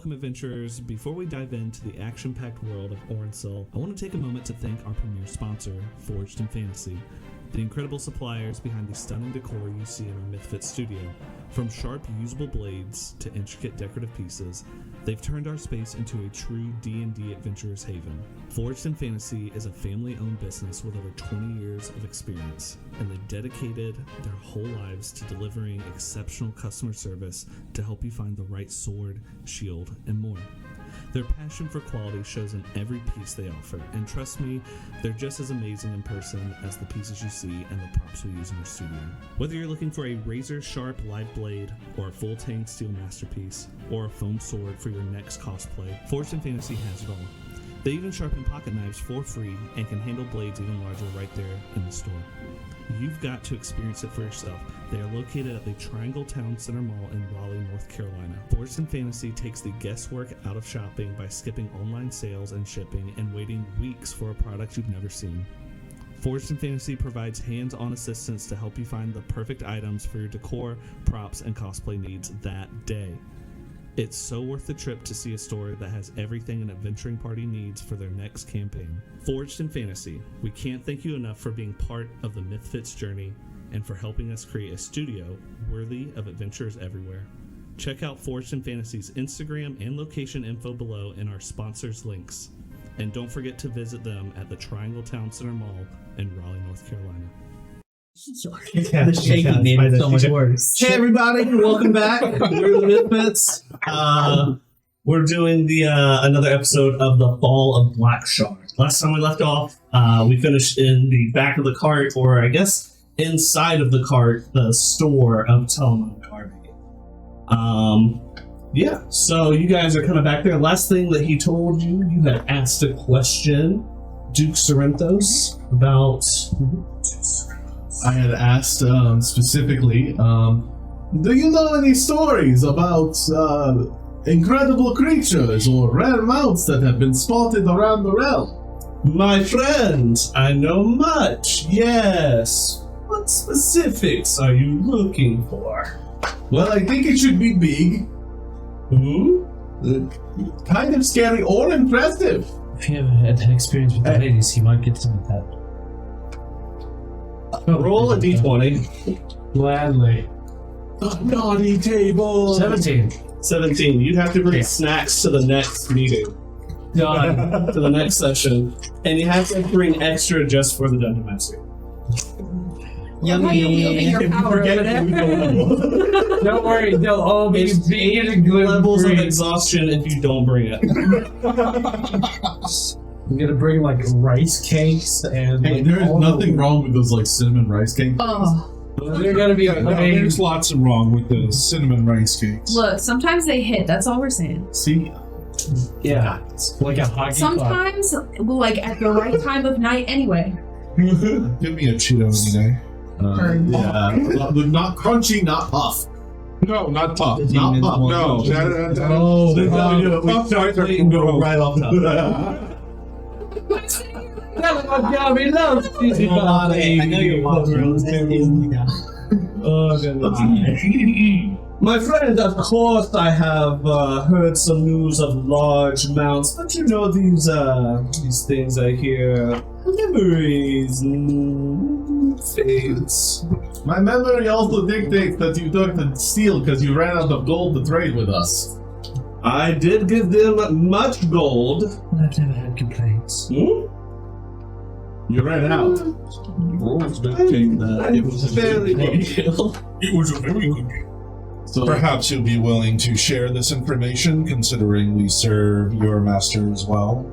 Welcome, adventurers. Before we dive into the action-packed world of Orensil, I want to take a moment to thank our premier sponsor, Forged in Fantasy, the incredible suppliers behind the stunning decor you see in our MythFits studio. From sharp, usable blades to intricate decorative pieces, they've turned our space into a true D&D adventurer's haven. Forged in Fantasy is a family-owned business with over 20 years of experience, and they've dedicated their whole lives to delivering exceptional customer service to help you find the right sword, shield, and more. Their passion for quality shows in every piece they offer, and trust me, they're just as amazing in person as the pieces you see and the props we use in our studio. Whether you're looking for a razor-sharp live blade, or a full-tang steel masterpiece, or a foam sword for your next cosplay, Forged in Fantasy has it all. They even sharpen pocket knives for free and can handle blades even larger right there in the store. You've got to experience it for yourself. They are located at the Triangle Town Center Mall in Raleigh, North Carolina. Forged in Fantasy takes the guesswork out of shopping by skipping online sales and shipping and waiting weeks for a product you've never seen. Forged in Fantasy provides hands-on assistance to help you find the perfect items for your decor, props, and cosplay needs that day. It's so worth the trip to see a store that has everything an adventuring party needs for their next campaign. Forged in Fantasy, we can't thank you enough for being part of the MythFits journey and for helping us create a studio worthy of adventurers everywhere. Check out Forged in Fantasy's Instagram and location info below in our sponsors' links. And don't forget to visit them at the Triangle Town Center Mall in Raleigh, North Carolina. The shaking made it so much worse. Hey everybody, welcome back. We're the MythFits. We're doing the another episode of the Fall of Black Shard. Last time we left off, we finished in the back of the cart, or I guess inside of the cart, the store of Telemon Carving. Yeah, so you guys are kind of back there. Last thing that he told you, you had asked a question, Duke Sorrenthos, about... I had asked specifically, do you know any stories about incredible creatures or rare mounts that have been spotted around the realm? My friend, I know much, yes. What specifics are you looking for? Well, I think it should be big. Kind of scary or impressive. If you ever had an experience with the ladies, he might get some of that. Roll a d20. Gladly. The naughty table. 17. 17. You'd have to bring snacks to the next meeting. Done. To the next session. And you have to bring extra just for the Dungeon Master. Yummy. Don't worry, they'll all be eating levels of exhaustion if you don't bring it. I'm gonna bring like rice cakes and. Hey, there's nothing wrong with those like cinnamon rice cakes. Oh. They're gonna be there's lots of wrong with the cinnamon rice cakes. Look, sometimes they hit. That's all we're saying. See? Yeah, like a hockey sometimes, like at the right time of night anyway. Give me a Cheeto any day. Yeah. Not crunchy, not puff. No, not tough. Not puff. No. Tough darts can go right off top. He loves cheesy pie. I know you're Oh, goodness. My friend, of course I have heard some news of large mounts, but you know these things I hear, memories, fades. My memory also dictates that you took the steel because you ran out of gold to trade with us. I did give them much gold. I've never had complaints. You ran out. Rules dictate that. It was a very good deal. It was a very good deal. So Perhaps you'll be willing to share this information, considering we serve your master as well.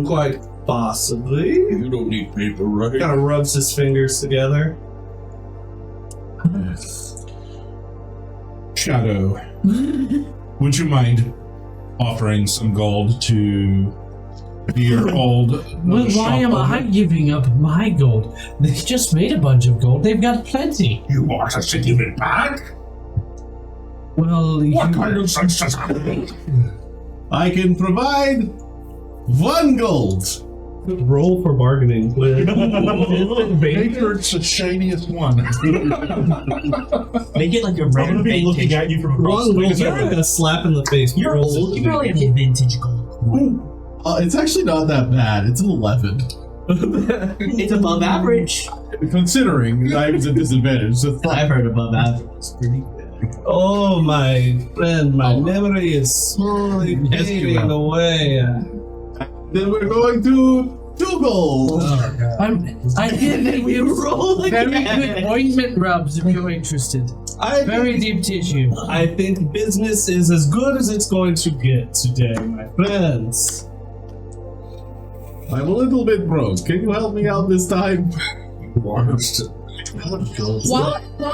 Quite possibly. You don't need paper, right? Kind of rubs his fingers together. Shadow, would you mind offering some gold to your old Well, why am shop I owner? giving up my gold? They just made a bunch of gold. They've got plenty. You want us to give it back? Well, What kind of sense does that make? I can provide 1 gold Roll for bargaining. Make sure it's the shiniest one. Make it like a I'm rare gonna be looking vintage. at you from across Wrong the roll. way. You're a slap in the face. You're old. You probably have vintage gold. It's actually not that bad. It's an 11. It's above average. Considering I was at disadvantage, so it's I've heard above average. It's pretty good. Oh, my friend, my memory is slowly Yes, you fading will. away. Then we're going to 2 gold. I did it. We roll very good ointment rubs if you're interested. Very deep tissue. I think business is as good as it's going to get today, my friends. I'm a little bit broke. Can you help me out this time? While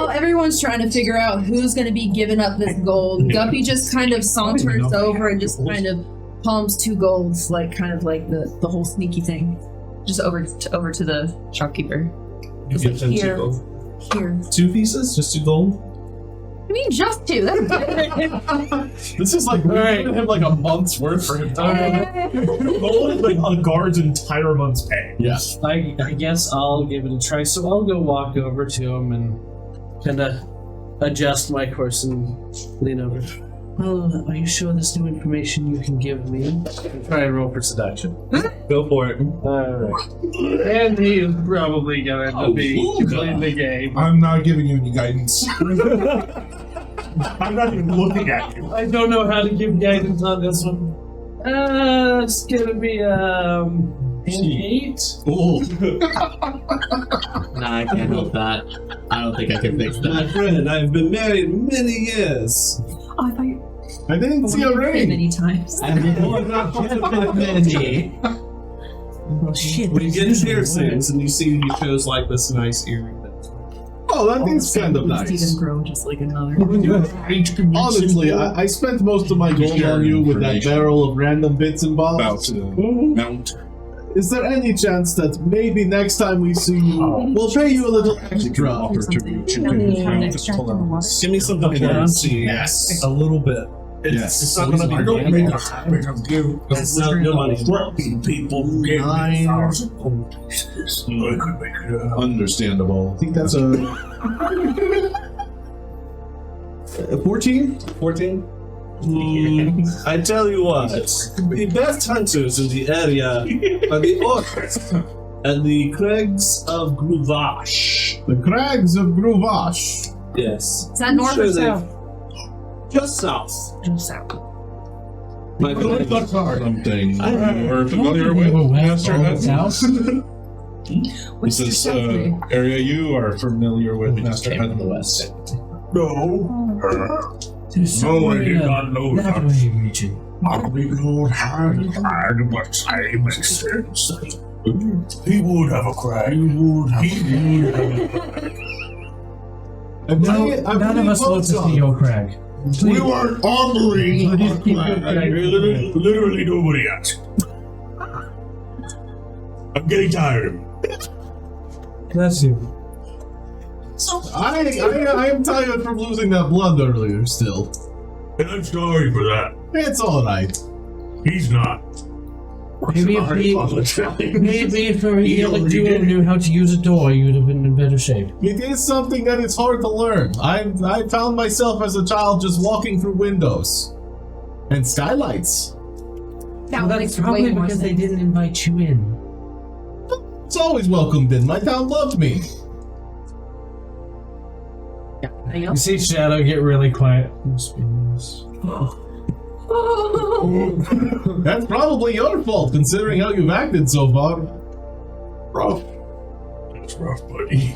everyone's trying to figure out who's going to be giving up this gold, Guppy just kind of saunters over and just kind of palms 2 golds, like kind of like the whole sneaky thing, just over to the shopkeeper. Just like, here. 2 pieces? Just 2 gold? I mean, just 2. That's good. This is like we're giving him like a month's worth for him. Gold is like a guard's entire month's pay. Yes. I guess I'll give it a try. So I'll go walk over to him and kind of adjust my course and lean over. Well, are you sure there's new information you can give me? And try and roll for seduction. Go for it. Alright. And he's probably gonna be playing the game. I'm not giving you any guidance. I'm not even looking at you. I don't know how to give guidance on this one. It's gonna be an 8. Ooh. Nah, I can't help that. I don't think I can fix My that. friend, I've been married many years. Oh, I thought you I didn't see a were ring. many times. Oh shit. We get piercings, and you see he shows like this nice earring. Oh, that thing's kind of nice. Even grow just like another. Honestly, I spent most of my gold on you with that barrel of random bits and About bobs. to mount. Is there any chance that maybe next time we see you, we'll pay you a little extra? Offer to reach Give Give me some currency. Yes. A little bit. Yes. It's not gonna be It's not your money. People give me 1,000 gold pieces. I could make it up. Understandable. I think that's a 14? 14? I tell you what, the best hunters in the area are the orcs and the crags of Gruvash. The Crags of Gruvash. Yes. Is that north Sure or they've- south? Just south. Just south. My friend. Something we're familiar with, Master Hudson. Is this area you are familiar with, Master Hudson? No. There's No, I did not know that that. way region. Probably not hard, but same makes sense. He would have a crack. He would have a crack. None of us want to see your crag. We weren't honoring Please our keep your crack. crack. Literally nobody asked. I'm getting tired of it. Bless you. I am tired from losing that blood earlier still. And I'm sorry for that. It's alright. He's not. Maybe if our young duo knew how to use a door, you would have been in better shape. It is something that is hard to learn. I found myself as a child just walking through windows. And skylights. That Well, that's makes probably way more because they sense. didn't invite you in. It's always welcomed in. My town loved me. Anything You else? see Shadow get really quiet. That's probably your fault, considering how you've acted so far. Rough. It's rough, buddy.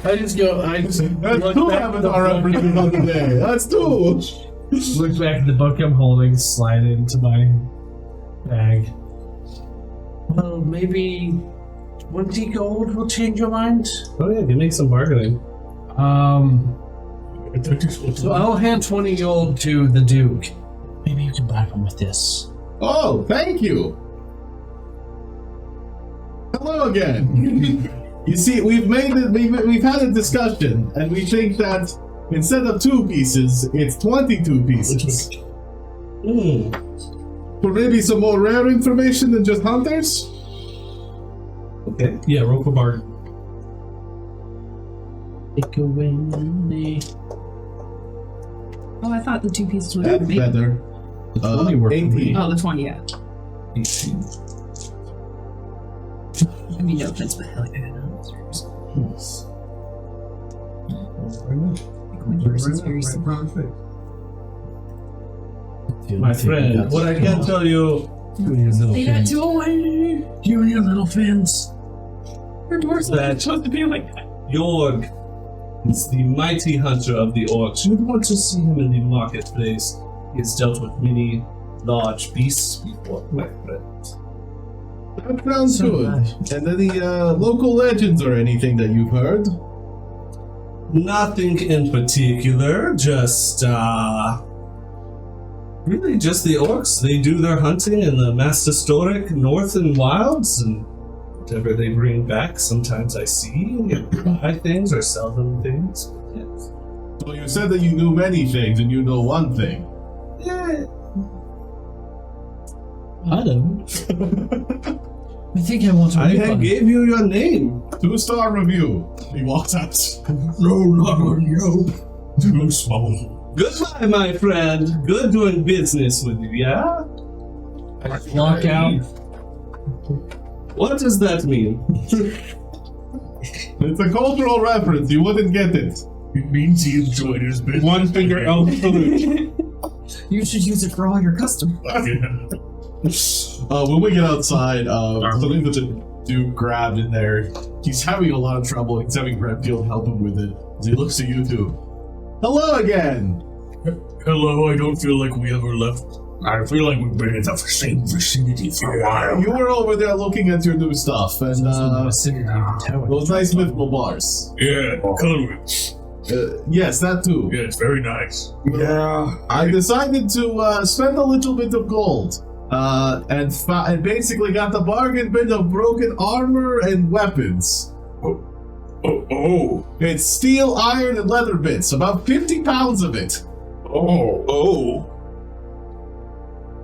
I just look That's back two at avatar the book. references on the day. That's two. Look back at the book I'm holding, slide it into my bag. Well, maybe 20 gold will change your mind? Oh yeah, you make some bargaining. So I'll hand 20 gold to the Duke. Maybe you can buy one with this. Oh, thank you. Hello again. You see, we've had a discussion, and we think that instead of 2 pieces, it's 22 pieces. 22 for maybe some more rare information than just hunters? Okay. Yeah, roll for bargain. Take away money. Oh, I thought the 2 pieces would That's be. better. 20 worked for me. 18. Oh, the 20, yeah. 18. I mean, no offense, but hell yeah. Yours is very simple. My friend, what I can tell you. They got 2 away. You and your little fins. Your door's That- supposed to be like that. Jorg is the mighty hunter of the orcs. You'd want to see him in the marketplace. He has dealt with many large beasts before, my friend. That sounds So good. nice. And any local legends or anything that you've heard? Nothing in particular, just, really just the orcs. They do their hunting in the Mass Historic Northern Wilds, and whatever they bring back, sometimes I see and buy things or sell them things. Yes. So you said that you knew many things and you know one thing. Yeah. I don't. I think I want to I refund. gave you your name. 2-star review. He walks out. No, not on you. Too small. Goodbye, my friend. Good doing business with you, yeah? Walk out. What does that mean? It's a cultural reference. You wouldn't get it. It means he enjoyed his business. One finger elf salute. You should use it for all your customers. When we get outside, something that the dude grabbed in there, he's having a lot of trouble. He's having Redfield help him with it. As he looks at you two. Hello again! Hello, I don't feel like we ever left. I feel like we've been in the same vicinity for a while. You were over there looking at your new stuff, and those nice mythical bars. Yeah, colorings. Yes, that too. Yeah, it's very nice. Yeah, I decided to spend a little bit of gold, and basically got the bargain bin of broken armor and weapons. Oh. It's steel, iron, and leather bits. About 50 pounds of it. Oh.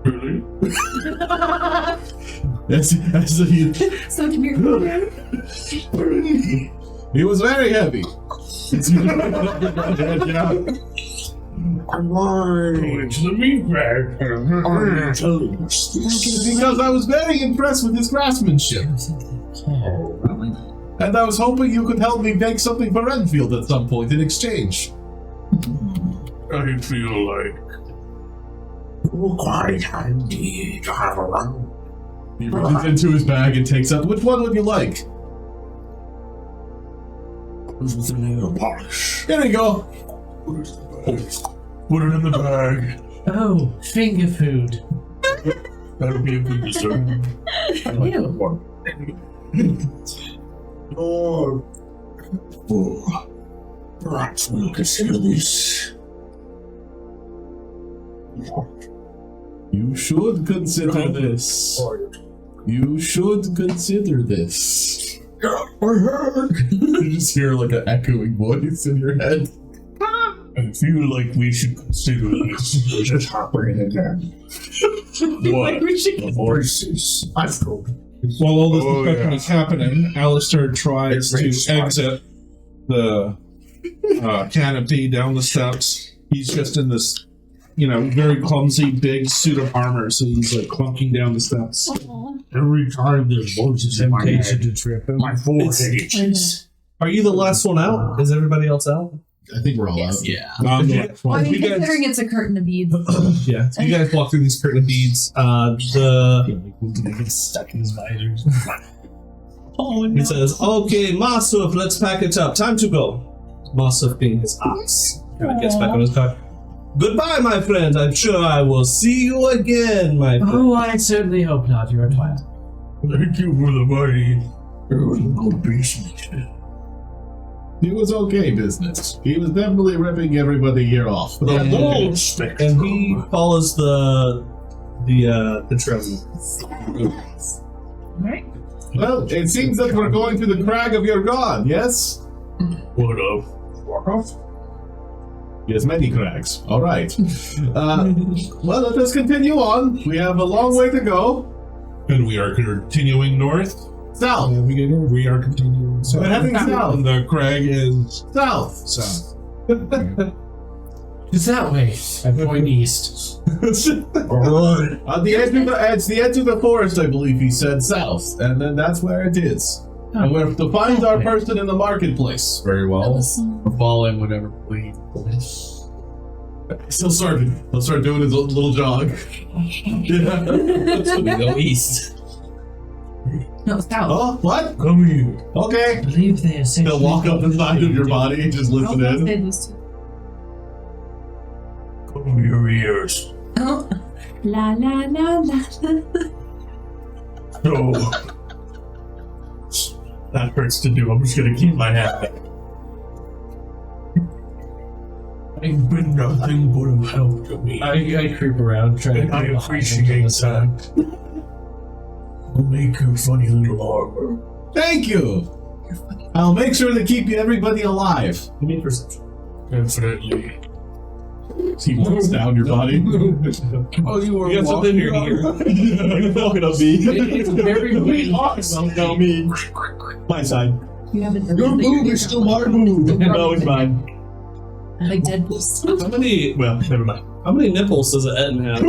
Really? As he So come here. He was very heavy. Going to the meat bag. Because I was very impressed with his craftsmanship. And I was hoping you could help me make something for Renfield at some point in exchange. I feel like quite handy to have around. He reaches into his bag and takes out. Which one would you like? With the nail polish. Here you go. Put it in the bag. Oh, finger food. That'll be a good dessert. I like that one. Or perhaps we'll consider this. You should consider this. You should consider this. I heard. You just hear like an echoing voice in your head. I feel like we should consider this. Just happening again. What? The voices. I've told you. While all this Oh, discussion yeah. is happening, Alister tries to Great spot. exit the canopy down the steps. He's just in this, very clumsy, big suit of armor, so he's like clunking down the steps. Every time there's voices in my Temptation head, to trip him. my forehead itches. Are you the last one out? Is everybody else out? I think we're all out. Yeah. I'm the last Well, I one. mean, You guys- considering it's a curtain of beads. Yeah. So you guys walk through these curtain of beads. Gets stuck in his visors. Oh, He says, "Okay, Masuf, let's pack it up. Time to go." Masuf being his ox. Kind of gets back on his car. Goodbye, my friend. I'm sure I will see you again, my friend. Oh, I certainly hope not. You're a twat. Thank you for the money. It was a good business. He was okay business. He was definitely ripping everybody here off. But And- Gold spectrum. And he follows the trail. Alright. well, it seems that we're going to the crag of your god, yes? What of? What of? He has many cracks. All right. Well, let us continue on. We have a long way to go. And we are continuing north. South. We are continuing south. We're heading south. And the crag is South. south. It's that way. I point east. On the edge of the forest, I believe he said south, and then that's where it is. And we're to find our person in the marketplace. Very well. We're following whatever we. He'll start doing his little jog. Yeah. We go east. No, south. Oh, what? Come here. Okay. I believe they essentially. He'll walk up inside of your body and just listen in. Cover your ears. Oh. La la la la. So that hurts to do. I'm just gonna keep my hat back. I've been nothing but of help to me. I creep around trying And to. I appreciate that. I'll make you a funny little armor. Thank you. I'll make sure to keep everybody alive. Give me perception. Definitely. He walks down your body. Oh, you were You got something in your ear. You're walking up me. It's very weird. No, me. My side. You haven't. Your move is still my move. No, it's mine. Like Deadpool. How many? Well, never mind. How many nipples does an Etten have?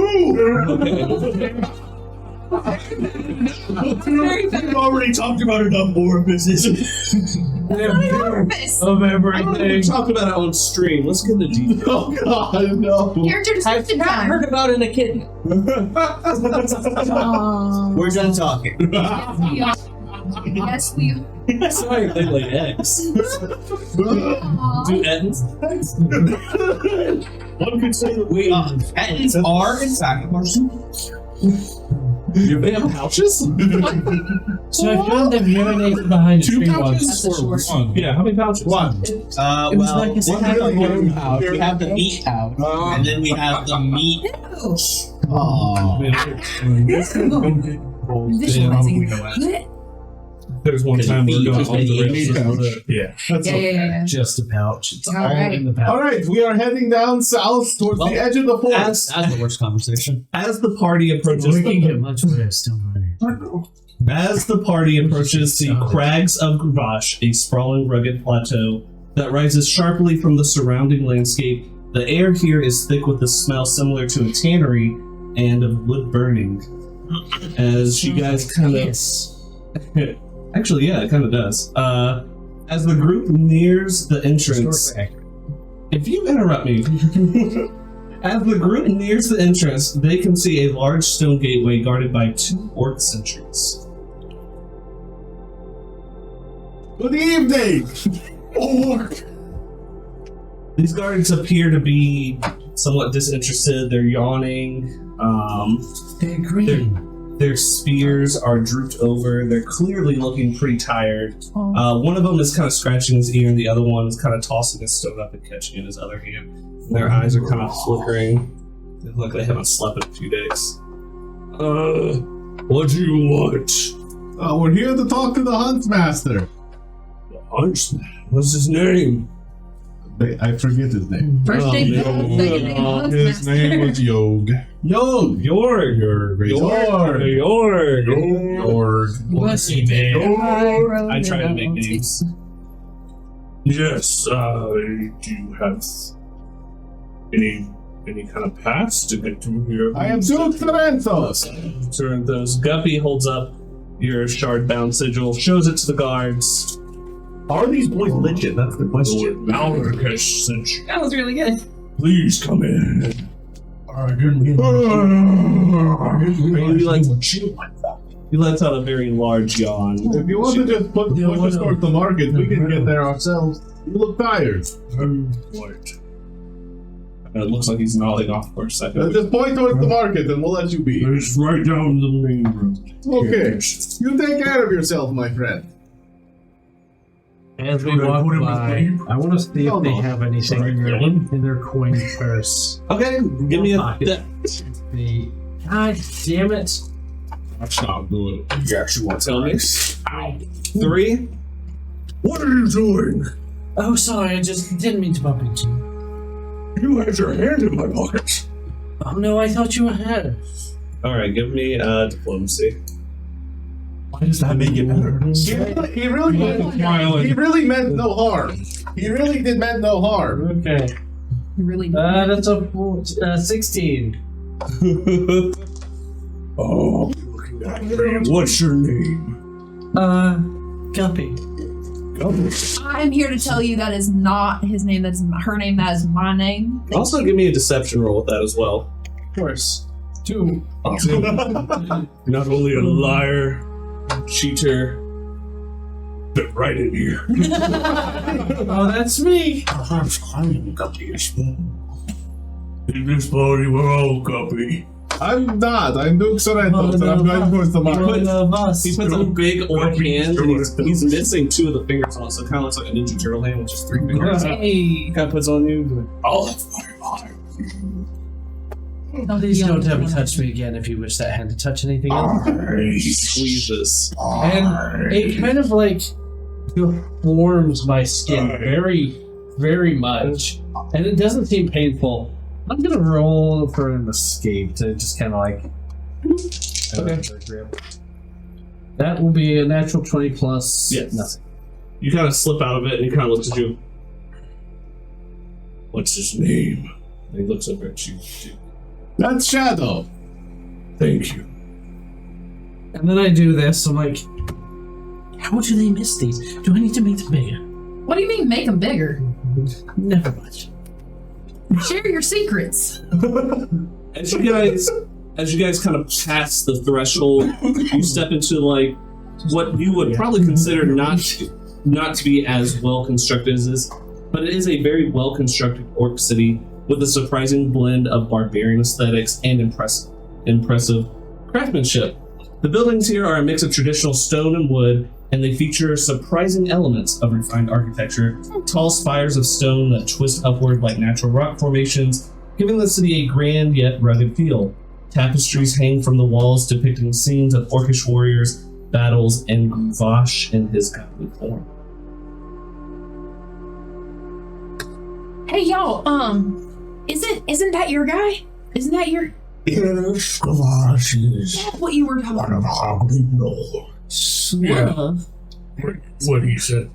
We've already talked about enough orifices. Of everything. Talk about it on stream. Let's get the details. Oh God, no. Character description time. Heard about it in a kid. We're done talking. Yes, we are. Sorry, they like eggs. Do Ettens? One could say that We Ettins are in fact a person. They have pouches? So I found them urinating behind a Two tree pouches once. or one? Yeah, how many pouches? one. Well, like a we snack have the on bone your- pouch, we have the meat pouch, and then we have the meat. Visualizing. There's one time we're going Because on the we rails. Yeah. That's Yeah, okay. yeah, yeah. Just a pouch. It's all Alright. in the pouch. All right, we are heading down south towards Well, the edge of the forest. That's the worst conversation. As the party approaches We can get much worse, don't worry. As the party approaches the crags of Gravash, a sprawling rugged plateau that rises sharply from the surrounding landscape, the air here is thick with a smell similar to a tannery and of wood burning. As you guys kind of... Actually, yeah, it kind of does. As the group nears the entrance... If you interrupt me... As the group nears the entrance, they can see a large stone gateway guarded by 2 orc sentries. Good evening. These guards appear to be somewhat disinterested. They're yawning. They're green. Their spears are drooped over. They're clearly looking pretty tired. One of them is kind of scratching his ear, and the other one is kind of tossing his stone up and catching it in his other hand. Their eyes are kind of flickering. They look like they haven't slept in a few days. What do you want? We're here to talk to the Huntsmaster. Huntsman. What's his name? I forget his name. First name, second name, His Huntsmaster. name was Yog. Yog. Yorg! What's he name? I try to make names. Yes, do you have any kind of pass to get to here? I am Duke Tarantos. Those Guppy holds up your shard-bound sigil, shows it to the guards. Are these boys legit? That's the question. Malrakash sent you. That was really good. Please come in. I didn't get He lets out a very large yawn. If you want to just push us towards the market, we can get there ourselves. You look tired. What? It looks like he's nodding off for a second. Just point towards the market and we'll let you be. It's right down the main road. Okay. You take care of yourself, my friend. As we Should I walk put him by, in? I want to see No, if they no. have anything in their coin purse. Okay, give me a... God damn it. That's not good. You actually want Tell me. Ow. 3. What are you doing? Oh, sorry, I just didn't mean to bump into you. You had your hand in my pocket. Oh no, I thought you had. All right, give me diplomacy. Why does that make it better? He really meant no harm. He really did meant no harm. Okay. Really? That's a 16. Oh, looking at me. What's your name? Guppy. I'm here to tell you that is not his name. That is her name. That is my name. Also, give me a deception roll with that as well. Of course. 2. Not only a liar, Cheater. but right in here. Oh, that's me. I'm Guppy. In this party, we're all Guppy. I'm not. I'm Duke Sorrentos, and I'm going towards the mark. One of us. He puts a big orc hand, and he's missing 2 of the fingers on it, so it kind of looks like a Ninja Turtle hand with just 3 fingers. Hey. Kind of puts on you. I'll have fire. Please don't ever touch me again if you wish that hand to touch anything else. Squeezes. And it kind of like warms my skin very, very much. And it doesn't seem painful. I'm gonna roll for an escape to just kind of like. Okay. That will be a natural 20 plus nothing. You kind of slip out of it, and he kind of looks at you. What's his name? And he looks over at you. That's Shadow. Thank you. And then I do this. I'm like, how do they miss these? Do I need to make them bigger? What do you mean make them bigger? Never much. Share your secrets. As you guys kind of pass the threshold, you step into like what you would probably consider not to be as well constructed as this, but it is a very well constructed orc city with a surprising blend of barbarian aesthetics and impressive craftsmanship. The buildings here are a mix of traditional stone and wood, and they feature surprising elements of refined architecture. Tall spires of stone that twist upward like natural rock formations, giving the city a grand yet rugged feel. Tapestries hang from the walls depicting scenes of orcish warriors, battles, and Guvash in his godly form. Hey y'all, isn't that your guy? Isn't that your? Yes, Guvash is That's what you were talking one of about. our big lords. Yeah. What he said?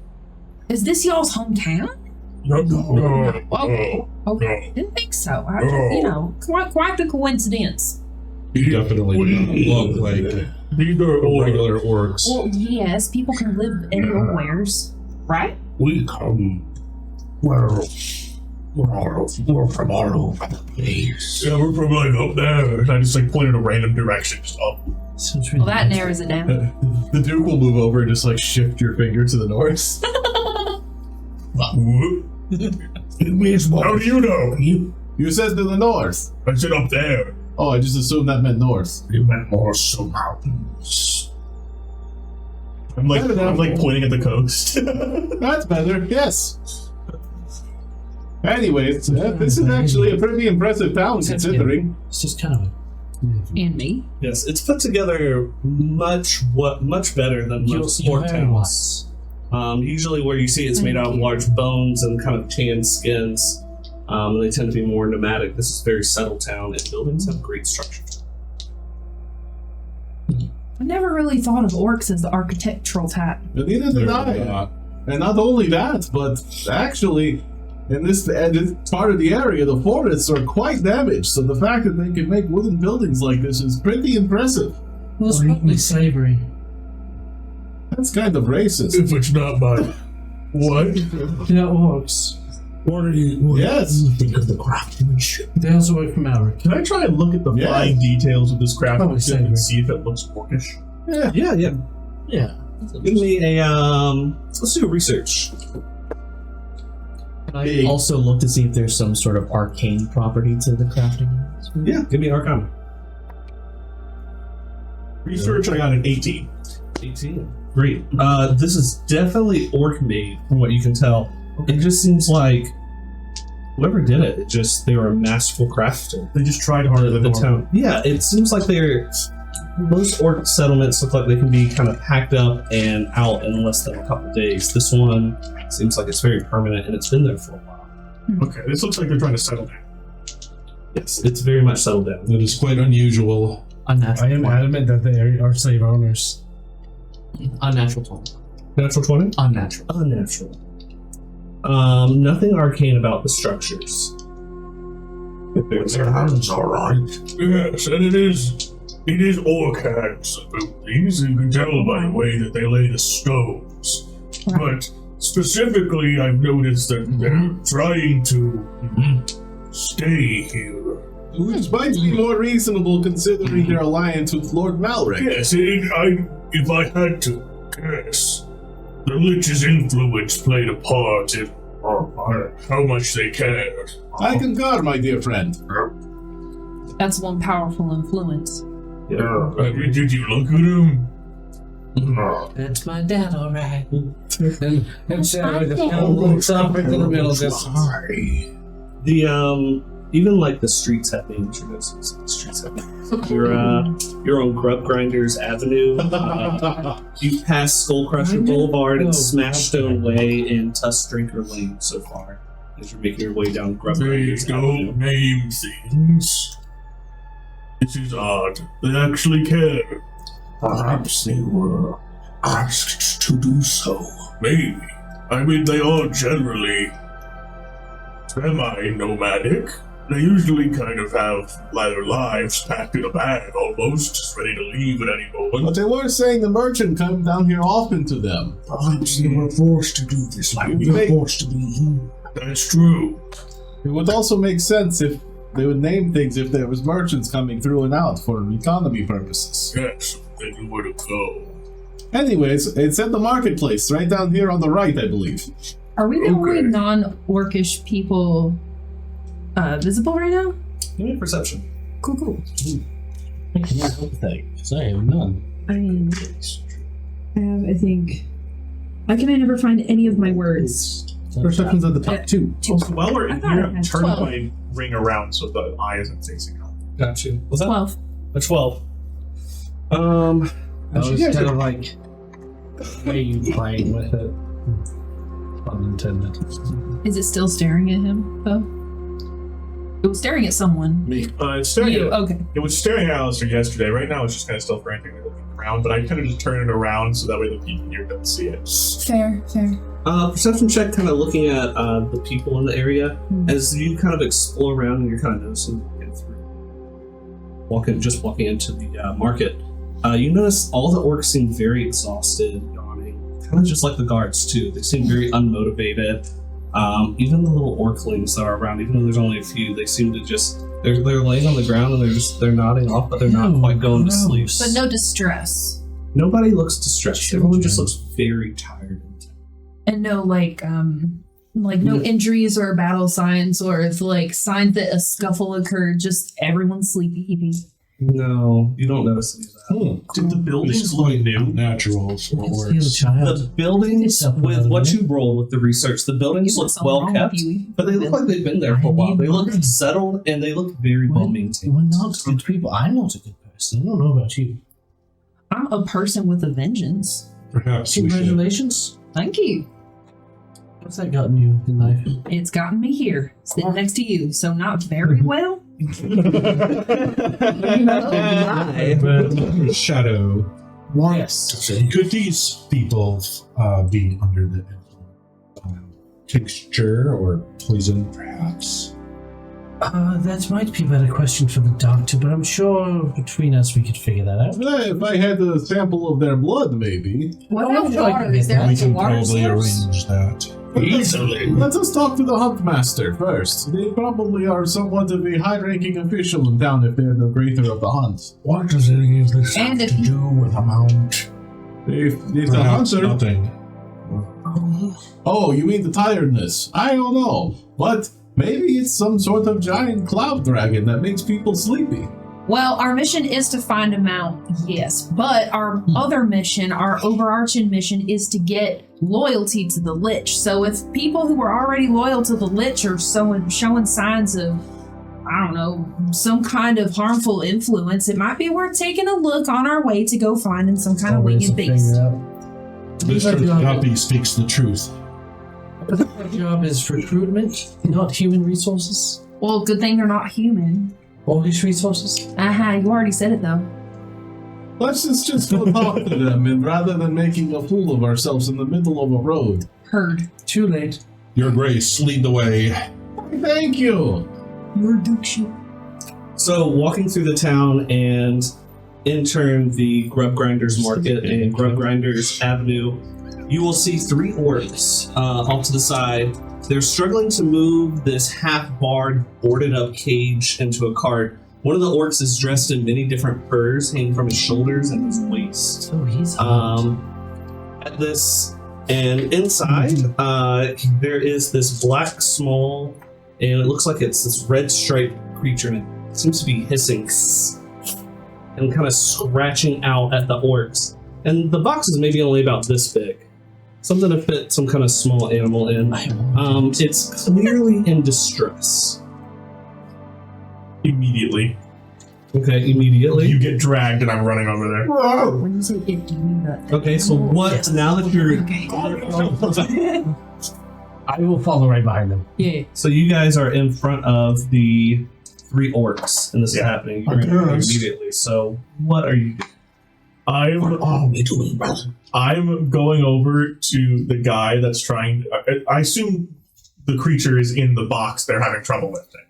Is this y'all's hometown? No. Okay, didn't think so. I just, quite the coincidence. You definitely look like These are all regular orcs. Well, yes, people can live anywheres, right? We come. Well, we're from all over the place. Yeah, we're from like up there. And I just like point in a random direction, just up. Sounds Well, really that nice. narrows it down. The Duke will move over and just like shift your finger to the north. It means what? How do you know? You said to the north. I said up there. Oh, I just assumed that meant north. You meant more so mountains. I'm like pointing at the coast. That's better, yes. Anyways, this is actually a pretty impressive town considering. It's just kind of. And me. Yes, it's put together much better than most orc towns. Usually where you see it's made out of large bones and kind of tanned skins. They tend to be more nomadic. This is a very settled town, and buildings have great structure. I never really thought of orcs as the architectural type. And neither did I. And not only that, but actually, in this part of the area, the forests are quite damaged. So the fact that they can make wooden buildings like this is pretty impressive. Well, it's probably slavery. That's kind of racist. If it's not my what? Yeah, orcs. What do you Yes. think of the craftsmanship? Tales away from our. Can I try and look at the Yeah. fine details of this craftsmanship Probably and see if it looks orcish? Yeah. Yeah. Give me a let's do a research. Can I also look to see if there's some sort of arcane property to the crafting? Yeah, give me an Arcana. Research, I got an 18. 18. Great. This is definitely orc made from what you can tell. It just seems like whoever did it, they were a masterful crafter. They just tried harder than The normal. town. Yeah, it seems like most orc settlements look like they can be kind of packed up and out in less than a couple days. This one seems like it's very permanent and it's been there for a while. Okay, this looks like they're trying to settle down. Yes, it's very much settled down. That is quite unusual. Unnatural. I am adamant that they are slave owners. Unnatural 20. Natural 20? Unnatural. Unnatural. Nothing arcane about the structures. Their hands are right. Yes, and it is orc hands about these. You can tell by the way that they lay the stones. But specifically, I've noticed that they're trying to stay here. Which might be more reasonable considering their alliance with Lord Malric. Yes, if I had to guess, the Lich's influence played a part in how much they cared. I concur, my dear friend. That's one powerful influence. Did you look at him? That's my dad, all right. And Shelby just kind of looks up into the middle distance. Even like the streets have names. You know, the streets have names. You're on Grub Grinders Avenue. You passed Skullcrusher Boulevard and Smashstone Way and Tusk Drinker Lane so far, as you're making your way down Grub They Grinders Avenue. don't name things. This is odd. They actually care. Perhaps they were asked to do so. Maybe. I mean, they are generally semi-nomadic. They usually kind of have their lives packed in a bag, almost, just ready to leave at any But moment. they were saying the merchant come down here often to them. Perhaps they were forced to do this, like we were forced to be you. That's true. It would also make sense if they would name things if there was merchants coming through and out for economy purposes. Yes, they knew where to go. Anyways, it's at the marketplace, right down here on the right, I believe. Are we the only non-orcish people visible right now? Give me a perception. Cool. I cannot help that, because I have none. I have, I think. Why can I never find any of my words? Perception's at the top two. Also, while we're I in thought I here, had turn 12. my ring around so the eye isn't facing out. Got you. What's that? 12. A 12. That was kind of like way you playing with it. Unintended. Is it still staring at him, though? It was staring at someone. It's staring You, at, okay. it was staring at Alister yesterday. Right now, it's just kind of still frantically looking around, but I kind of just turn it around so that way the people here don't see it. Fair. Perception check, kind of looking at the people in the area as you kind of explore around and you're kind of noticing walking into the market. You notice all the orcs seem very exhausted, yawning, kind of just like the guards too. They seem very unmotivated. Even the little orclings that are around, even though there's only a few, they seem to just they're laying on the ground and they're nodding off, but they're not quite going to sleep. But no distress. Nobody looks distressed. Everyone just looks very tired. And no, no injuries or battle signs or it's like signs that a scuffle occurred, just everyone's sleepy. No, you don't notice any of that. Did the buildings look new? Naturals or Steal a orcs. child. The buildings, with what you rolled with the research, the buildings look well kept, but they look like they've been there for a while. They look settled and they look very well maintained. We're not good people. I'm not a good person. I don't know about you. I'm a person with a vengeance. Perhaps we should. Congratulations. Thank you. What's that gotten you in life? It's gotten me here, sitting next to you, so not very well. Shadow. Yes. Could these people be under the tincture or poison, perhaps? That might be a better question for the doctor, but I'm sure between us we could figure that out. If I had a sample of their blood, maybe. What Oh, about I water? can Is get there We like a can water probably source? arrange that. Easily. Let us talk to the Huntmaster first. They probably are somewhat of a high-ranking official in town if they're the greater of the hunt. What does any of this And have if to do with a mount? If the Perhaps hunter... nothing. Oh, you mean the tiredness? I don't know. But maybe it's some sort of giant cloud dragon that makes people sleepy. Well, our mission is to find a mount, yes. But our other mission, our overarching mission, is to get loyalty to the Lich. So if people who are already loyal to the Lich are showing signs of, I don't know, some kind of harmful influence, it might be worth taking a look on our way to go finding some kind of winged beast. Mr. Guppy speaks the truth. My job is recruitment, not human resources. Well, good thing they're not human. Orcish resources. You already said it though. Let's just go talk to them, and rather than making a fool of ourselves in the middle of a road. Heard. Too late. Your Grace, lead the way. Thank you. Your dictionary. So, walking through the town and entering the Grub Grinders Market and Grub Grinders Avenue, you will see 3 orcs off to the side. They're struggling to move this half-barred, boarded-up cage into a cart. One of the orcs is dressed in many different furs hanging from his shoulders and his waist. Oh, he's At this, and inside, there is this black, small, and it looks like it's this red-striped creature, and it seems to be hissing and kind of scratching out at the orcs. And the box is maybe only about this big. Something to fit some kind of small animal in. It's clearly in distress. Immediately. Okay, immediately. You get dragged and I'm running over there. When you say it, do you mean that? Okay, so what, Yes. now that you're... I will follow right behind them. Yeah. So you guys are in front of the 3 orcs, and this is happening. You're in immediately. So what are you doing? I'm going over to the guy that's trying. I assume the creature is in the box they're having trouble lifting.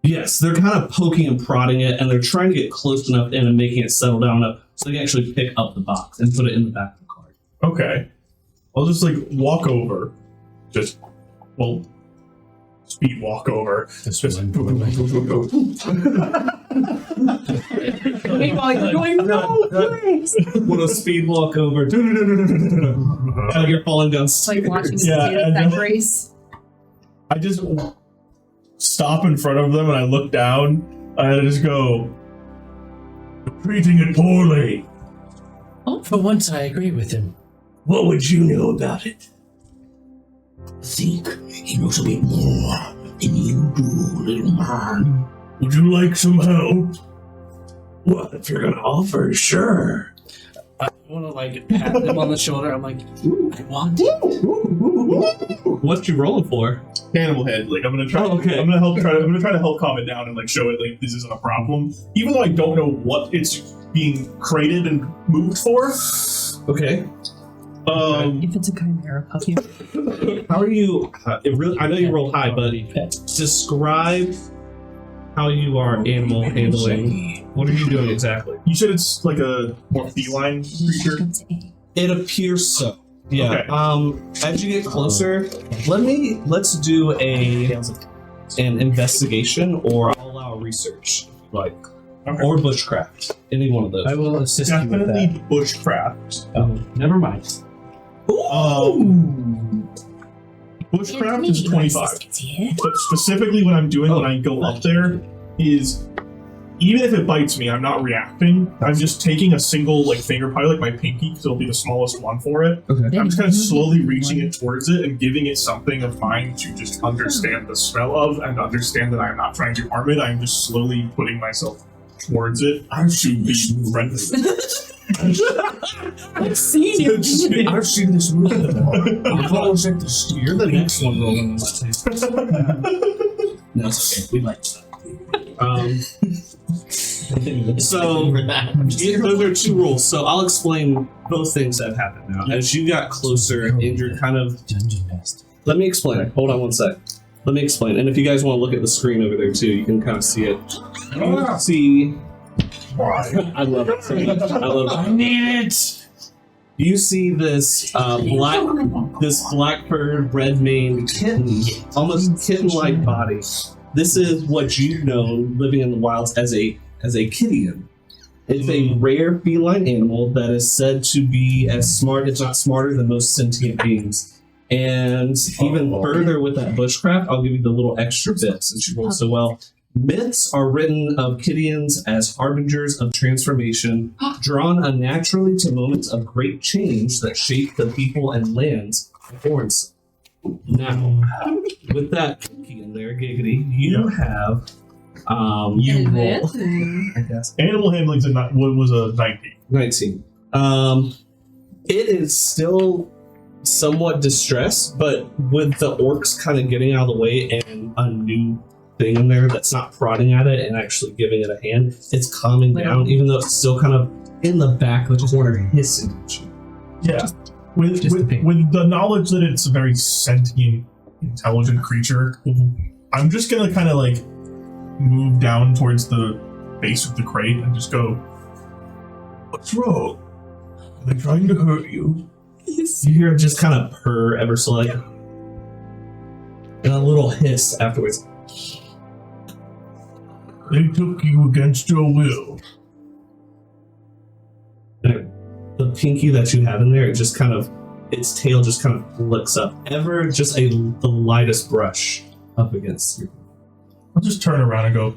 Yes, they're kind of poking and prodding it, and they're trying to get close enough in and making it settle down enough so they can actually pick up the box and put it in the back of the cart. Okay. I'll just walk over. Speed walk over. Meanwhile, you're going, no, please! With a speed walk over. Like you're falling down. It's like watching a Yeah, potato and sack then- race. I just stop in front of them and I look down and I just go, "You're treating it poorly. Oh, for once I agree with him. What would you know about it? I think he knows a bit more than you do, little man. Would you like some help? Well, if you're gonna offer, sure. I want to pat them on the shoulder. I'm like, ooh, I want it. What you rolling for? Animal head. I'm gonna try. Oh, okay. I'm gonna try to help calm it down and show it this isn't a problem, even though I don't know what it's being crated and moved for. Okay. If it's a chimera puppy. How are you? I know you rolled high, but describe how you are animal handling. What are you doing exactly? You said it's like a more feline creature. It appears so. Yeah. Okay. As you get closer, let's do an investigation, or I'll allow research, if you like, Okay. or bushcraft. Any one of those. I will assist you with Definitely that. bushcraft. Oh, never mind. Bushcraft is 25. But specifically what I'm doing when I go up there is, even if it bites me, I'm not reacting. I'm just taking a single finger, probably my pinky, because it'll be the smallest one for it. Okay. I'm just kind of slowly reaching it towards it and giving it something of mine to just understand the smell of and understand that I'm not trying to harm it. I'm just slowly putting myself towards it. I've seen this Friendly. I've seen you. I've seen this movie before. I've always had to steer. You're the next one rolling on that table. No, it's okay. We like that. So those are 2 rules. So I'll explain both things that have happened now. As you got closer and you're kind of Dungeon Master. Let me explain. Hold on one sec. Let me explain. And if you guys want to look at the screen over there too, you can kind of see it. You see. I love it. I love it. I need it. You see this black furred, red maned kitten, almost kitten-like body. This is what you've known living in the wilds as a kittian. It's a rare feline animal that is said to be as smart, if not smarter, than most sentient beings. And even further with that bushcraft, I'll give you the little extra bit since you rolled so well. Myths are written of Kittians as harbingers of transformation, drawn unnaturally to moments of great change that shape the people and lands of Ornson. Now, with that cookie in there, Giggity, you have you roll. I guess Animal handling's was a 19. 19. It is still somewhat distressed, but with the orcs kind of getting out of the way and a new thing in there that's not prodding at it and actually giving it a hand, it's calming down, even though it's still kind of in the back of the corner hissing at you. Yeah. With the knowledge that it's a very sentient, intelligent creature, I'm just gonna kind of like move down towards the base of the crate and just go, "What's wrong? Are they trying to hurt you?" You hear it just kind of purr ever so slightly, and a little hiss afterwards. They took you against your will. The pinky that you have in there, it just kind of, its tail just kind of flicks up, ever just the lightest brush up against you. I'll just turn around and go,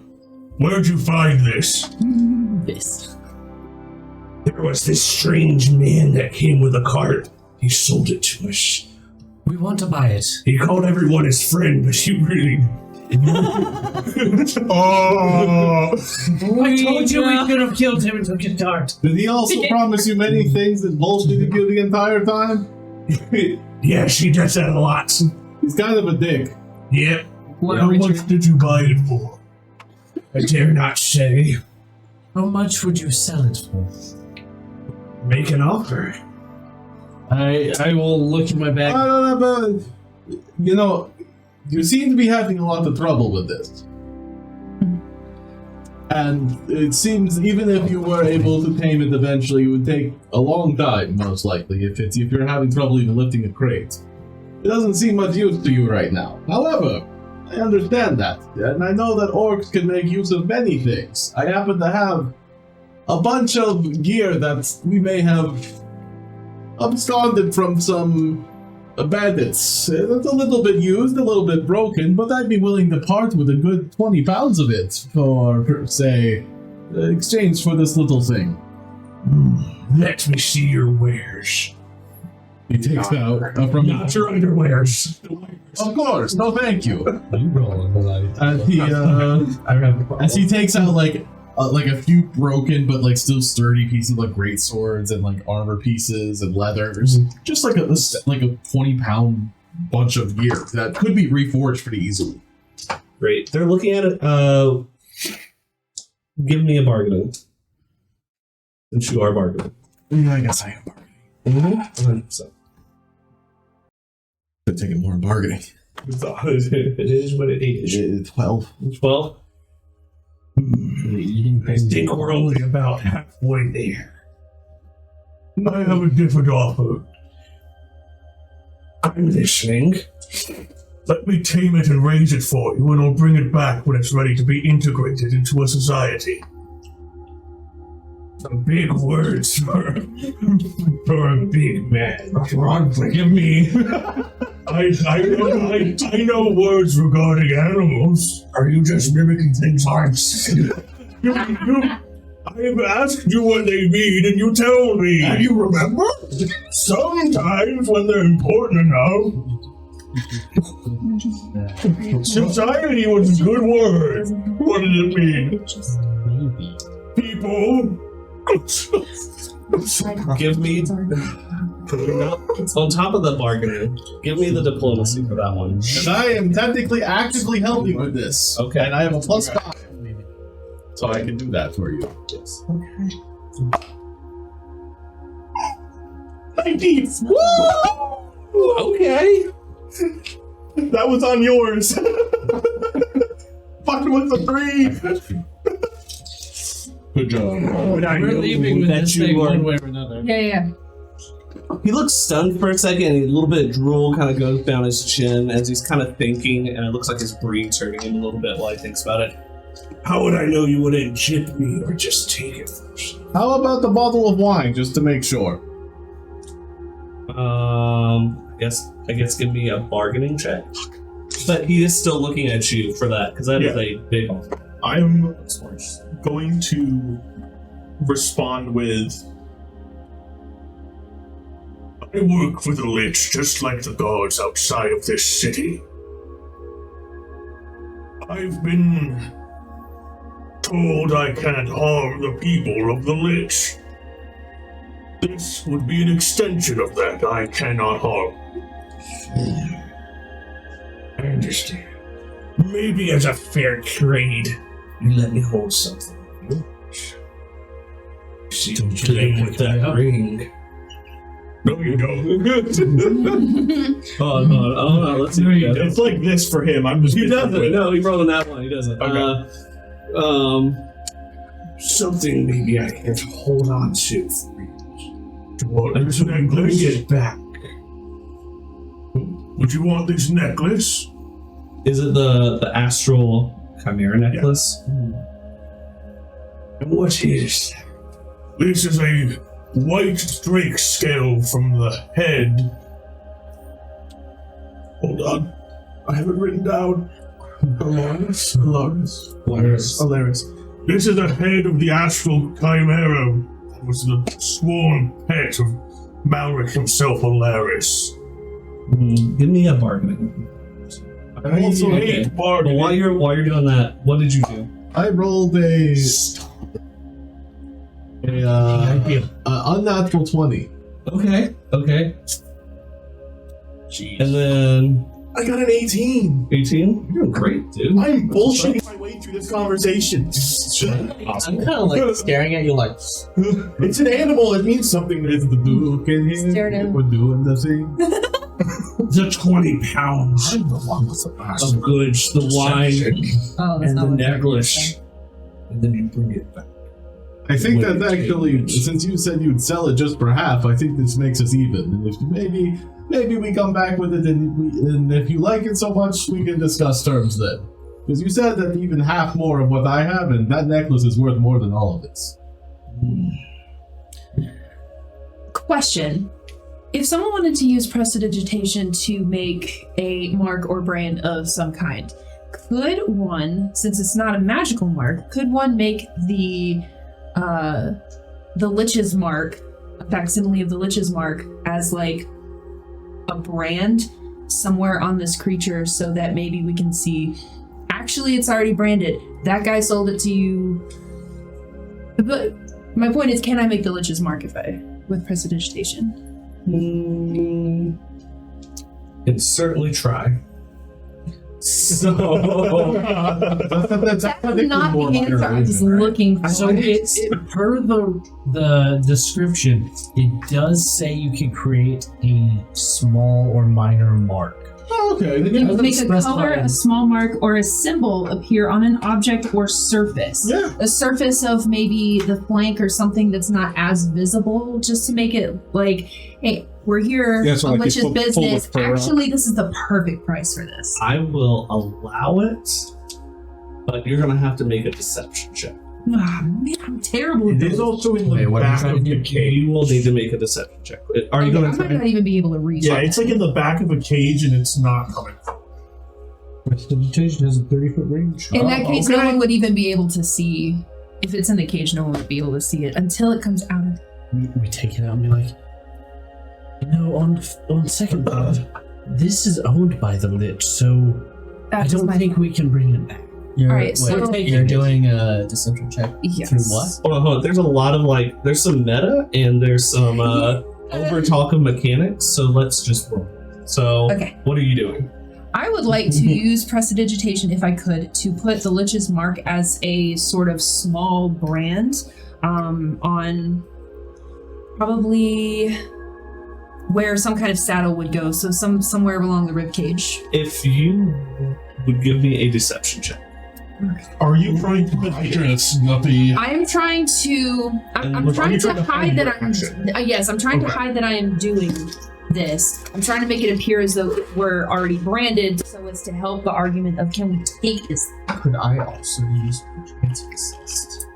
"Where'd you find this?" This. There was this strange man that came with a cart. He sold it to us. We want to buy it. He called everyone his friend, but he really... Oh! I told you we could have killed him and took his cart. Did he also promise you many things that bullshitted you the entire time? Yeah, she does that a lot. He's kind of a dick. Yep. How much did you buy it for? I dare not say. How much would you sell it for? Make an offer. I will look in my bag. But, you know, you seem to be having a lot of trouble with this. And it seems even if you were able to tame it eventually, it would take a long time, most likely, if you're having trouble even lifting a crate. It doesn't seem much use to you right now. However, I understand that, and I know that orcs can make use of many things. I happen to have a bunch of gear that we may have absconded from some bandits. It's a little bit used, a little bit broken, but I'd be willing to part with a good 20 pounds of it for, say, exchange for this little thing. Let me see your wares. He takes out from Not your underwears. Of course, no thank you. You rolling, As he takes out like a few broken but like still sturdy pieces, like great swords and like armor pieces and leathers, just like a 20-pound bunch of gear that could be reforged pretty easily. Great. They're looking at it. Give me a bargaining. Since you are bargaining. Yeah, I guess I am bargaining. 100%. Could take it more in bargaining. It is what it is. 12. 12? I think we're only about halfway there. I have a different offer. I'm listening. Let me tame it and raise it for you, and I'll bring it back when it's ready to be integrated into a society. Some big words for a big man. Forgive me. I know words regarding animals. Are you just mimicking things I've said? I've asked you what they mean, and you tell me. And you remember? Sometimes when they're important enough. Society was a good word. What did it mean? Maybe. People. Give me... On top of the bargaining, give me the diplomacy for that one. And I am technically actively helping with this. Okay. And I have a +5. So I can do that for you. Yes. "My deeds." Woo! Okay. That was on yours. Fucking with the 3. Good job. We're leaving with that this you thing are- one way or another. Yeah. He looks stunned for a second, and a little bit of drool kind of goes down his chin as he's kind of thinking, and it looks like his breathing's hurting him a little bit while he thinks about it. How would I know you wouldn't chip me or just take it first? How about the bottle of wine, just to make sure? I guess give me a bargaining check. But he is still looking at you for that, because that is a big offer. I'm going to respond with, I work for the Lich just like the guards outside of this city. I've been told I can't harm the people of the Lich. This would be an extension of that. I cannot harm. I understand. Maybe as a fair trade, you let me hold something. See, don't play with that ring. No, you don't. Oh no, let's see. It's like this for him. I'm just. He doesn't. No, he rolled on that one. He doesn't. Okay. Something maybe I can hold on to. Do you want this necklace? Bring it back. Would you want this necklace? Is it the astral chimera necklace? And what is? This is a white drake scale from the head. Hold on. I have it written down. Alaris. This is the head of the astral chimera. It was the sworn pet of Malric himself, Alaris. Give me a bargaining. I also hate bargaining. While you're doing that, what did you do? I rolled a unnatural 20. Okay. Jeez. And then I got an 18. 18. You're doing great, dude. I'm bullshitting my way through this conversation. I'm kind of like staring at you like, It's an animal. It means something. Is the book in here? Stared at him. We're doing the thing. The 20 pounds I'm the one with the mask. of goods, the wine, Oh, that's and not the what I necklace. And then you bring it back. I think With that actually, change. since you said you'd sell it just for half, I think this makes us even. And if maybe we come back with it, and if you like it so much, we can discuss terms then. Because you said that even half more of what I have, and that necklace is worth more than all of it. Question. If someone wanted to use prestidigitation to make a mark or brand of some kind, could one, since it's not a magical mark, could one make the Lich's mark, a facsimile of the Lich's mark, as like a brand somewhere on this creature so that maybe we can see, actually it's already branded, that guy sold it to you. But my point is, can I make the Lich's mark with prestidigitation? Can certainly try. So That's That's not the answer I'm just looking for. So it's per the description, it does say you can create a small or minor mark. Oh, okay. Then You yeah, can make a specify color, it. a small mark, or a symbol appear on an object or surface. Yeah. A surface of maybe the flank or something that's not as visible, just to make it like, hey, we're here Yeah, so on like Lich's full business. of fur. Actually, this is the perfect price for this. I will allow it, but you're gonna have to make a deception check. Ah, man, I'm terrible. It at is this. also in the Wait, what are you back trying of to the do? cage. You will need to make a deception check. Are you Okay, gonna I might try? not even be able to read. Yeah, it's like in the back of a cage and it's not coming. Prestidigitation has a 30-foot range. In that case, no okay. one would even be able to see. If it's in the cage, no one would be able to see it until it comes out of. We take it out and be like, on second thought, this is owned by the Lich, so I That's don't my think we can bring it back. Alright, so- you're doing a deception check Yes. through what? Hold on. There's a lot of there's some meta and there's some over talk of mechanics. So let's just roll. So Okay. what are you doing? I would like to use prestidigitation, if I could, to put the Lich's mark as a sort of small brand on probably where some kind of saddle would go, so somewhere along the rib cage. If you would give me a deception check. Are you trying to Yes, Guppy. I'm trying to. I'm trying to hide that I'm. Yes, I'm trying to hide that I am doing this. I'm trying to make it appear as though we're already branded, so as to help the argument of can we take this? Could I also use Chance Assist?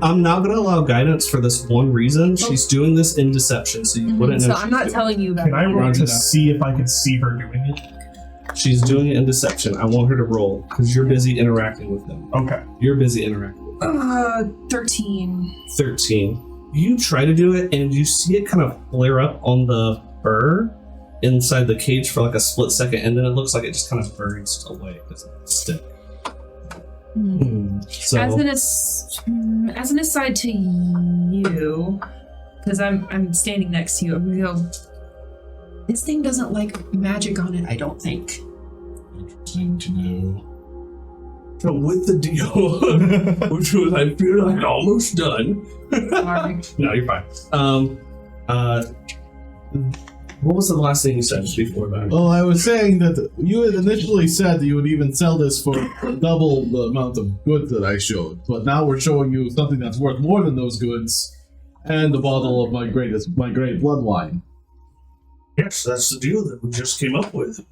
I'm not going to allow guidance for this one reason. She's doing this in deception, so you wouldn't know. So she's I'm not doing telling you about. Can I roll Roger to that. see if I can see her doing it? it. She's doing it in deception. I want her to roll because you're busy interacting with them. Okay. You're busy interacting with them. 13. 13. You try to do it, and you see it kind of flare up on the fur inside the cage for like a split second, and then it looks like it just kind of burns away. It doesn't stick. So As an aside to you, because I'm standing next to you. I'm gonna go. This thing doesn't like magic on it, I don't think. Interesting to know. So with the deal, which was I feel like almost done. Sorry. No, you're fine. What was the last thing you said before that? Well, I was saying that you had initially said that you would even sell this for double the amount of goods that I showed, but now we're showing you something that's worth more than those goods, and a bottle of my great blood wine. Yes, that's the deal that we just came up with.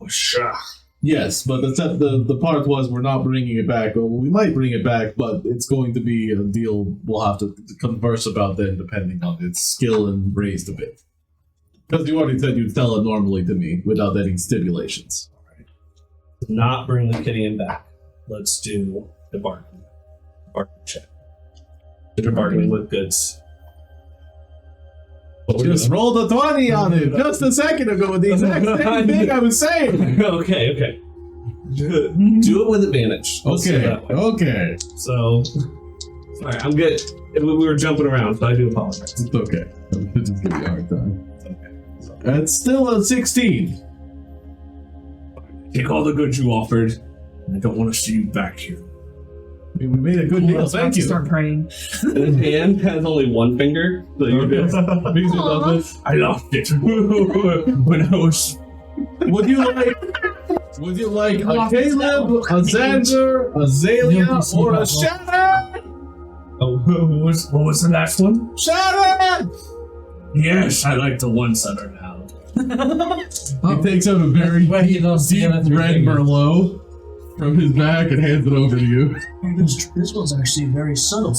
Yes, but the part was we're not bringing it back. Well, we might bring it back, but it's going to be a deal we'll have to converse about then, depending on its skill and raised a bit. Because you already said you'd sell it normally to me without any stipulations. Not bring the Kitty back. Let's do the bargain. Bargain check. You're bargaining with goods. Just rolled a 20 on it just a second ago with the exact same thing I was saying. Okay. Do it with advantage. Let's do it that way. Okay. So, sorry, I'm good. We were jumping around, so I do apologize. It's okay. Just give me a hard time. It's okay. It's still a 16. Take all the goods you offered. I don't want to see you back here. We made a good deal. Thank you. Start praying. His hand has only one finger, so you're good. I lost it when I was. Would you like a Caleb, a Xander, a Zalia, or a Shannon? Oh, what was the last one? Shannon! Yes, I like the ones that are loud. He takes out a very deep red Merlot from his bag and hands it over to you. This one's actually very subtle.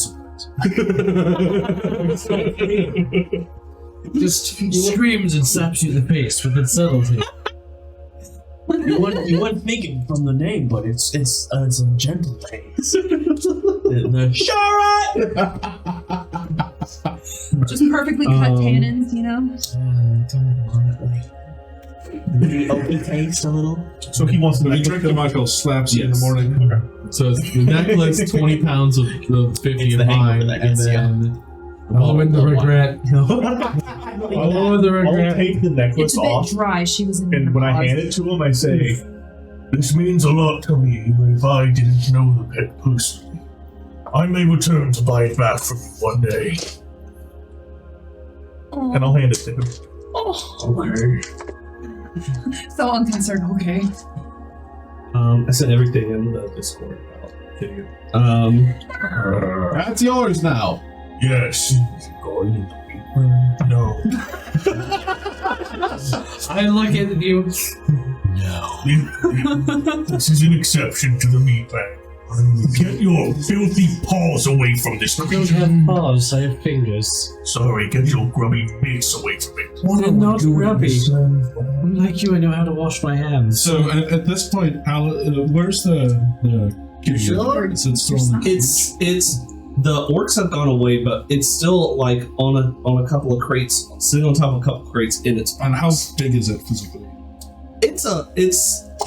Just screams and slaps you in the face with its subtlety. You wouldn't think it from the name, but it's a gentle pace. Just perfectly cut tannins, you know? Open taste a little. So he wants to When you drink the Michael slaps you in the morning. Okay. So it's the necklace, 20 pounds of the 50 of mine, and then... Oh, and the regret. Oh, the I'll regret. take the necklace It's a bit off, dry. She was in and her when I closet. hand it to him, I say, This means a lot to me, even if I didn't know the pet personally. I may return to buy it back from you one day. and I'll hand it to him. Okay. So unconcerned. Okay. I sent everything in the Discord. That's yours now. Yes. No. I look at you. This is an exception to the meat bag. Get your filthy paws away from this I don't creature. have paws, I have fingers. Sorry, get your grubby mitts away from it. They're not grubby. Unlike you, I know how to wash my hands. So at this point, where's the You sure? Is it still in the It's the orcs have gone away, but it's still like on a couple of crates, sitting on top of a couple of crates in its. And how big is it physically?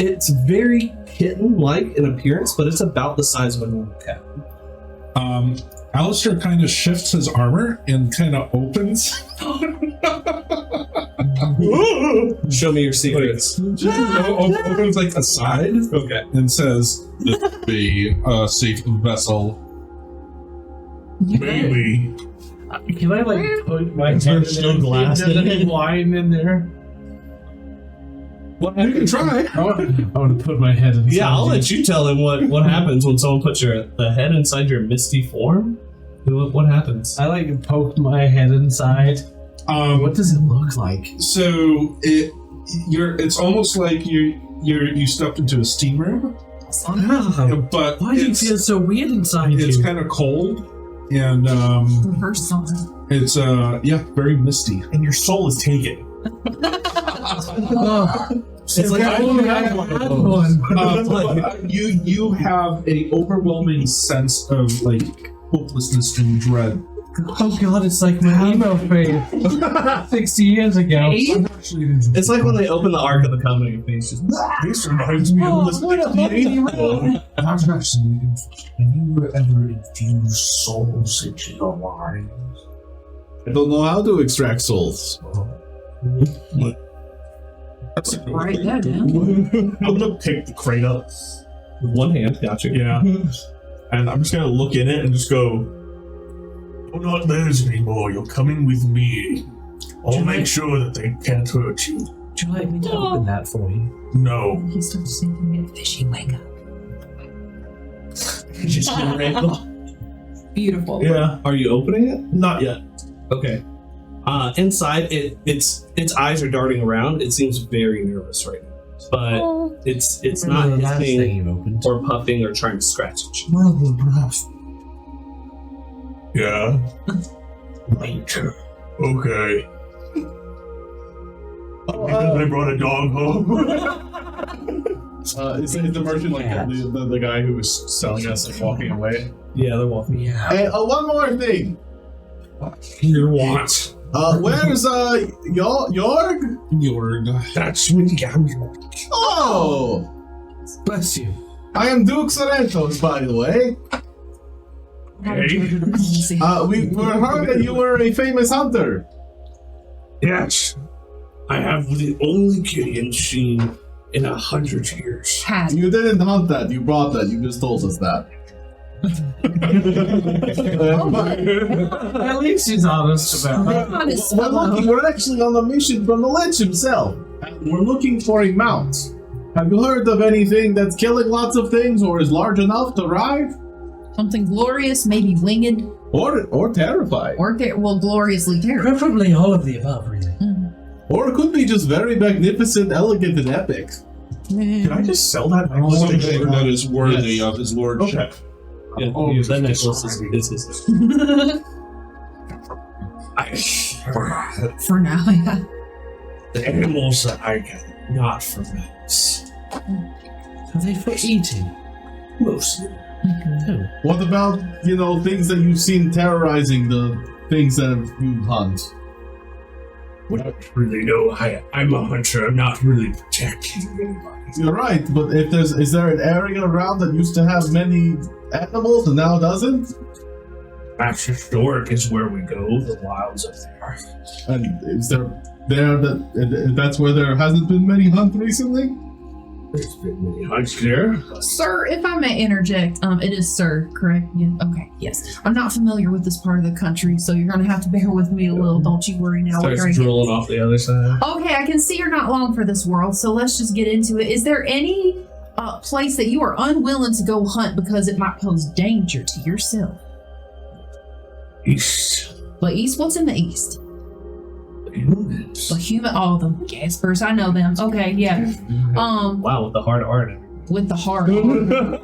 It's very kitten-like in appearance, but it's about the size of a normal cat. Alister kind of shifts his armor and kind of opens. Show me your secrets. Opens like aside. Okay. And says, "This will be a safe vessel." Maybe. Can I like put my head in still there? glass Is there in it? any wine in there? You can try. I want to put my head inside. Yeah, I'll let you tell him what happens when someone puts the head inside your misty form. What happens? I like poke my head inside. What does it look like? So it's almost like you stepped into a steam room, but Why do you feel so weird inside it's you? kind of cold and Reverse song. it's very misty. And your soul is taken. It's like I only had one. You have a overwhelming sense of like hopelessness and dread. Oh god, it's like my emo phase 60 years ago. It's like when they open the Ark of the Covenant and it's just. This reminds me of this 1980 road. Have you ever infused souls into your wines? I don't know how to extract souls. Write that down. I'm gonna pick the crate up. With one hand, gotcha. Yeah. And I'm just gonna look in it and just go, "You're not theirs anymore. You're coming with me. I'll make sure that they can't hurt you." Would you like me to open that for you? No. He starts thinking it. Fishy, wake up. Just gonna ramble. Beautiful. Yeah. Are you opening it? Not yet. Okay. Inside, its eyes are darting around. It seems very nervous right now, but it's not the last thing hissing you opened. or puffing or trying to scratch at you. Brother, perhaps. Yeah. Later. Okay. Because I brought a dog home. Is the merchant like the guy who was selling us and walking away? Yeah, they're walking. Yeah. Hey, one more thing. Your what? Where's Jorg? Jorg. That's me. Oh, Bless you. I am Duke Sorrentos, by the way. We heard that you were a famous hunter. Yes. I have the only killing machine in 100 years. Had. You didn't hunt that. You brought that. You just told us that. At least he's honest about it. We're actually on a mission from the Lich himself. We're looking for a mount. Have you heard of anything that's killing lots of things or is large enough to ride? Something glorious, maybe winged, Or terrifying. or gloriously terrible. Preferably all of the above, really. Or it could be just very magnificent, elegant, and epic. Can I just sell that? Something that is worthy of his lordship. Yeah, that necklace is his. For now, yeah. The animals that I get, not for meats. Are they for eating? Mostly. What about, things that you've seen terrorizing the things that you hunt? I don't really know. I'm a hunter. I'm not really protecting anybody. You're right, but is there an area around that used to have many animals and now doesn't? That's historic is where we go. The wilds up there. And is that's where there hasn't been many hunts recently? There's been many hunts there. Sir, if I may interject, it is sir, correct? Yeah. Okay, yes. I'm not familiar with this part of the country, so you're going to have to bear with me a little. Don't you worry now. Starts drooling off the other side. Okay, I can see you're not long for this world, so let's just get into it. Is there any place that you are unwilling to go hunt because it might pose danger to yourself? East. But east? What's in the east? Humans. The human, the Gaspers, I know them. Okay, yeah. Wow, with the hard art. With the hard R.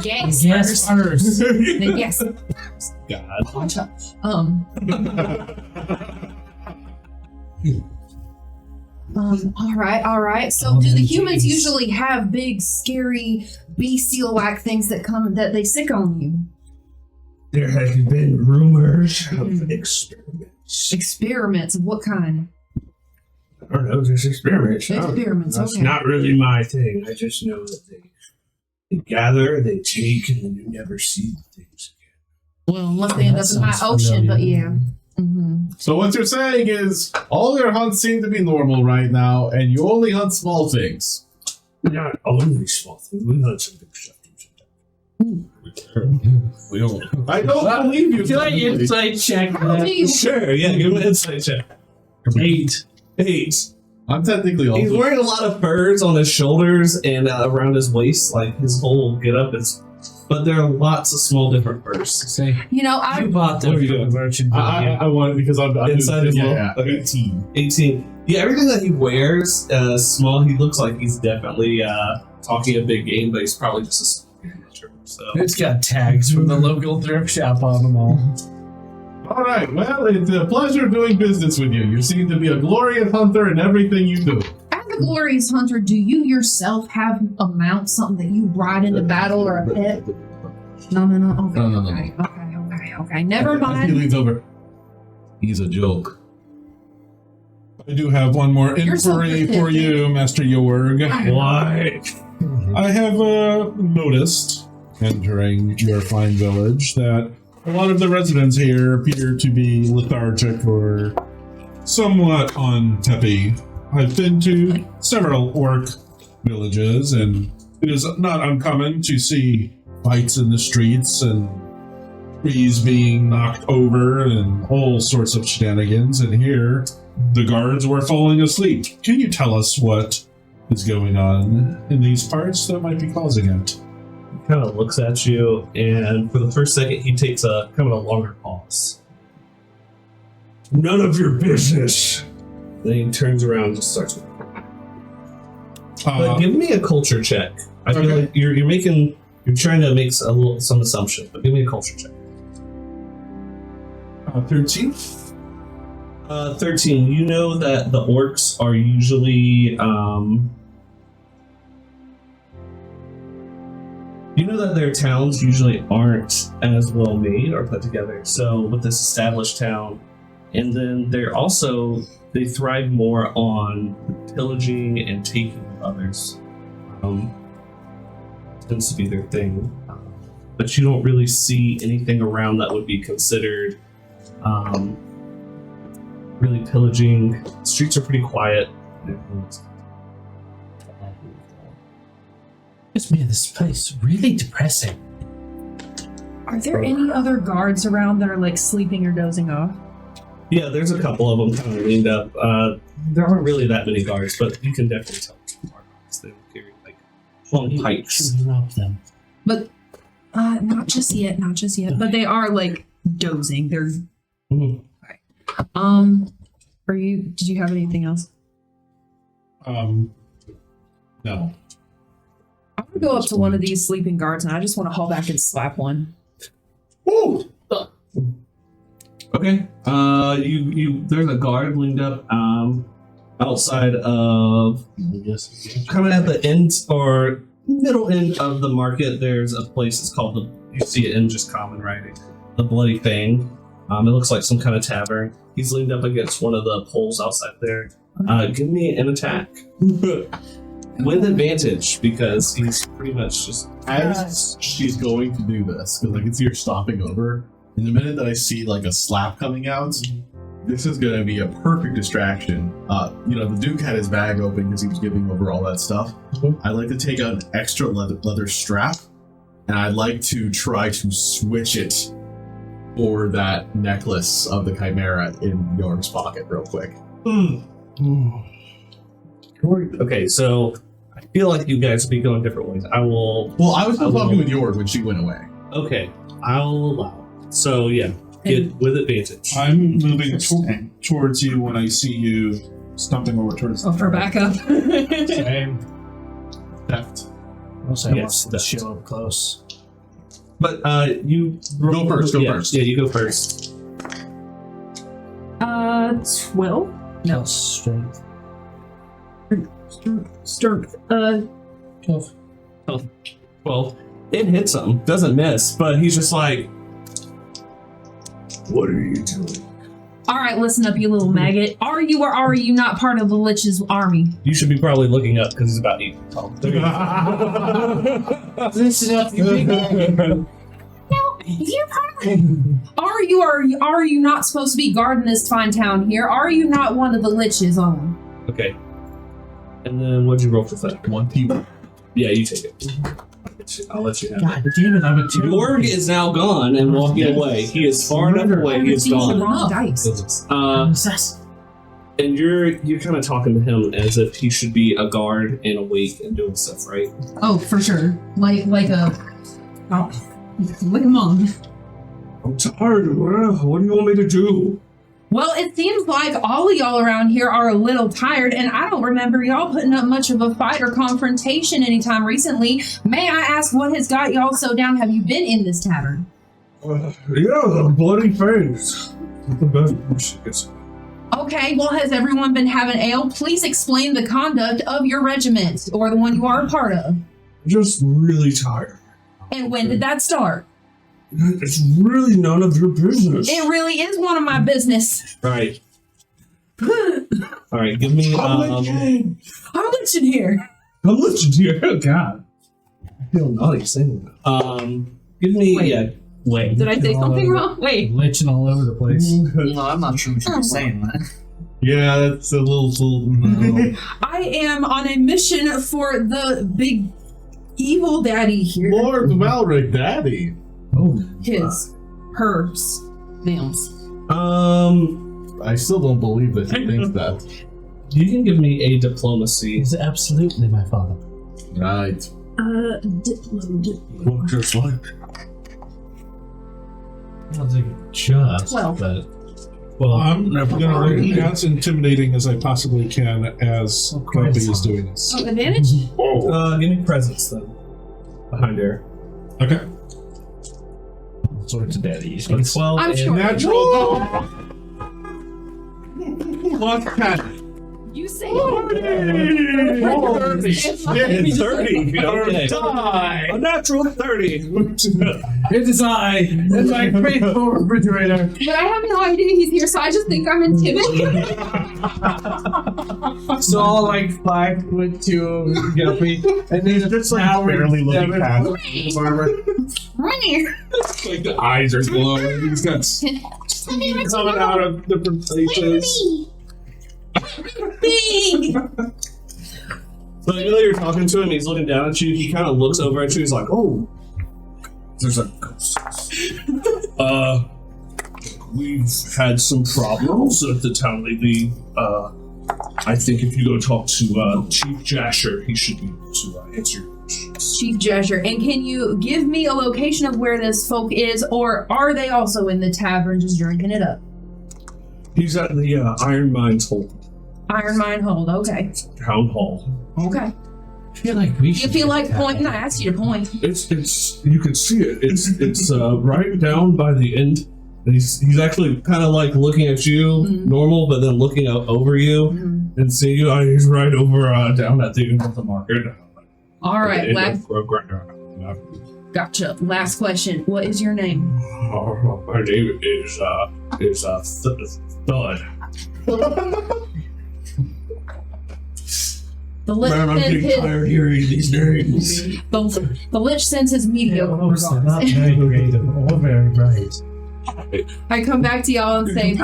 Gaspers. Yes. God. Watch out. All right. So do the humans usually have big, scary, bestial-like things that they sick on you? There has been rumors of experiments. Experiments of what kind? I don't know, there's experiments. Experiments, That's okay. not really my thing. I just know that they gather, they take, and then you never see the things again. Well, unless they end up in my ocean, but yeah. Mm-hmm. So what you're saying is all your hunts seem to be normal right now, and you only hunt small things. Not only small things, we hunt some big stuff too. We don't. I don't believe you. Can I insight check that? Sure, yeah, give him an insight check. 8. 8. I'm technically also. He's wearing a lot of furs on his shoulders and around his waist, like his whole get-up is. But there are lots of small different furs. Say, you bought them What are you from doing? the merchant. I want it because I'm Inside as well? Yeah, Okay. 18. 18. Yeah, everything that he wears is small. He looks like he's definitely talking a big game, but he's probably just a small amateur. So. It's got tags from the local thrift shop on them all. All right. Well, it's a pleasure doing business with you. You seem to be a glorious hunter in everything you do. As a glorious hunter, do you yourself have a mount, something that you ride into battle, or a pet? No. Okay. No. Okay. Never He mind. leans over. He's a joke. I do have one more You're so inquiry protective. for you, Master Jorg. Why? I have noticed, entering your fine village, that A lot of the residents here appear to be lethargic or somewhat unhappy. I've been to several orc villages, and it is not uncommon to see fights in the streets and trees being knocked over and all sorts of shenanigans. And here, the guards were falling asleep. Can you tell us what is going on in these parts that might be causing it? He kind of looks at you, and for the first second, he takes a kind of a longer pause. None of your business. Then he turns around and just starts. But give me a culture check. I feel like you're trying to make some assumption, but give me a culture check. 13. 13. You know that the orcs are usually you know that their towns usually aren't as well made or put together. So with this established town, and then they thrive more on pillaging and taking others. Tends to be their thing. But you don't really see anything around that would be considered really pillaging. Streets are pretty quiet. Just man, this place is really depressing. Are there any other guards around that are like sleeping or dozing off? Yeah, there's a couple of them kind of leaned up. There aren't really that many guards, but you can definitely tell which are guards. They carry like long pikes. Them. But not just yet. But they are like dozing. They're Did you have anything else? No. I'm gonna go up to one of these sleeping guards and I just want to haul back and slap one. Woo! Okay. There's a guard leaned up outside of coming at the end or middle end of the market. There's a place. It's called you see it in just common writing, the Bloody Fang. It looks like some kind of tavern. He's leaned up against one of the poles outside there. Give me an attack with advantage because he's pretty much just. As she's going to do this, because I can see her stopping over. In the minute that I see like a slap coming out, this is going to be a perfect distraction. The Duke had his bag open because he was giving over all that stuff. I'd like to take out an extra leather strap, and I'd like to try to switch it for that necklace of the Chimera in York's pocket real quick. Okay, so I feel like you guys would be going different ways. I will. Well, I was still talking with York when she went away. Okay, I'll allow. So yeah, get with advantage. I'm moving towards you when I see you stumping over towards. Oh, for backup. Same. Theft. Also, Yes, I want to show up close. But you Go first. Yeah, you go first. 12? No. Strength. Strength. 12. 12. It hits him. Doesn't miss, but he's just like, What are you doing? All right, listen up, you little maggot. Are you or are you not part of the Lich's army? you should be probably looking up because he's about 8 feet tall. Listen up, you big man. No, you're part of it. Are you not supposed to be guarding this fine town here? Are you not one of the Lich's own? Okay. And then what'd you roll for that? 1T1. Yeah, you take it. I'll let you have it. God damn it, I'm a two. Jorg is now gone and walking away. He is far enough away. He is The gone. wrong dice. And you're kind of talking to him as if he should be a guard and awake and doing stuff, right? Oh, for sure. Like a monk. I'm tired. What do you want me to do? Well, it seems like all of y'all around here are a little tired, and I don't remember y'all putting up much of a fight or confrontation anytime recently. May I ask what has got y'all so down? Have you been in this tavern? Yeah, the Bloody Fangs. The best. Okay, well, has everyone been having ale? Please explain the conduct of your regiment, or the one you are a part of. Just really tired. And when did that start? It's really none of your business. It really is one of my business. All right. All right, give me. I'm in here. I'm listening to you. Oh, God. I feel naughty saying that. Give me. Wait. Yeah. Wait. Did I say something wrong? Wait. Glitching all over the place. No, I'm not sure what you're saying that. Yeah, that's a little. No. I am on a mission for the big evil daddy here. Lord Valric Daddy. Oh. His. Hers. Them's. I still don't believe that he thinks that. You can give me a diplomacy. He's absolutely my father. Right. Look just like. I'll take it just, Well. but... Well, I'm gonna look as intimidating as I possibly can as Grumpy is doing this. Oh, advantage? Give me presence then. Behind her. Okay. Sort of daddies. 12 I'm and sure. natural. What kind? You say 30. Okay. Die! A natural 30. It is I, and my faithful refrigerator. But I have no idea he's here, so I just think I'm intimidated. So all like 5'2" Guppy, and then Just like barely looking past. Right here. Like the eyes are glowing. He's got coming out of different places. Big. So you know you're talking to him, he's looking down at you, he kind of looks over at you, he's like, oh, there's a ghost. We've had some problems at the town lately. I think if you go talk to Chief Jasher, he should be able to answer your questions. Chief Jasher, and can you give me a location of where this folk is, or are they also in the tavern just drinking it up? He's at the Iron Mines Hold. Iron Mine Hold, okay. Town Hall. Okay. I feel like we Do you should feel get like that. pointing? I asked you to point. It's you can see it. It's right down by the end. And he's actually kind of like looking at you normal, but then looking out over you and seeing you. He's right over down at the end of the market. All right, last. Gotcha. Last question. What is your name? My name is Thud. The Lich Man, I'm sends getting his, tired hearing these names. the Lich sends his mediocre They're not regards. very creative or very bright. I come back to y'all and say, I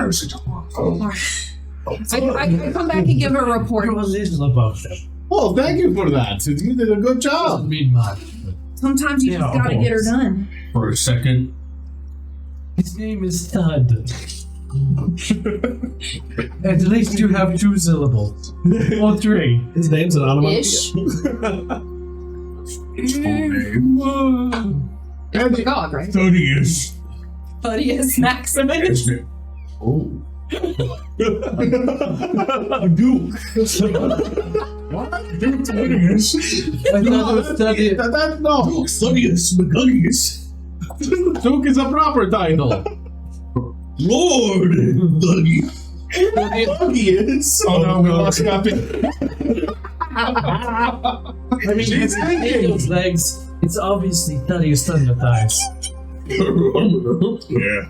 come back and give a report. We're a little above them. Well, thank you for that. You did a good job. Doesn't mean much, but Sometimes you Yeah, just gotta get her done. For a second, his name is Thud. At least you have 2 syllables. Or 3. His name's an Ish. its full name. It's the god, right? Thaddeus. Thaddeus Maximus. Oh. A Duke. What? Duke Thaddeus. I thought it was Thaddeus. No, Thaddeus McGuggius. Duke is a proper title. Lord Thaddeus. Oh no, we lost Guppy. I mean, his his legs. It's obviously Thaddeus Thunder Thighs. Yeah.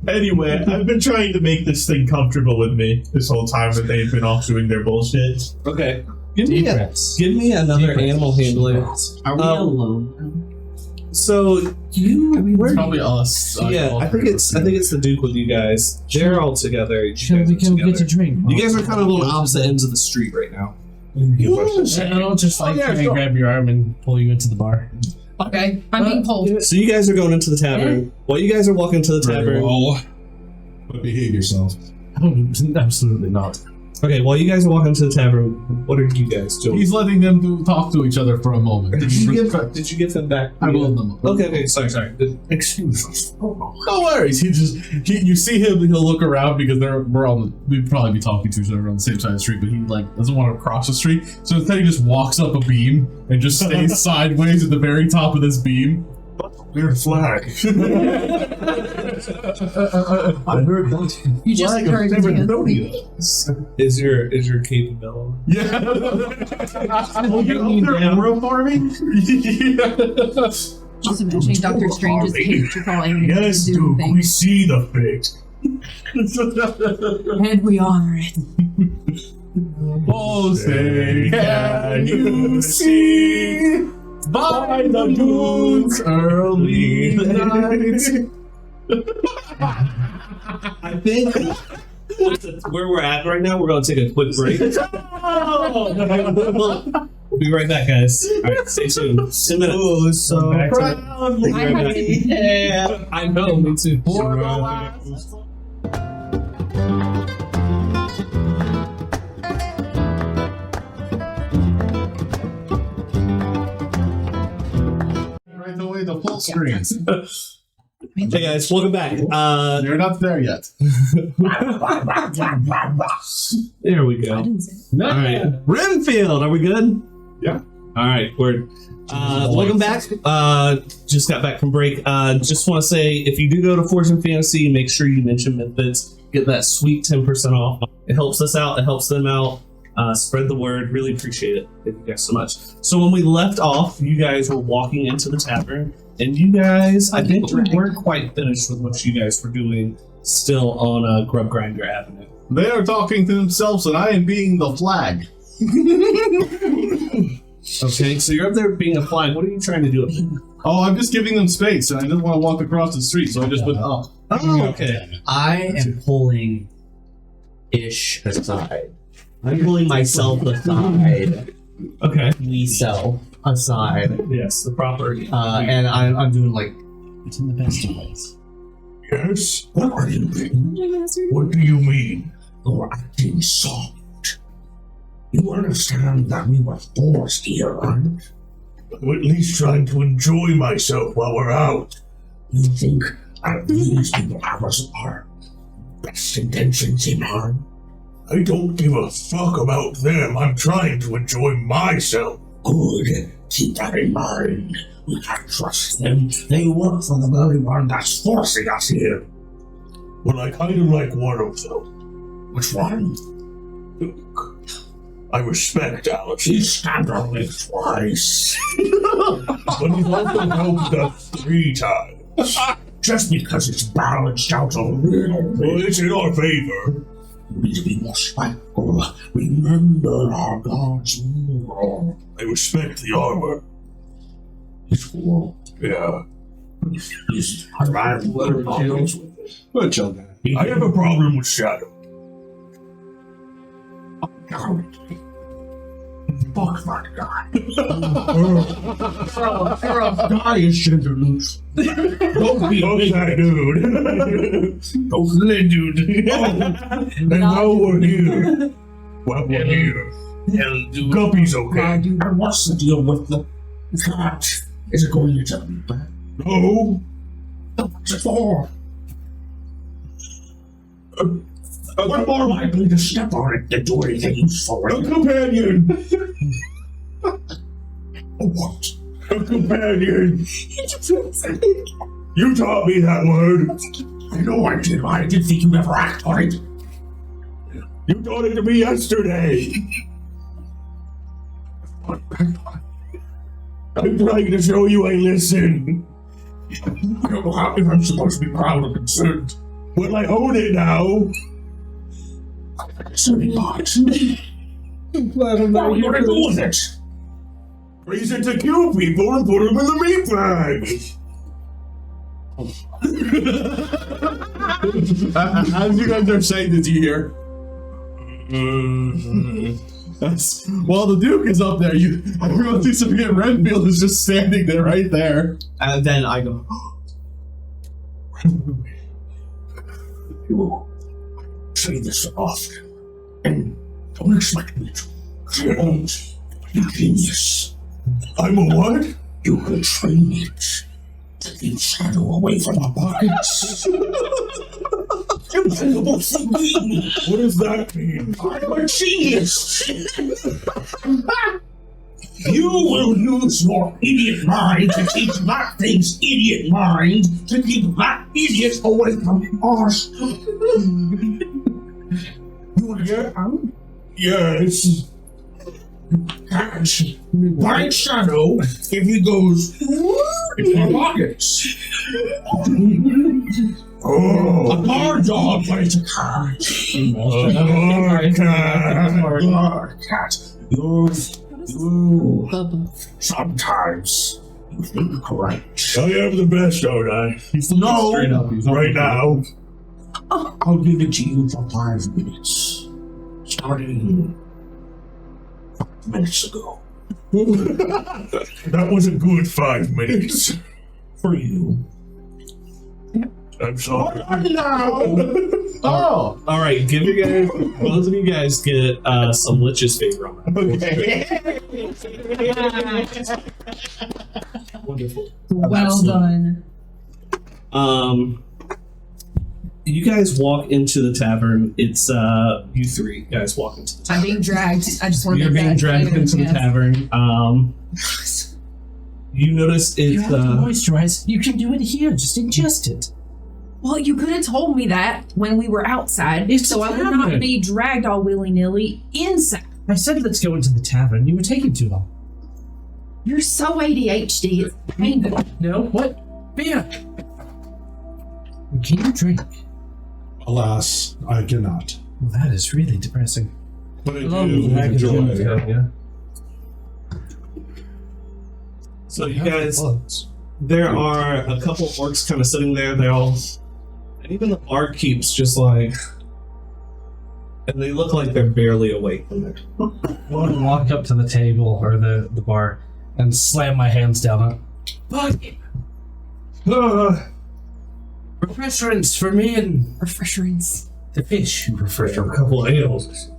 Anyway, I've been trying to make this thing comfortable with me this whole time that they've been off doing their bullshit. Okay. Give me Defense. another animal handler. Are we alone? So It's probably us. yeah, I think it's the Duke with you guys. They're all together. You Shall guys we are come get together. a drink? You guys are kind of on opposite ends of the street right now. And I'll just like try and grab your arm and pull you into the bar. Okay, I'm being pulled. So you guys are going into the tavern. While you guys are walking to the tavern, But behave yourself. Absolutely not. okay. While you guys are walking to the tavern, what are you guys doing? He's letting them talk to each other for a moment. Did you give them back? I will them. Okay. Sorry. Excuse us. No worries. You see him, he'll look around because we'd probably be talking to each other on the same side of the street, but he like doesn't want to cross the street. So instead he just walks up a beam and just stays sideways at the very top of this beam. Weird flag. I heard that. You just Flag of heard him. Thaddeus. Is your cape and bellow? Yeah. Oh, you're up there aura farming? Just imagining Doctor Strange's cape to call in Yes, and do Duke, we things. see the fate. And we honor it. Oh, say, can you see By the moon's early night. I think where we're at right now, we're going to take a quick break. We'll be right back, guys. All right, stay tuned. 10 minutes. Oh, so proud. I have to Yeah, I know. Me too. Right away, the full screens. Hey guys, welcome back. You're not there yet. There we go. All right, Renfield, are we good? Yeah. All right, we're welcome back. Just got back from break. Just want to say, if you do go to Forged in Fantasy, make sure you mention MythFits. Get that sweet 10% off. It helps us out. It helps them out. Spread the word. Really appreciate it. Thank you guys so much. So when we left off, you guys were walking into the tavern, and you guys, I think we weren't quite finished with what you guys were doing still on Grub Grinder Avenue. They are talking to themselves, and I am being the flag. Okay, so you're up there being a flag. What are you trying to do? Oh, I'm just giving them space, and I didn't want to walk across the street, so I just went up. Oh, okay. I am pulling Ish aside. I'm pulling myself aside. Okay. We sell aside. Yes, the proper. And I'm doing like it's in the best of ways. Yes? What are you doing? What do you mean? You're acting soft. You understand that we were forced here, right? I'm at least trying to enjoy myself while we're out. You think that these people have us our best intentions in mind? I don't give a fuck about them. I'm trying to enjoy myself. Good. Keep that in mind. We can't trust them. They work for the very one that's forcing us here. Well, I kind of like one of them. Which one? I respect Alister. He stabbed our leg twice. But he's also helped us 3 times. Just because it's balanced out a little Well, bit. it's in our favor. We need to be more spiteful. Remember our God's rule. I respect the armor. It's cool. Yeah. He's arrived with problems with it. Good chill guy. I have a problem with Shadow. Currently. Fuck that guy. Guy is gender neutral. Don't be that dude. Don't let dude. And now we're here. Well, we're here. Guppy's okay. Dude, what's the deal with the cat? Is it going to tell me back? No. What's it for? We're more likely to step on it than do anything useful. A companion. What? A companion. You taught me that word. I know I did, but I didn't think you'd ever act on it. You taught it to me yesterday. I'm trying to show you I listen. I don't know how, if I'm supposed to be proud or concerned. Well, I own it now. Concerning what? What are you gonna do with it? Raise it to kill people and put them in the meat bag. As you guys are saying this, you hear. While the Duke is up there, everyone seems to forget Renfield is just standing there, right there. And then I go, You say this often, and don't expect me to. Don't. You genius. I'm a what? You could train it to keep Shadow away from our pockets. Impossible thinking. What does that mean? I'm a genius. You will use your idiot mind to keep that thing's idiot mind to keep that idiot away from us. You understand? Yes. Catch Bright Shadow if he goes into our pockets. Oh. A guard dog plays a cat. A cat. Guard cat. You're Sometimes you think correct. I am the best, don't I? No, Straight up, he's Right now. I'll give it to you for 5 minutes. Starting 5 minutes ago. That was a good 5 minutes. For you. I'm sorry. Oh! All right, give you guys, both of you guys get some Lich's favor on that. Okay. Wonderful. Well done. You guys walk into the tavern. It's you three guys walk into the I'm tavern. being dragged. I just want to You're being dragged into the tavern. You notice You it's have to moisturize. You can do it here. Just ingest it. Well, you could have told me that when we were outside, It's so a I would not tavern. be dragged all willy-nilly inside. I said let's go into the tavern. You were taking too long. You're so ADHD. It's painful. No, what? Beer. Can you drink? Alas, I cannot. Well, that is really depressing. But I Hello, do enjoy it. Yeah. so you guys. There are a couple orcs kind of sitting there. They're all, and even the barkeep's just like, and they look like they're barely awake from there. I want to walk up to the table or the bar and slam my hands down on it. Barkeep! Refreshments for me and Refreshments. the fish. For a couple of ales.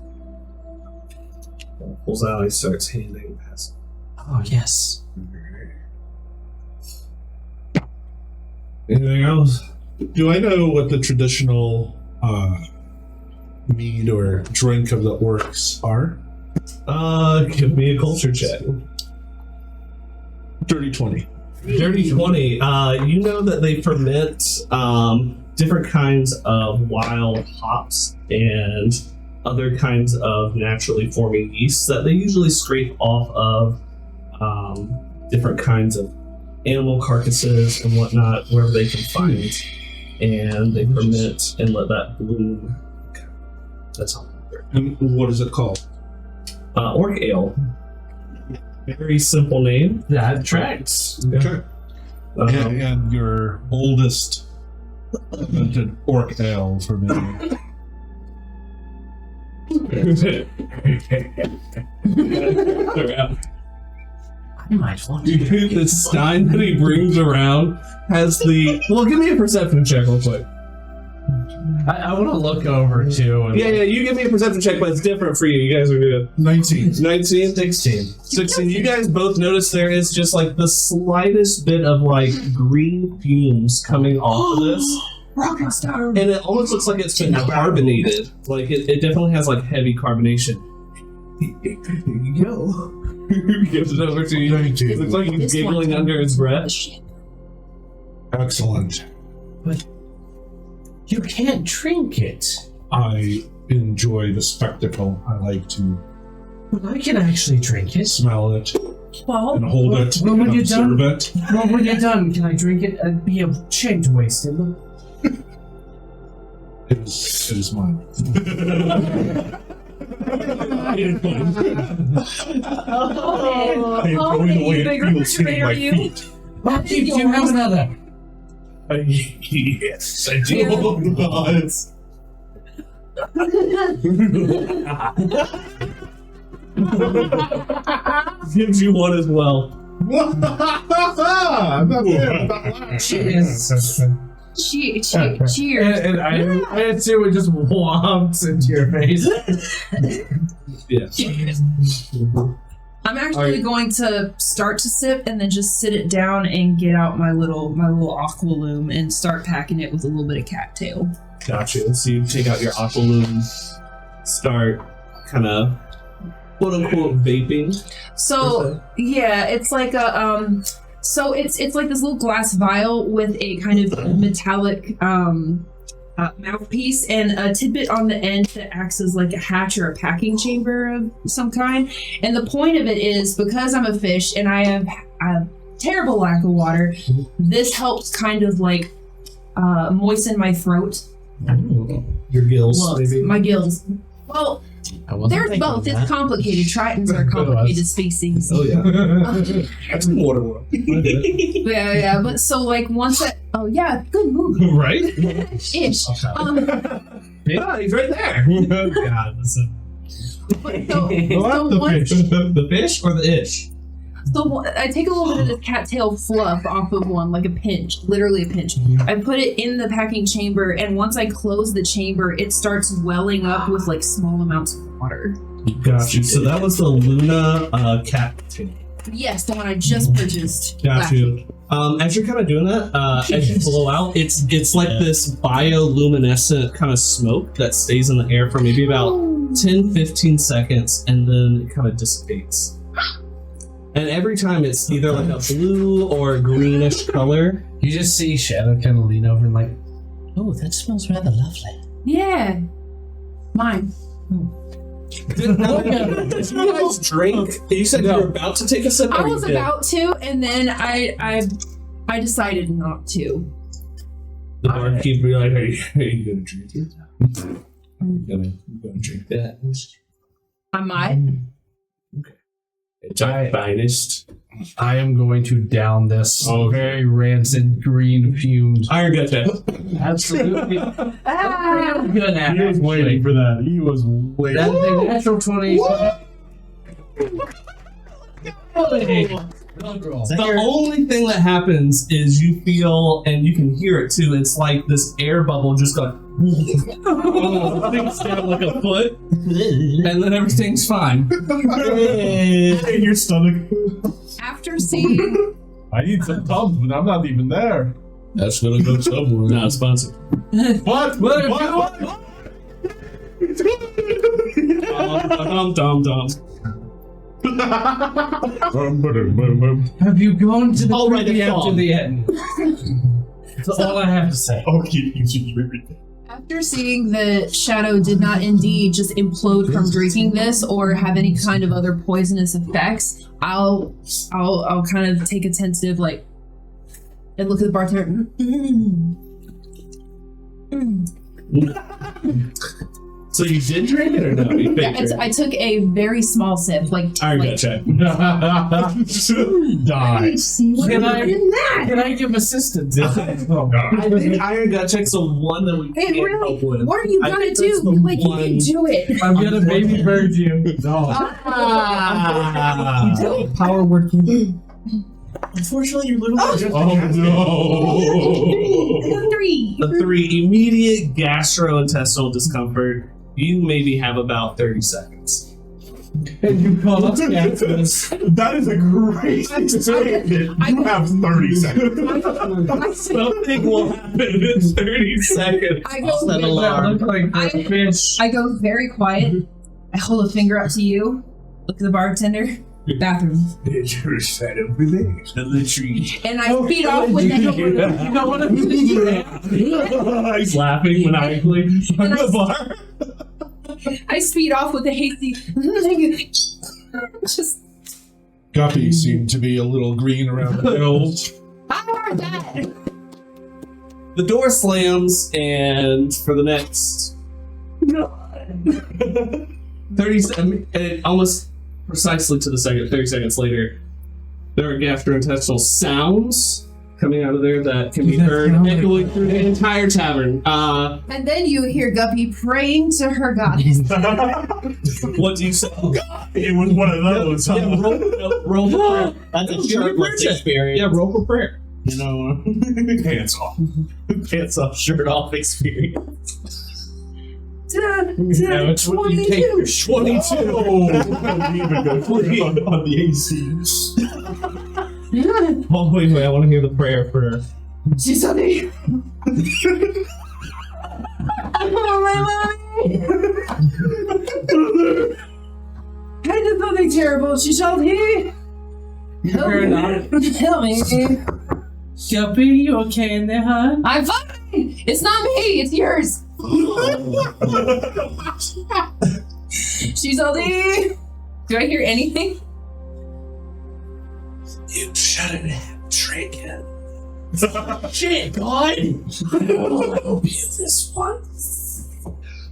Pulls out, he starts handing past. Oh, yes. Anything else? Do I know what the traditional mead or drink of the orcs are? Give me a culture check. Dirty 20. Dirty 20. You know that they ferment different kinds of wild hops and other kinds of naturally forming yeasts that they usually scrape off of different kinds of animal carcasses and whatnot wherever they can find, and they ferment and let that bloom. That's all. And what is it called? Orc ale. Very simple name. That tracks. Okay. And your oldest invented orc ale for me. I might want to. The stein that he brings around has the. Well, give me a perception check real quick. I want to look over too. And Yeah, you give me a perception check, but it's different for you. You guys are good. 19. 19? 16. You guys both notice there is just like the slightest bit of like green fumes coming off of this. Rocket star. And it almost looks like it's been carbonated. Like it definitely has like heavy carbonation. Here you go. He gives it over to you. Thank you. It looks like he's giggling under his breath. Excellent. you can't drink it. I enjoy the spectacle. I like to But I can actually drink it. smell it Well, and hold it well, when and you're done- observe it. Well, when you're done, can I drink it? It'd be a shame to waste it. It is mine. I enjoy the way it feels hitting my feet. Barkeep, do you have another? Yes, I do. Gives you one as well. Cheers. cheers. And I assume it just womps into your face. Yeah. I'm actually going to start to sip and then just sit it down and get out my little aqualoom and start packing it with a little bit of cattail. Gotcha. So you take out your aqualoom, start kind of quote unquote vaping. So yeah, it's like a so it's like this little glass vial with a kind of metallic mouthpiece and a tidbit on the end that acts as like a hatch or a packing chamber of some kind. And the point of it is, because I'm a fish and I have a terrible lack of water, this helps kind of like moisten my throat. Your gills, Well, maybe. my gills. Well, There's both. It's complicated. Tritons are complicated species. Oh yeah. That's in Waterworld. Yeah. But so like once I good move. Right? Ish. Yeah, he's right there. God, listen. The fish or the ish? So I take a little bit of this cattail fluff off of one, like a pinch, literally a pinch. I put it in the packing chamber, and once I close the chamber, it starts welling up with like small amounts of water. Got you. So that was the Luna cat tin. Yes, the one I just purchased. Got you. As you're kind of doing that, as you blow out, it's like this bioluminescent kind of smoke that stays in the air for maybe about 10-15 seconds, and then it kind of dissipates. And every time it's either like a blue or a greenish color. You just see Shadow kind of lean over and like, oh, that smells rather lovely. Yeah. Mine. Did you guys drink? You said you were about to take a sip. I was about to, and then I decided not to. The barkeep be like, "Are you gonna drink it? You gonna drink that?" I might. It's our finest. I am going to down this very rancid green fumed. Iron gut check. Absolutely. I'm good at He was waiting for that. He was waiting. That's a natural 20. The only thing that happens is you feel, and you can hear it too, it's like this air bubble just going things down like a foot, and then everything's fine. In your stomach. After seeing I need some Tums, but I'm not even there. That's gonna go somewhere. Not sponsored. What? Dum. Have you gone to the I'll write privy a after song. the end? That's all I have to say. After seeing that Shadow did not indeed just implode from drinking this or have any kind of other poisonous effects, I'll kind of take a tentative like and look at the bartender. So you did drink it or no? You Yeah, faked it? I took a very small sip, like Iron like, gut check. Dies. Can I give assistance? I think Iron gut check's the one that we Hey, can't really? help with. What are you I gonna think that's do? the Like you one- can do it. I'm gonna baby bird you. Power working. Unfortunately, you're literally just no. 3. the 3 immediate gastrointestinal discomfort. You maybe have about 30 seconds. And you call us captains. That is a great statement. You have 30 seconds. Something will happen in 30 seconds. I go That look like I- a fish. I go very quiet. I hold a finger up to you. Look at the bartender. Bathroom. You're sat over there in the tree. And I speed off with the You know what I'm doing? He's laughing maniacally on the bar. I speed off with a hasty. Just. Guppy seemed to be a little green around the nose. I heard that. The door slams, and for the next 30 almost precisely to the second, 30 seconds later, there are gastrointestinal sounds coming out of there that can be heard echoing through the entire tavern. And then you hear Guppy praying to her goddess. What do you say? It was one of those. Yeah, roll for prayer. That's a Give me short prayer check. experience. Yeah, roll for prayer. You know, Pants off. pants off, shirt off experience. It's what you take. 22. Oh, even go on the AC. Oh, wait, I want to hear the prayer for. She's on me. I did something terrible. She shall he. Help me. Shelby, you okay in there, huh? I'm fine. It's not me. It's yours. She's all the. Do I hear anything? You shouldn't have drinking. Shit, God! I hope you this once,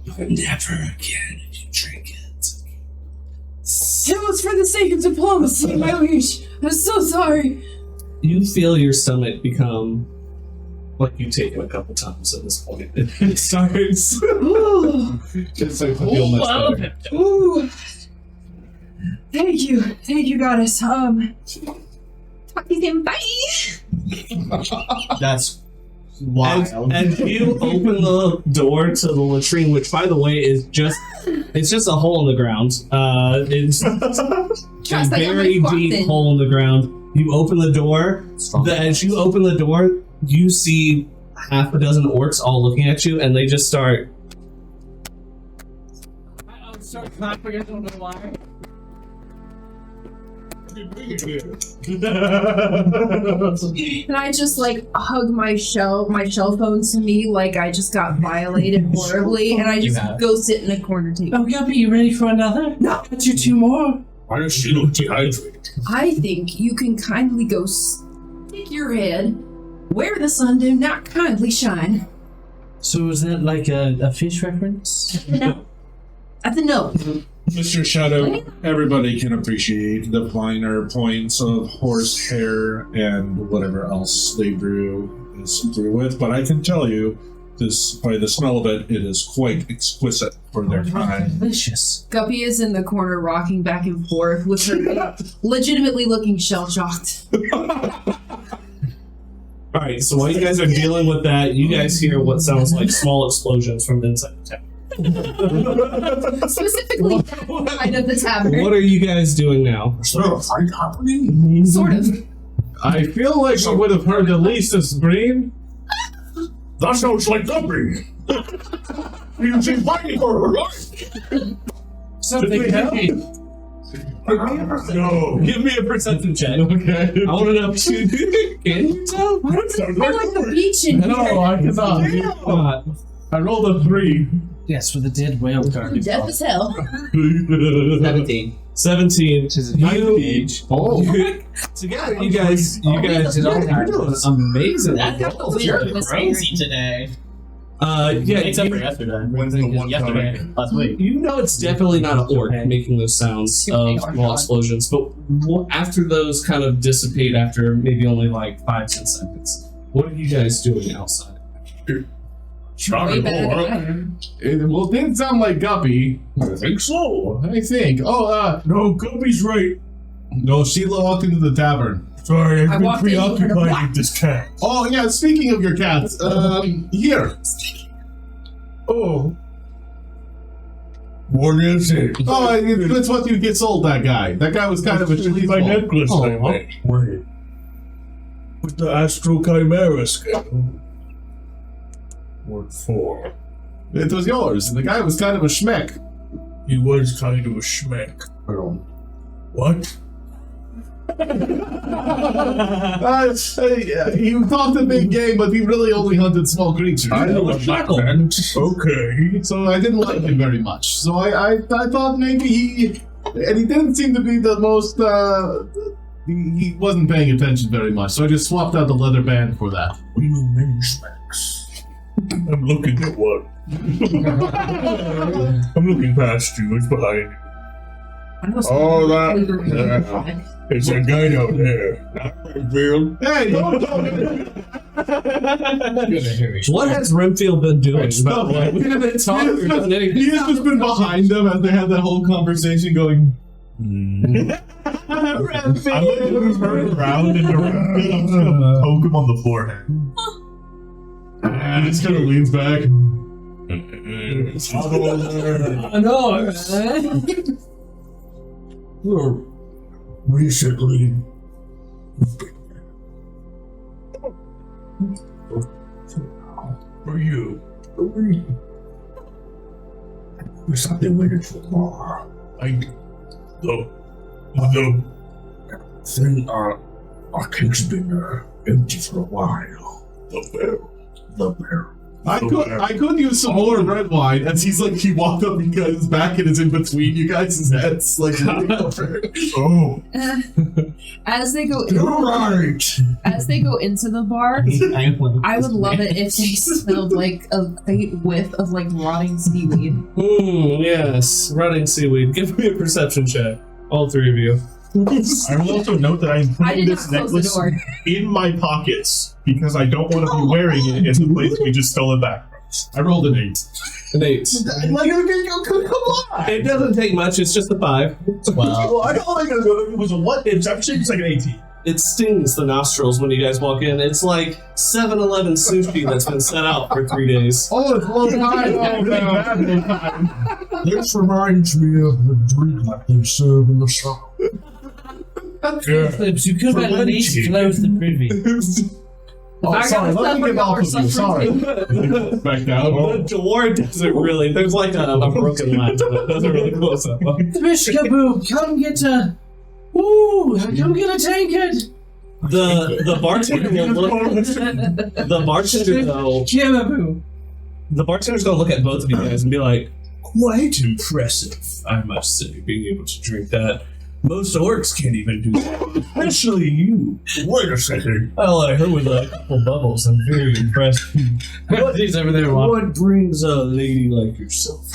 but never again if you drink it. It was for the sake of diplomacy, my liege. I'm so sorry. You feel your stomach become like you've taken a couple times at this point. It starts. Ooh. It starts to feel much better. Ooh. Thank you, goddess. Talk to you, bye. That's wild. And you open the door to the latrine, which, by the way, is just—it's just a hole in the ground. It's a very deep hole in the ground. You open the door. As you open the door, you see half a dozen orcs all looking at you, and they just start. I start clapping. I don't know why. And I just like hug my shell phone to me like I just got violated horribly, and I just go sit in a corner table. Oh, Guppy, you ready for another? No. Got you 2 more. Why does she look dehydrated? I think you can kindly go stick your head where the sun do not kindly shine. So is that like a fish reference? No. At the nose. Mr. Shadow, everybody can appreciate the finer points of horsehair and whatever else they brew with, but I can tell you, this by the smell of it, it is quite exquisite for their time. Delicious. Guppy is in the corner rocking back and forth with her legitimately looking shell-shocked. Alright, so while you guys are dealing with that, you guys hear what sounds like small explosions from inside the tavern. Specifically that side of the tavern. What are you guys doing now? Is there a fight happening? Sort of. I feel like I would have heard at least a scream. That sounds like Guppy. You seem fighting for her life. Something heavy. No. Give me a perception check. Okay. I want to know. Can you tell? Why does it feel like the beach in here? No, I cannot. I rolled a 3. Yes, with a dead whale card. Deaf as hell. 17. 17. Which is a nice age. Oh. Together, you guys you're doing amazing. That was crazy today. Yeah, Except for yesterday. Last week. you know it's definitely not an orc making those sounds of small explosions, but after those kind of dissipate after maybe only like 5-10 seconds, what are you guys doing outside? Way better than It didn't sound like Guppy. I think so. I think. Oh, No, Guppy's right. no, Sheila walked into the tavern. Sorry, I I've been walked in and heard a preoccupied whack. with this cat. Oh, yeah, speaking of your cats, here. Oh. What is it? Oh, that's what you get sold, that guy. That guy was kind of a This is my sleazeball. necklace I made. Wait. With the Astro Chimera scale. What for? It was yours, and the guy was kind of a schmeck. He was kind of a schmeck. What? He talked a big game, but he really only hunted small creatures. I know what that meant. Okay. So I didn't like him very much. So I thought maybe he didn't seem to be the most, he wasn't paying attention very much. So I just swapped out the leather band for that. We know many schmecks. I'm looking at one. I'm looking past you. It's behind you. Oh, that. It's a guy out there. Hey, don't What has Renfield been doing? Stop. We haven't talked or done anything. He has just been behind them as they had that whole conversation going. I'm gonna turn around and around. I'm just gonna poke him on the forehead. And he just kind of leans back. I know. Recently, for you, there's something waiting for tomorrow. The thing, our cake's been empty for a while. The barrel. I could use some more red wine as he walked up you guys' back and is in between you guys' heads like looking over. Oh, As they go you're right. as they go into the bar, I would love it if they smelled like a faint whiff of like rotting seaweed. Yes, rotting seaweed. Give me a perception check. All three of you. I will also note that I'm I putting did not this close the necklace door. in my pockets because I don't want to be wearing it in the place we just stole it back from. I rolled an 8. An 8. Like, okay, come on! It doesn't take much. It's just a 5. Well, I don't think it was a what? It's actually it's like an 18. It stings the nostrils when you guys walk in. It's like 7-Eleven sushi that's been set out for 3 days. Oh, it's low tide! Oh, no. This reminds me of the drink like they serve in the shop. Flips, you could have at least closed the privy. Oh, I sorry, got let me get off of you, suffering. sorry. Back down. The door doesn't really. There's like a broken latch, but it doesn't really close up. Bishkaboo, come get a... Ooh, come get a tankard! The bartender will look. The bartender though. Jimaboo. The bartender's gonna look at both of you guys and be like, "Quite impressive, I must say, being able to drink that. Most orcs can't even do that, especially you." Wait a second. Well, I heard with a couple bubbles. I'm very impressed. He's over there walking. What brings a lady like yourself?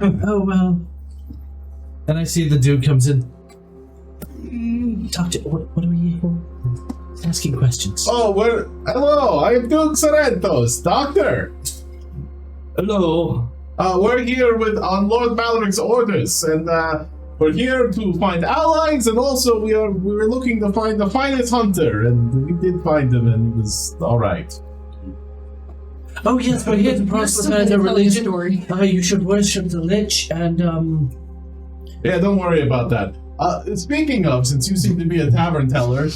Oh, well. Then I see the dude comes in. Talk to... What are we here for? Asking questions. Oh, hello, I'm Duke Sorrentos, doctor. Hello. We're here on Lord Maloric's orders, and we're here to find allies, and also we were looking to find the finest hunter, and we did find him, and he was all right. Oh, yes, we're here to proselytize a religion. You should worship the Lich, and, Yeah, don't worry about that. Speaking of, since you seem to be a tavern teller,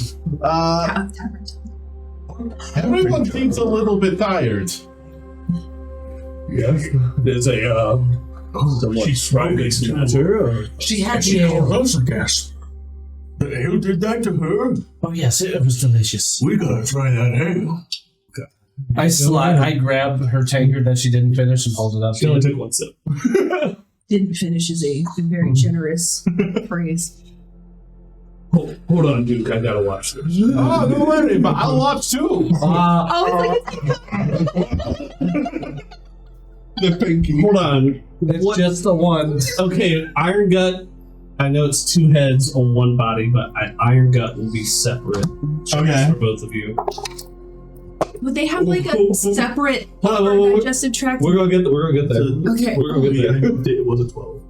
everyone seems a little bit tired. Yes. There's a She's smoking too. she had She the called ale. us a gas. The ale did that to her? Oh, yes, it was delicious. We gotta try that ale. I grab her tankard that she didn't finish and hold it up. She only took one sip. Didn't finish is a very generous phrase. Hold on, Duke. I gotta watch this. Oh, don't worry, but I'll watch too. The pinky. Hold on. It's just the one. Okay, Iron Gut. I know it's 2 heads on one body, but Iron Gut will be separate. Okay. For both of you. Would they have like a separate digestive tract? We're gonna get there. Okay. We're gonna get there. It was a 12.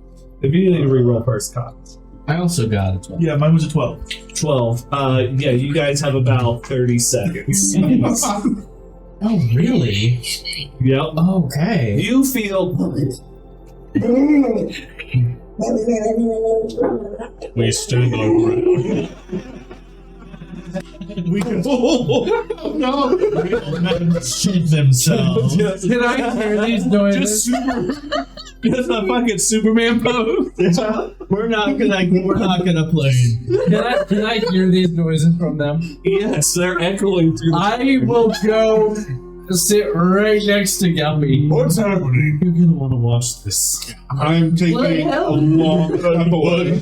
If you need to reroll first, Cox. I also got it. Yeah, mine was a 12. 12. Yeah, you guys have about 30 seconds. Oh, really? Yep. Okay. You feel. We stood our ground. We can Shit themselves. Can I hear these noises? Just super. Just a fucking Superman pose. We're not gonna play. Can I hear these noises from them? Yes, they're echoing through. I will go sit right next to Guppy. What's happening? You're gonna want to watch this. I'm taking a long time away.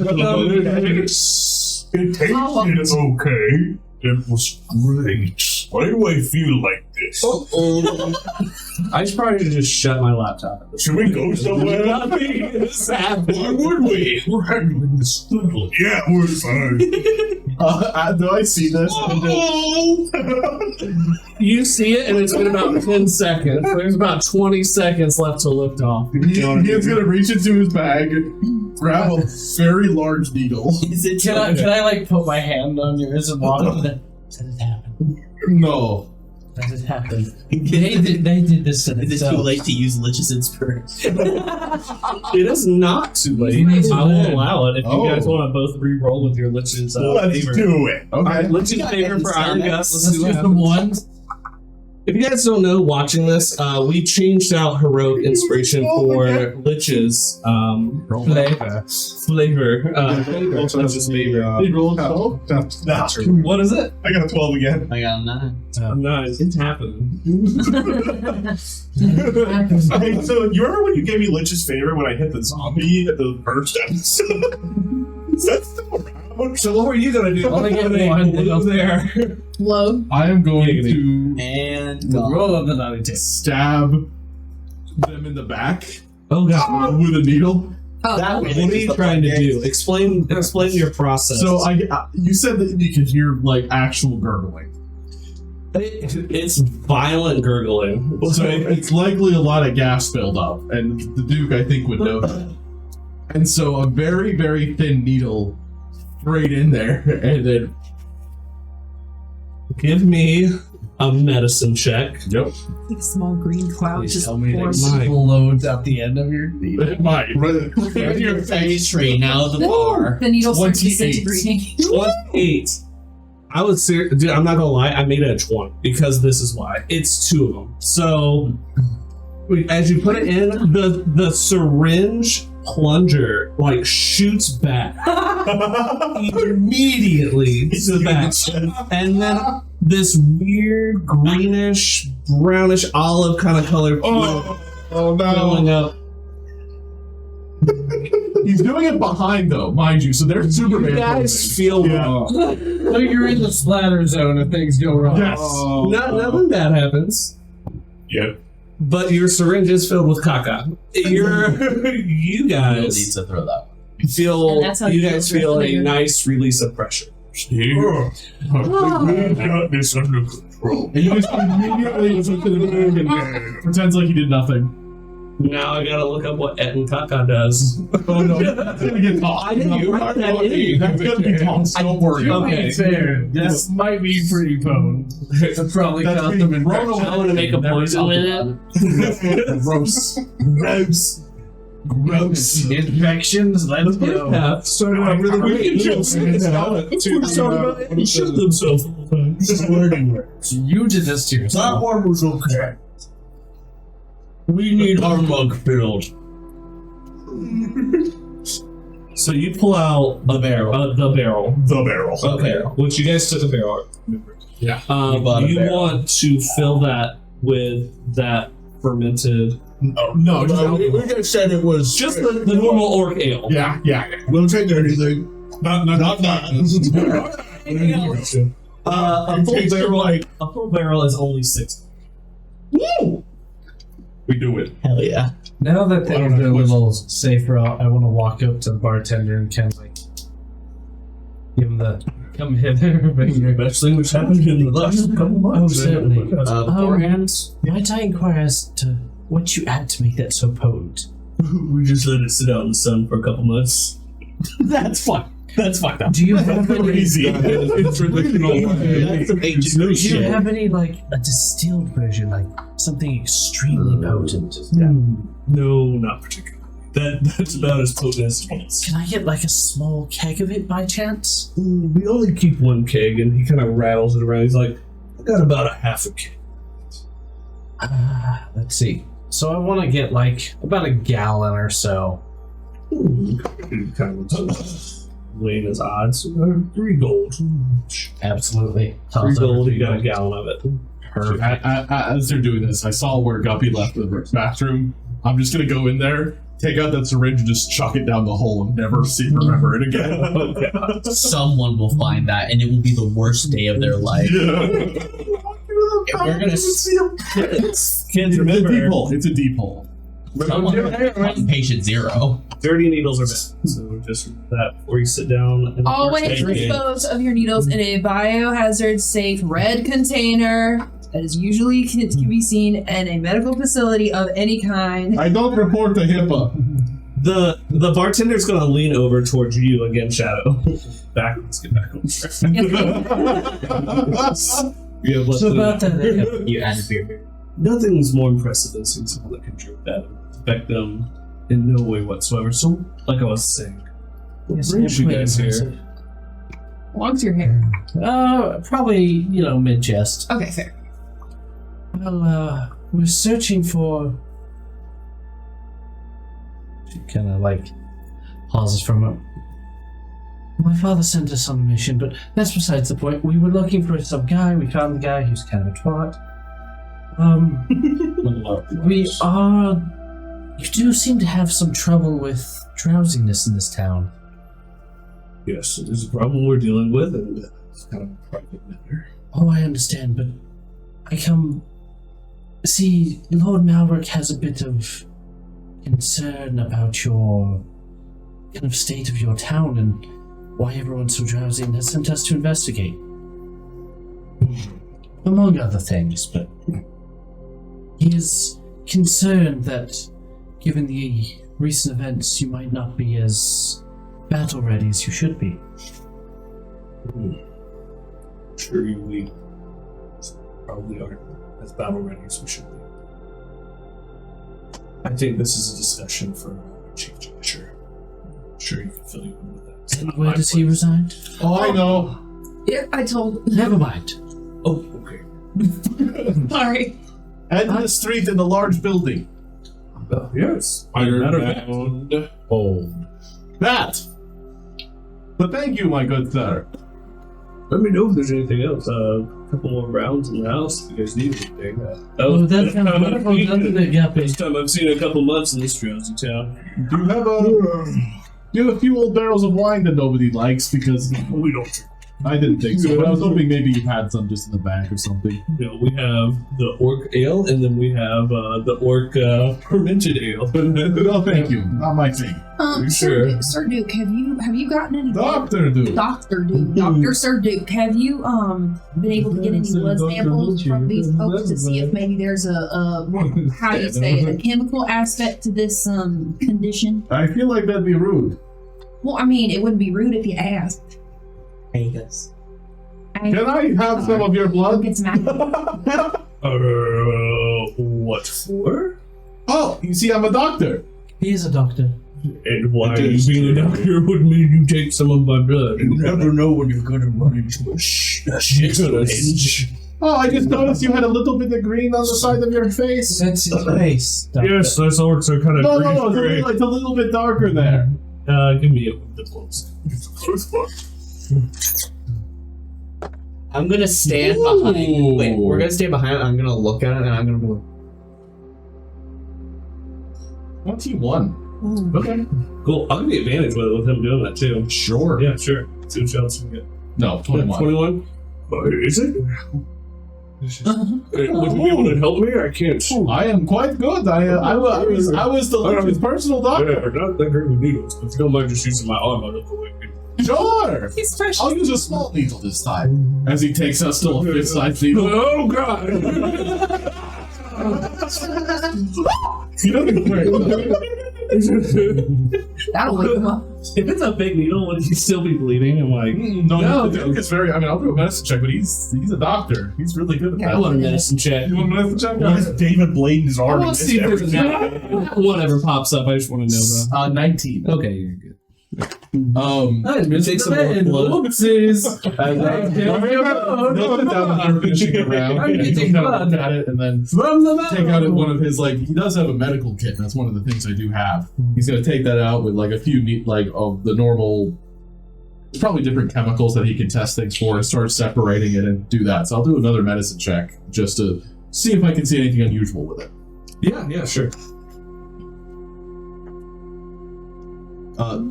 It tasted okay. It was great. Why do I feel like this? I should probably just shut my laptop. Should we go somewhere? Nothing is happening. Why would we? We're handling this little. Yeah, we're fine. Do I see this? You see it, and it's been about 10 seconds. There's about 20 seconds left to lift off. He's gonna reach into his bag, grab a very large needle. Can I like put my hand on yours and walk? That it happened. No. That it happened. They did this to Is it themselves. too late to use Lich's inspiration? It is not too late. I will allow it if you guys want to both re-roll with your Lich's Let's favor. do it. Okay. Lich's favor for Iron Guts. Let's see what Just the happens. ones. If you guys don't know, watching this, we changed out heroic inspiration for Lich's flavor. Not just favor. What is it? I got a 12 again. I got a 9. Nice. It's happening. Hey, so you remember when you gave me Lich's favor when I hit the zombie at the first episode? Is that still around? So what were you gonna do? Only get one up there. Low. I am going to And Roll of the naughty tape. stab them in the back Oh god. with a needle. Oh, That, what are you trying to do? Explain your process. So you said that you could hear like actual gurgling. It's violent gurgling. So it's likely a lot of gas buildup, and the Duke, I think, would know that. And so a very, very thin needle straight in there, and then Give me a medicine check. yep. like a small green cloud Please just tell me forms. My- explodes at the end of your needle. It might. There's your phase tree now the bar. The needle starts 28. disintegrating. 28. I would say, dude, I'm not gonna lie, I made it a 20 because this is why. It's 2 of them. So as you put it in, the syringe plunger like shoots back immediately to the back, and then this weird greenish, brownish, olive kind of color filling up. He's doing it behind, though, mind you. So there's Superman. You guys feel wrong. So you're in the splatter zone if things go wrong. Yes. Nothing bad happens. Yep. But your syringe is filled with caca. You Need guys to throw that. feel And that's how you feel a feel nice release of pressure. See? I think we've got this under control. And he just immediately looks at the Duke and pretends like he did nothing. Now I gotta look up what Et and Caca does. Oh no, that's gonna get tossed. I didn't write that in. That's gonna be tossed. Don't worry. Okay. Fair. This might be pretty potent. That's probably That's cost being them thrown away. I want to make a poison with it. Gross. Gross. Gross. Infections, let's go. Yeah, started out really great. Shoot themselves. You did this to yourself. That one was okay. We need our mug filled. So you pull out The barrel. the barrel. The barrel. Okay, which you guys took a barrel. Yeah. You bought a You barrel. want to fill that with that fermented, No, just We just said it was just the normal orc ale. yeah, yeah. We'll take anything. Not that. A full barrel is only 6. We do it. hell yeah. Now that things are a little safer, I want to walk up to the bartender and kind of like give him the come hither finger. Best thing that's happened in the last couple months. Oh, certainly. Beforehand, Might I inquire as to what you add to make that so potent? We just let it sit out in the sun for a couple months. that's fine. That's fucked up. Do you have any? Crazy. It's traditional. That's some ancient Do you shit. have any like a distilled version, like something extremely potent? No, not particularly. That's about as potent as it gets. Can I get like a small keg of it by chance? We only keep one keg, and he kind of rattles it around. He's like, I got about a half a keg. Let's see. So I want to get like about a gallon or so. He kind of weighing his odds. 3 gold. Absolutely. 3 gold, you got a gallon of it. Perfect. As they're doing this, I saw where Guppy left the bathroom. I'm just gonna go in there, take out that syringe, and just chuck it down the hole and never remember it again. Someone will find that, and it will be the worst day of their life. If we're gonna Can't It's a remember. deep hole. It's a deep hole. someone on patient 0. Dirty needles are bad. So just that before you sit down. And Always dispose of your needles in a biohazard safe red container that is usually can be seen in a medical facility of any kind. I don't report to HIPAA. The bartender's gonna lean over towards you again, Shadow. Let's get back on track. We have less So than about that, You added beer. Nothing's more impressive than seeing someone that can drink that and affect them in no way whatsoever. So, like I was saying, what brings you guys here? How long's your hair? Probably mid chest. Okay, fair. Well, we're searching for. She kind of like pauses for a moment. My father sent us on a mission, but that's besides the point. We were looking for some guy. We found the guy. He was kind of a twat. We are. You do seem to have some trouble with drowsiness in this town. Yes, it is a problem we're dealing with, and it's kind of a private matter. Oh, I understand, but I come. See, Lord Malric has a bit of concern about your kind of state of your town and why everyone's so drowsy and has sent us to investigate. Among other things, but he is concerned that, given the recent events, you might not be as battle ready as you should be. Sure, we probably aren't as battle ready as we should be. I think this is a discussion for our Chief Judiciary. I'm sure you can fill you in with that. It's And not where my does he place. reside? Oh, I know. Yeah, I told. Never mind. Oh, okay. Sorry. End of the street in the large building. Yes. Ironbound hold. That. But thank you, my good sir. Let me know if there's anything else. A couple more rounds in the house if you guys need anything. Oh, that this sounds time I've wonderful, seen- doesn't it, Guppy? This time I've seen a couple months in this drowsy town. Do you have a few old barrels of wine that nobody likes? Because We don't. I didn't think so. But I was hoping maybe you had some just in the back or something. You know, we have the orc ale, and then we have the orc fermented ale. No, thank you. Not my thing. Sure. Sir Duke, have you gotten any Doctor dude. Doctor Duke, Doctor Sir Duke, have you been able to get any blood samples from these folks to see if maybe there's a how do you say it, a chemical aspect to this condition? I feel like that'd be rude. Well, I mean, it wouldn't be rude if you asked. Angus. Can I have some of your blood? Get some What for? Oh, you see, I'm a doctor. He is a doctor. And why being a doctor would mean you take some of my blood? You never know when you're gonna run into a shit. Oh, I just noticed you had a little bit of green on the side of your face. That's his face. Doctor. Yes, those orcs are kind of No, it's a little bit darker there. Give me the clothes. I'm gonna stand behind. Wait, we're gonna stay behind. I'm gonna look at it and I'm gonna be like, 21. Okay. Cool. I'll give you advantage with him doing that too. Sure. Yeah, sure. See what else you can get. No, 21. 21? Is it? Would you be able to help me? I can't. I am quite good. I was the Luke's personal doctor. Yeah, not that great with needles, but if you don't mind just using my arm, I'll look away. Sure. He's precious. I'll use a small needle this time. As he takes us to a fifth-sized needle. Oh, God! He doesn't break. That'll wake him up. If it's a big needle, would he still be bleeding? I'm like, No, Duke is very. I mean, I'll do a medicine check, but he's a doctor. He's really good at I that. want a medicine check. You want a medicine check? Why is David Blade in his I arm? want to see if there's a Whatever pops up, I just want to know that. 19. Okay, you're good. Take some more blood. Whoopsies. They'll sit down and are finishing the round. And he kind of look at it and then take out one of his, like, he does have a medical kit. That's one of the things I do have. He's going to take that out with, like, a few, of the normal, there's probably different chemicals that he can test things for and start separating it and do that. So I'll do another medicine check just to see if I can see anything unusual with it. Yeah, sure.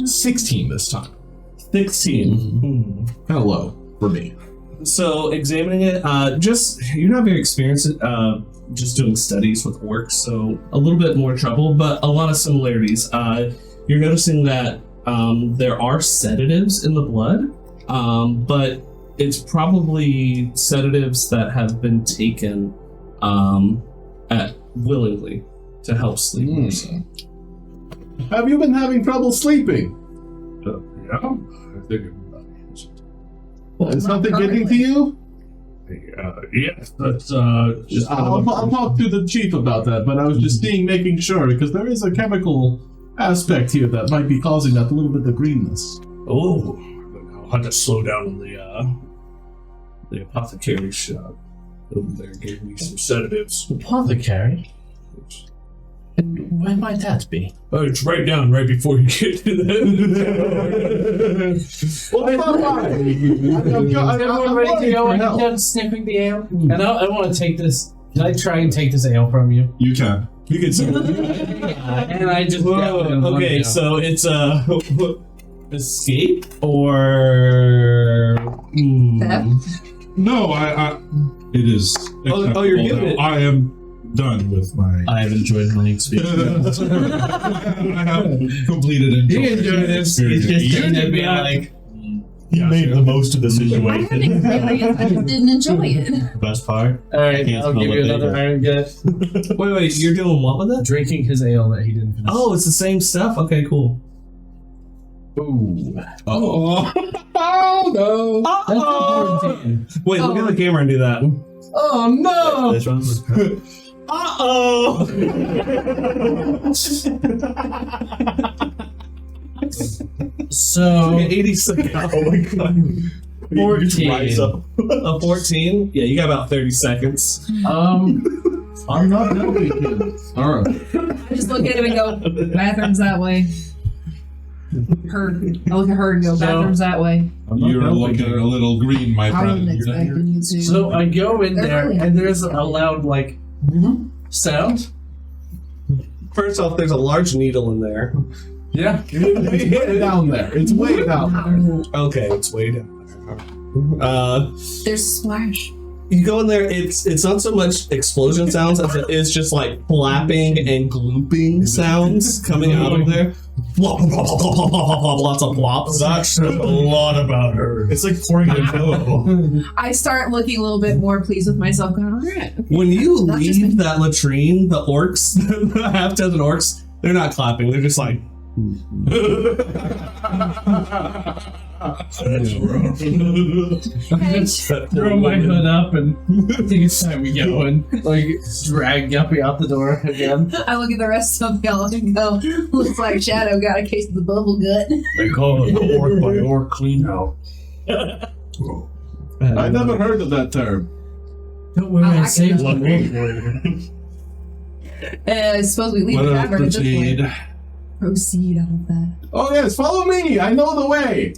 16 this time. 16. Kind of low for me. So examining it, you have your experience just doing studies with orcs, so a little bit more trouble, but a lot of similarities. You're noticing that there are sedatives in the blood, but it's probably sedatives that have been taken willingly to help sleep. Have you been having trouble sleeping? Yeah. I think Is something getting to you? yes, that's just I'll talk to the chief about that, but I was just making sure, because there is a chemical aspect here that might be causing that little bit of greenness. Oh, I'll have to slow down in the apothecary shop over there. Gave me some sedatives. Apothecary? And where might that be? Oh, it's right before you get to that. Well, stop by. Everyone ready to go and done sniffing the ale? And I want to take this. Can I try and take this ale from you? You can. You can see. And I just. Okay, so it's escape or Theft? No, I it is. Oh, you're giving it. I am done with my. I have enjoyed my experience. I have completed and You enjoy this. It's just gonna be like. He made the most of the I had situation. experience, I just didn't enjoy it. The best part. Alright, Can't I'll smell give the you another bacon. iron gut. Wait, you're doing what with it? Drinking his ale that he didn't finish. Oh, it's the same stuff? Okay, cool. Ooh. Oh no! Wait, look at the camera and do that. Oh no! This one? So, 80 seconds. Oh my god. You just rise up. A 14? Yeah, you got about 30 seconds. I'm not helping him. Alright. I just look at him and go, bathroom's that way. Her. I look at her and go, bathroom's that way. You're looking a little green, my I wasn't friend. expecting you to. So I go in there and there's a loud, like, sound. First off, there's a large needle in there. Yeah. It's way down there. It's way down there. Okay, it's way down there. There's a splash. You go in there, it's not so much explosion sounds as it is just like flapping and glooping sounds coming out of there. Lots of plops. That says a lot about her. It's like pouring a pillow. I start looking a little bit more pleased with myself, going, alright. When you Not just leave that latrine, the orcs, the half-dozen orcs, they're not clapping. They're just like, Throw my hood up and I think it's time we go and like drag Guppy out the door again. I look at the rest of y'all and go, looks like Shadow got a case of the bubble gut. They call it the orc by orc clean out. I never heard of that term. Don't worry, I I saved can- one. I suppose we leave the tavern at this point. Proceed out of that. Oh yes, follow me. I know the way.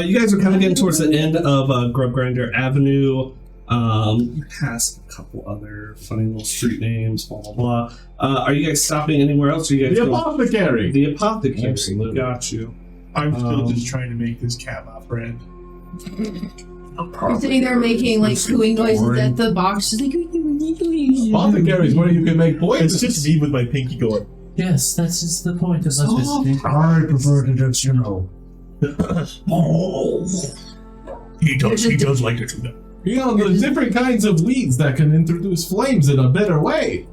you guys are kind of getting towards the end of Grub Grinder Avenue. You pass a couple other funny little street names, blah, blah, blah. Are you guys stopping anywhere else? Or you guys The going- apothecary. The apothecary. Absolutely. Got you. I'm still just trying to make this cat my friend. I'm sitting there making like cooing noises at the box, just like Apothecary is where you can make poison. It's just me with my pinky going. Yes, that's just the point of us visiting. I prefer to just, He does like to do that. You know, there's different kinds of weeds that can introduce flames in a better way.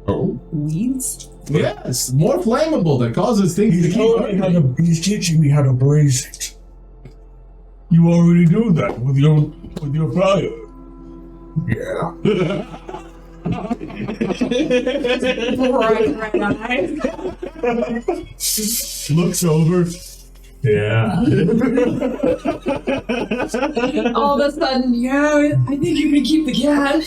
weeds. Yes, more flammable that causes things to keep burning. He's teaching me how to blaze it. You already do that with your fire. Yeah. Looks over. Yeah. All of a sudden, yeah, I think you can keep the cat.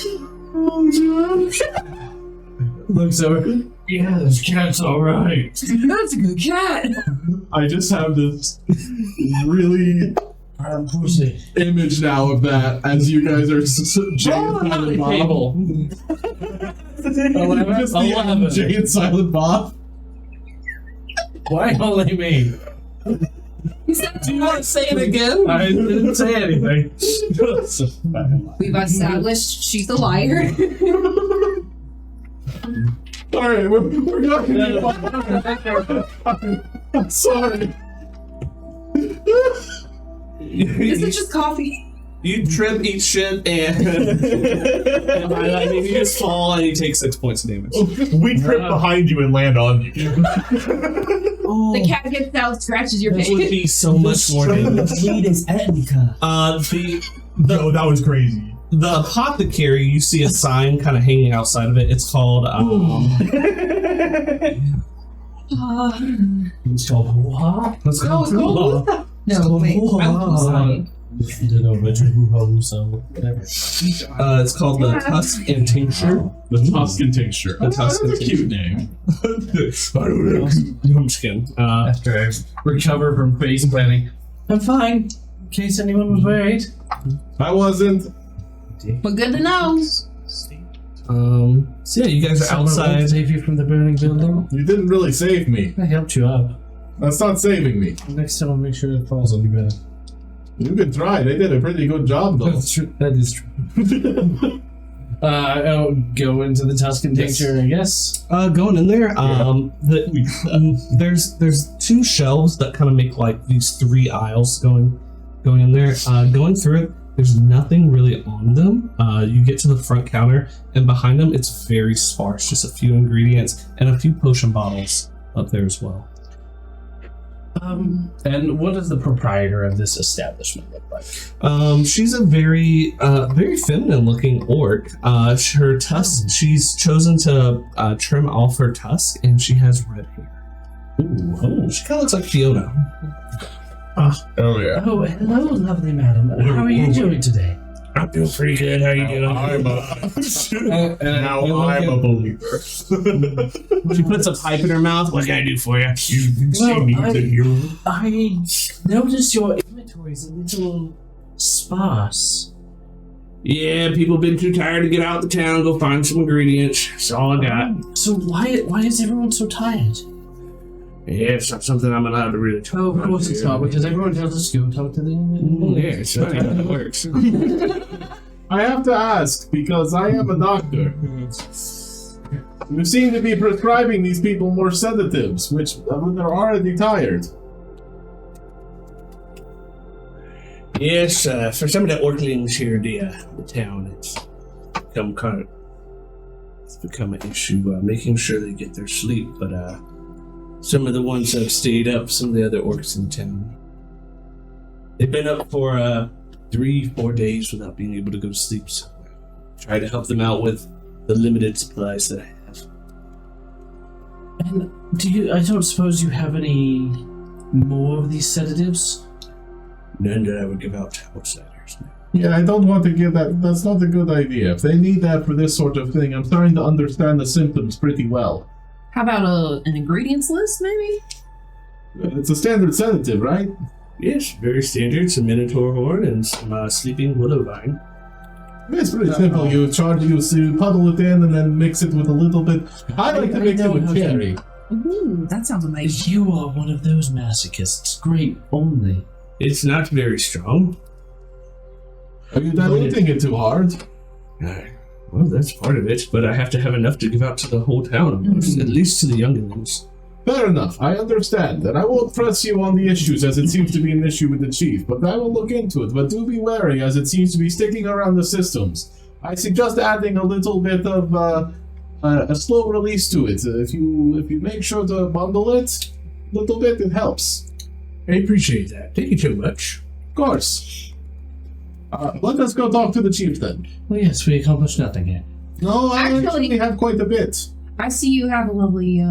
Looks over. Yeah, this cat's alright. That's a good cat. I just have this really Pussy. image now of that as you guys are Jay and Silent Bob. Table. Just the Jay and Silent Bob. Why only me? He said, Do you want to say it again? I didn't say anything. we've established she's a liar. Alright, we're going. I'm sorry. This is just coffee. You trip, eat shit, and, and by that, you just fall and you take 6 points of damage. We trip behind you and land on you. The cat gets out, scratches your This would face. be so much more damage. is Etnica. No, that was crazy. The apothecary, you see a sign kind of hanging outside of it. It's called, It's called what? It's No, called, it's called No, wait. I'm sorry. it's called the Tusk and Tincture. The Tuscan tincture. The Tusk and That's a cute Tincture. name. I'm just kidding. After I recover from face planning. I'm fine. In case anyone was worried. I wasn't. But good to know. So yeah, you guys are Someone won't outside. save you from the burning building. You didn't really save me. I helped you up. That's not saving me. Next time I'll make sure it falls on your bed. You can try. They did a pretty good job, though. That's true. That is true. I'll go into the Tuscan tincture, I guess. Going in there, there's 2 shelves that kind of make like these 3 aisles going in there. Going through it, there's nothing really on them. You get to the front counter, and behind them, it's very sparse. Just a few ingredients and a few potion bottles up there as well. And what does the proprietor of this establishment look like? She's a very feminine-looking orc. Her tusks, she's chosen to trim off her tusk, and she has red hair. Ooh, she kind of looks like Fiona. Oh yeah. Oh, hello, lovely madam. How are you doing today? I'm doing pretty good. How you doing? Now I'm a believer. She puts a pipe in her mouth. What can I do for you? You Well, see me as a hero. I noticed your inventory is a little sparse. Yeah, people been too tired to get out the town and go find some ingredients. That's all I got. So why is everyone so tired? Yeah, it's not something I'm allowed to really talk Oh, about. of course it's not, because everyone tells us to go talk to the... Yeah, it's not how it works. I have to ask because I am a doctor. You seem to be prescribing these people more sedatives, which they're already tired. Yes, for some of the orclings here in the town, it's become an issue making sure they get their sleep, but some of the ones that have stayed up, some of the other orcs in town, they've been up for 3-4 days without being able to go to sleep, so try to help them out with the limited supplies that I have. And I don't suppose you have any more of these sedatives? None that I would give out to outsiders. Yeah, I don't want to give that. That's not a good idea. If they need that for this sort of thing, I'm starting to understand the symptoms pretty well. How about an ingredients list, maybe? It's a standard sedative, right? Yes, very standard. Some minotaur horn and some sleeping willow vine. It's pretty simple. You puddle it in and then mix it with a little bit. I like to mix it with cherry. Ooh, that sounds amazing. You are one of those masochists. Great only. It's not very strong. Are you diluting it too hard? Well, that's part of it, but I have to have enough to give out to the whole town, at least to the younglings. Fair enough, I understand, and I won't press you on the issues as it seems to be an issue with the chief, but I will look into it, but do be wary as it seems to be sticking around the systems. I suggest adding a little bit of a slow release to it. If you make sure to bundle it, a little bit, it helps. I appreciate that. Thank you so much. Of course. Let us go talk to the chief then. Well, yes, we accomplished nothing yet. No, I actually have quite a bit. I see you have a lovely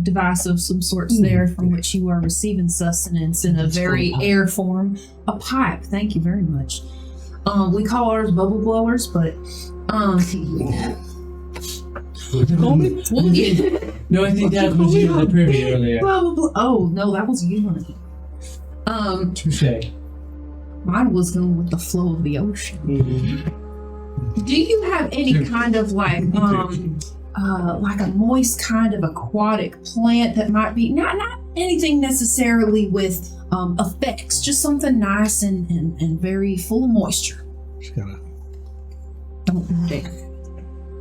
device of some sorts there from which you are receiving sustenance in a very air form. A pipe, thank you very much. We call ours bubble blowers, but Call me? No, I think that was you in the privy earlier. Oh, no, that was you, honey. Touche. Mine was going with the flow of the ocean. Do you have any kind of like a moist kind of aquatic plant that might be not anything necessarily with effects, just something nice and very full of moisture? Don't think.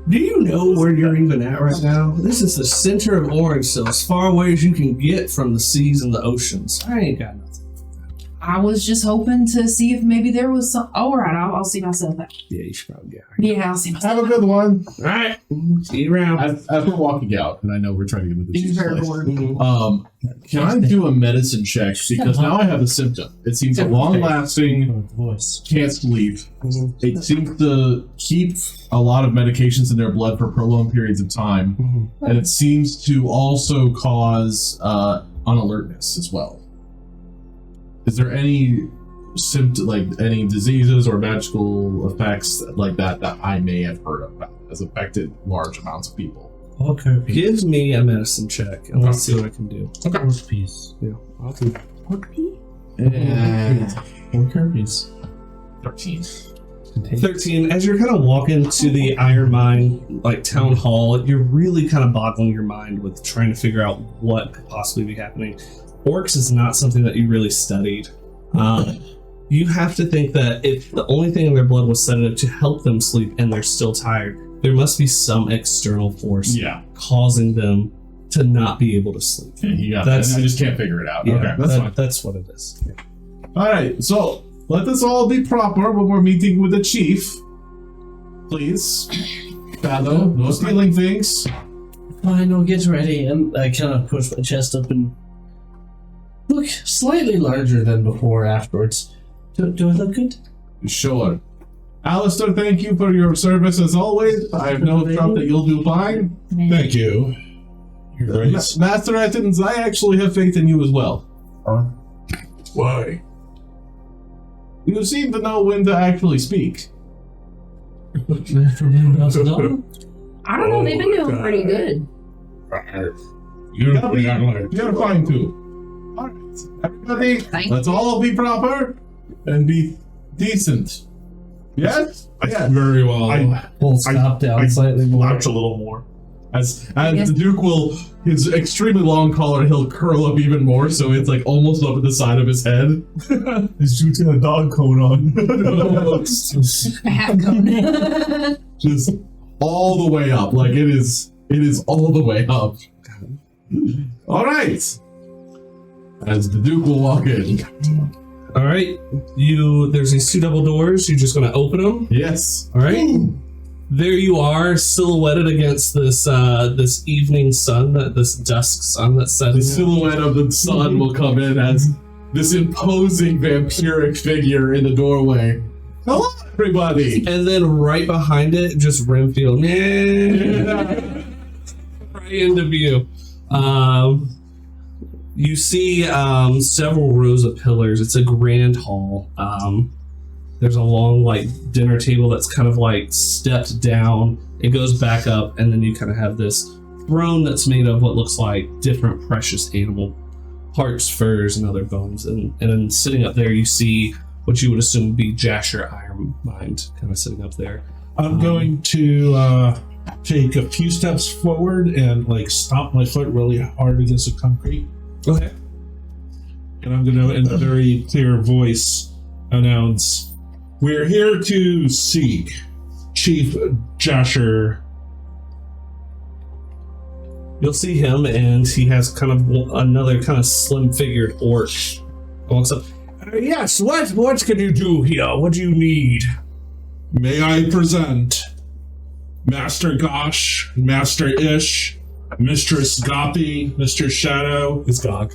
Do you know where you're even at right now? This is the center of Orange, so as far away as you can get from the seas and the oceans. I ain't got nothing. I was just hoping to see if maybe there was some. All right, I'll see myself out. Yeah, you should probably get out. Yeah, I'll see myself. Have a good one. All right, see you around. As we're walking out, and I know we're trying to get into the chief's very place. bored. Can I do a medicine check? Because now I have a symptom. It seems a long-lasting, can't sleep. It seems to keep a lot of medications in their blood for prolonged periods of time. And it seems to also cause unalertness as well. Is there any symptom, like any diseases or magical effects like that I may have heard about has affected large amounts of people? Okay. Give me a medicine check and let's see what I can do. Okay. Pork piece. Yeah, I'll do. And Pork piece. 13. 13. As you're kind of walking to the Iron Mine, like town hall, you're really kind of boggling your mind with trying to figure out what could possibly be happening. Orcs is not something that you really studied. you have to think that if the only thing in their blood was sedative to help them sleep and they're still tired, there must be some external force causing them to not be able to sleep. I just can't figure it out. Yeah, Okay, that's fine. That's what it is. All right, so let us all be proper when we're meeting with the chief. Please. Shadow, no stealing things. Fine, I'll get ready. And I kind of push my chest up and look slightly larger than before afterwards. Do I look good? Sure. Alister, thank you for your service as always. I have no doubt that you'll do fine. Thank you. Your Grace. Master Athens, I actually have faith in you as well. Why? You seem to know when to actually speak. I don't know, they've been doing pretty good. You gotta find two. Alright, everybody, let's all be proper and be decent. Yes? Yes. Very well. We'll stop down slightly more. Slouch a little more. As the Duke will, his extremely long collar, he'll curl up even more, so it's like almost up at the side of his head. His Duke's got a dog coat on. A hat cone. Just all the way up. Like it is all the way up. Alright. As the Duke will walk in. All right, there's these two double doors. You're just going to open them? Yes. All right. There you are, silhouetted against this this evening sun, this dusk sun that's setting. The silhouette of the sun will come in as this imposing vampiric figure in the doorway. Hello, everybody! And then right behind it, just Renfield. Right into view. You see several rows of pillars. It's a grand hall. There's a long dinner table that's kind of stepped down. It goes back up, and then you kind of have this throne that's made of what looks like different precious animal parts, furs, and other bones. And then sitting up there, you see what you would assume would be Jasher Ironmind kind of sitting up there. I'm going to take a few steps forward and stomp my foot really hard against the concrete. Okay. And I'm going to, in a very clear voice, announce, "We're here to seek Chief Jasher." You'll see him, and he has kind of another kind of slim-figured orc. Walks up. Yes, what can you do here? What do you need? May I present Master Gosh, Master Ish, Mistress Goppy, Mr. Shadow. It's Gog.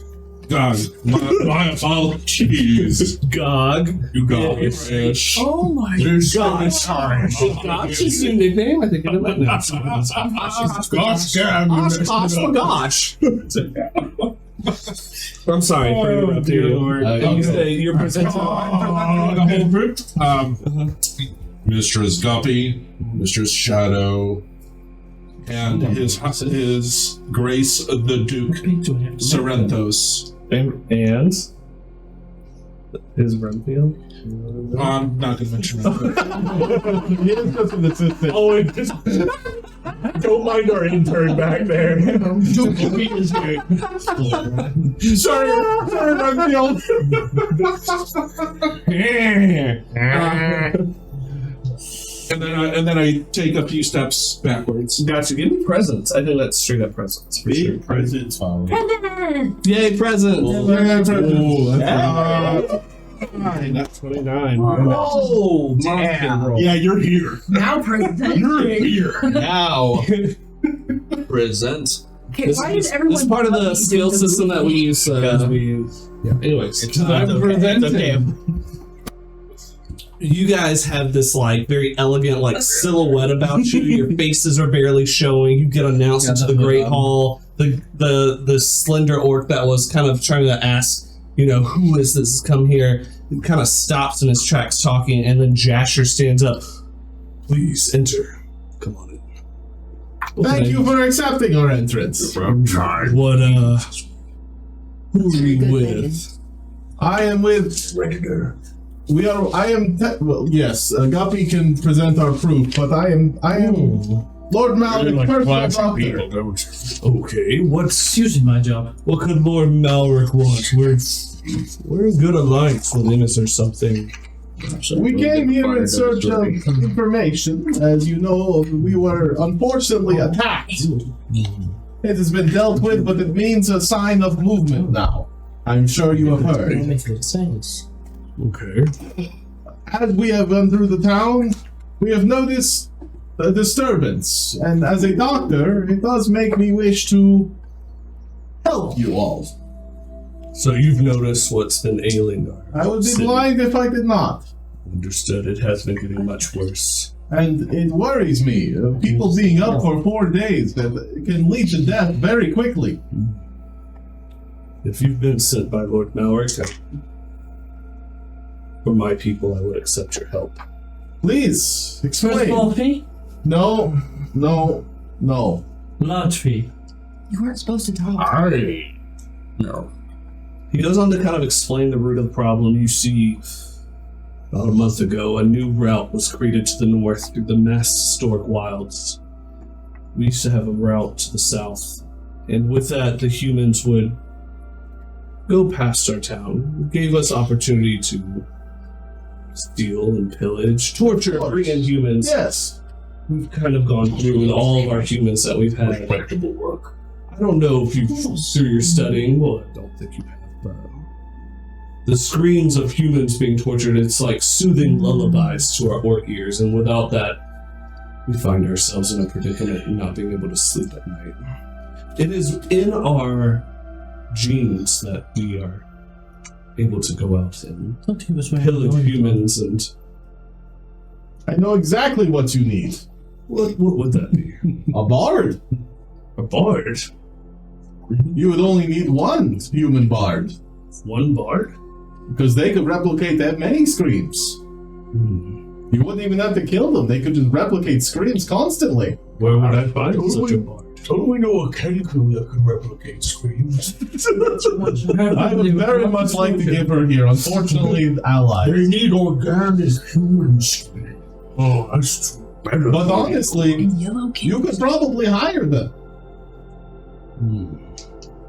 Gog. My apologies. Gog. You got Yes. Ish. Oh my gosh. Gosh is your nickname? I think it might know. Gosh. I'm sorry for interrupting you. You say you're presenting the whole group. Mistress Guppy, Mistress Shadow, and his Grace the Duke Sorrentos. And is Renfield? I'm not going to mention that. He is just an assistant. Oh, and just don't mind our intern back there. Sorry, Renfield. And then I take a few steps backwards. Gotcha. Give me presents. I think that's straight up presents for sure. Presents. Yay, presents! That's 29. Oh, damn. Yeah, you're here. Now present. You're here. Now, present. Okay, why did everyone? This is part of the skill do system that we use. Yeah. Anyways, I'm presenting. You guys have this very elegant silhouette about you. Your faces are barely showing. You get announced into the Great Hall. The slender orc that was kind of trying to ask, who is this come here? He kind of stops in his tracks talking, and then Jasher stands up. Please enter. Come on in. Thank you for accepting our entrance. What who are you with? I am with. Yes, Guppy can present our proof, but I am Lord Malric, personal doctor. Okay, What's usually my job? What could Lord Malric want? We're in good alliance with him. Is there something? We came here in search of information. As you know, we were unfortunately attacked. It has been dealt with, but it means a sign of movement now. I'm sure you have heard. Okay. As we have gone through the town, we have noticed a disturbance, and as a doctor, it does make me wish to help you all. So you've noticed what's been ailing our I would be city. blind if I did not. Understood. It has been getting much worse. And it worries me. People being up for 4 days that can lead to death very quickly. If you've been sent by Lord Malric, for my people, I would accept your help. Please, explain. Small fee? No. Large fee. You weren't supposed to talk. No. He goes on to kind of explain the root of the problem. You see, about a month ago, a new route was created to the north through the mass historic wilds. We used to have a route to the south, and with that, the humans would go past our town. It gave us opportunity to steal and pillage, torture, bring in humans. Yes. We've kind of gone through with all of our humans that we've had. Respectable work. I don't know if you've, through your studying, well, I don't think you have, but the screams of humans being tortured, it's like soothing lullabies to our orc ears, and without that, we find ourselves in a predicament and not being able to sleep at night. It is in our genes that we are able to go out and pillage humans, and I know exactly what you need. what would that be? A bard. A bard? You would only need one human bard. One bard? Because they could replicate that many screams. You wouldn't even have to kill them. They could just replicate screams constantly. Where would I find such a bard? Don't we know a kangaroo that can replicate screams? I would very much like to give her here. Unfortunately, allies. They need organic human screams. Oh, that's true. Better. But honestly, Yellow you could probably hire them.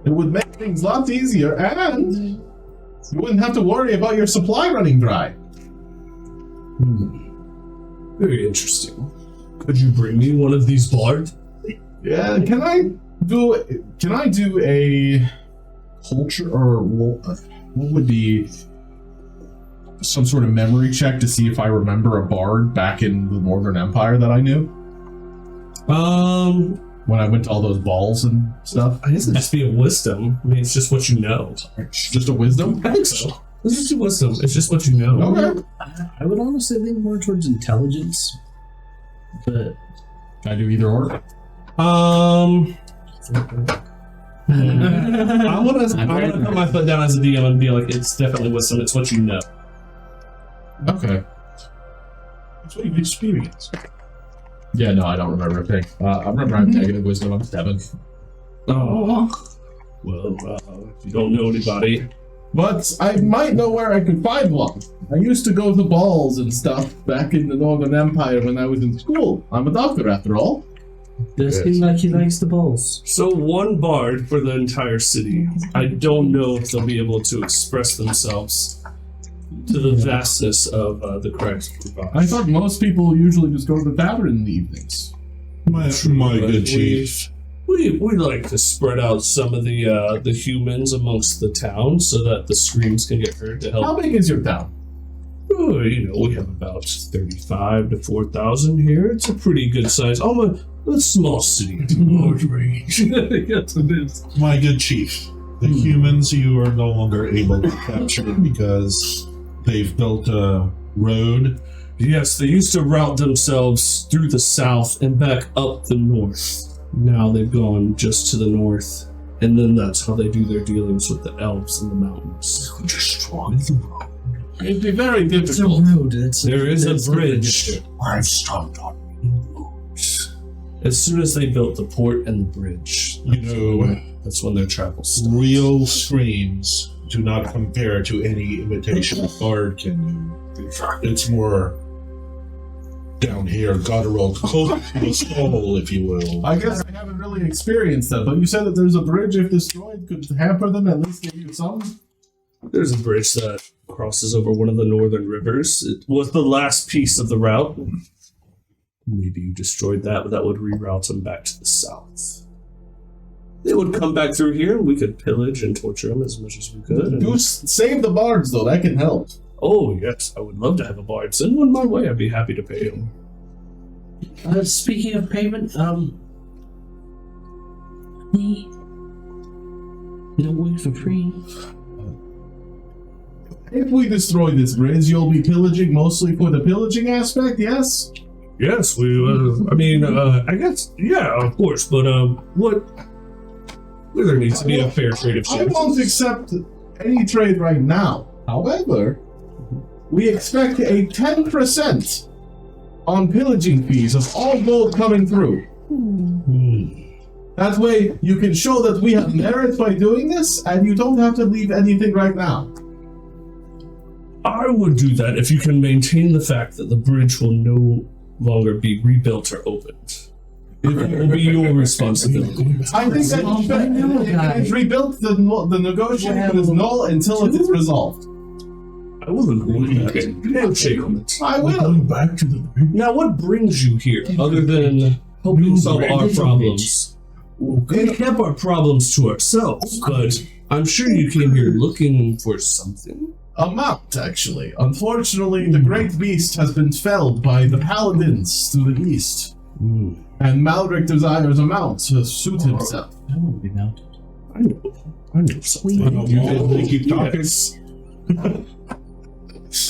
It would make things a lot easier, and you wouldn't have to worry about your supply running dry. Very interesting. Could you bring me one of these bards? Yeah, can I do a culture, or what would be some sort of memory check to see if I remember a bard back in the Northern Empire that I knew? When I went to all those balls and stuff? I guess it'd just be a wisdom. I mean, it's just what you know. Just a wisdom? I think so. It's just a wisdom. It's just what you know. Okay. I would honestly lean more towards intelligence. But can I do either or? I want to put my foot down as a DM and be like, it's definitely wisdom. It's what you know. Okay. That's what you've experienced. Yeah, no, I don't remember a thing. I remember I have negative wisdom. I'm 7. Oh. Well, if you don't know anybody. But I might know where I could find one. I used to go to balls and stuff back in the Northern Empire when I was in school. I'm a doctor, after all. does seem like he likes the balls. So one bard for the entire city. I don't know if they'll be able to express themselves to the vastness of the Christ. I thought most people usually just go to the tavern in the evenings. My good chief. We like to spread out some of the humans amongst the town so that the screams can get heard to help. How big is your town? Oh, we have about 35 to 4,000 here. It's a pretty good size. Almost a small city. Large range. Yes, it is. My good chief. The humans you are no longer able to capture because they've built a road. Yes, they used to route themselves through the south and back up the north. Now they've gone just to the north, and then that's how they do their dealings with the elves in the mountains. Destroy the road. It'd be very It's a difficult. road. There is a bridge. I've stopped on roads. As soon as they built the port and the bridge, that's when their travel stopped. Real screams do not compare to any imitation a bard can do. It's more down here, guttural, close to the soul, if you will. I guess I haven't really experienced that, but you said that there's a bridge if destroyed could hamper them, at least give you some There's a bridge that crosses over one of the northern rivers. It was the last piece of the route. Maybe you destroyed that, but that would reroute them back to the south. They would come back through here, and we could pillage and torture them as much as we could. Do save the bards, though. That can help. Oh, yes, I would love to have a bard. Send one my way. I'd be happy to pay him. Speaking of payment, we don't work for free. If we destroy this bridge, you'll be pillaging mostly for the pillaging aspect, yes? Yes, I guess, yeah, of course, but, there needs to be a fair trade of I shares. won't accept any trade right now. However, we expect a 10% on pillaging fees of all gold coming through. That way, you can show that we have merit by doing this, and you don't have to leave anything right now. I would do that if you can maintain the fact that the bridge will no longer be rebuilt or opened. It will be your responsibility. I think that if it's rebuilt, the negotiation is null until it is resolved. I will agree with that. Handshake on it. I will. Going back to the Now, what brings you here, other than helping solve our problems? We kept our problems to ourselves, but I'm sure you came here looking for something. A mount, actually. Unfortunately, the great beast has been felled by the paladins to the east. And Malric desires a mount to suit himself. I won't be mounted. I know something. You keep talking.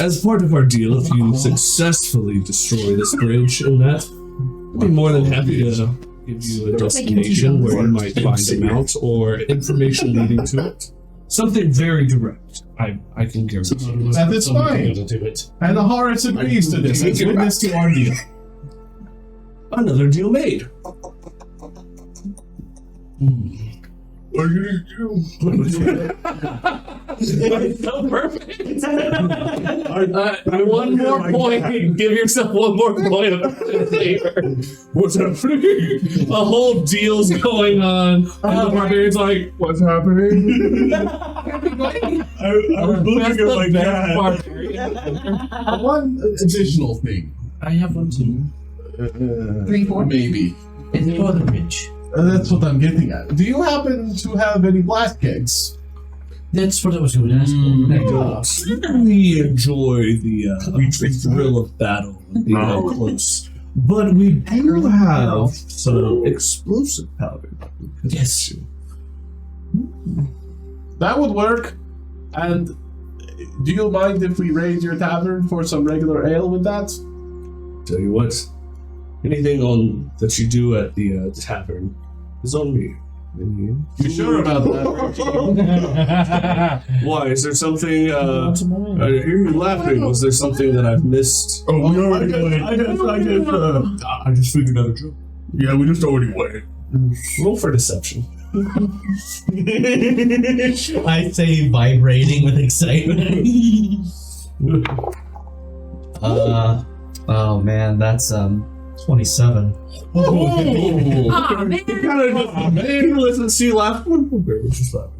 As part of our deal, if you successfully destroy this bridge and that, I'd be more than happy to give you a destination where you might find a mount or information leading to it. Something very direct. I can guarantee you. That is fine. And the Horace agrees to this as witness to our deal. Another deal made. What are you gonna do? It's so perfect. One more point. Give yourself one more point of favor. What's happening? A whole deal's going on, and the barbarian's like, What's happening? I was looking at my dad. One additional thing. I have one too. 3, 4. Maybe. It's for the rich. That's what I'm getting at. Do you happen to have any blast kegs? That's what I was going to ask for. we enjoy the thrill of battle and being up close. But we do have some explosive powder. Yes. That would work. And do you mind if we raid your tavern for some regular ale with that? Tell you what, anything on that you do at the tavern is on me. You sure about that? Why? Is there something? I hear you laughing. Was there something that I've missed? Oh, we already went. I just figured out a joke. Yeah, we just already went. Roll for deception. I say vibrating with excitement. Oh man, that's 27. Oh, man. Listen, see, laugh. Just laugh.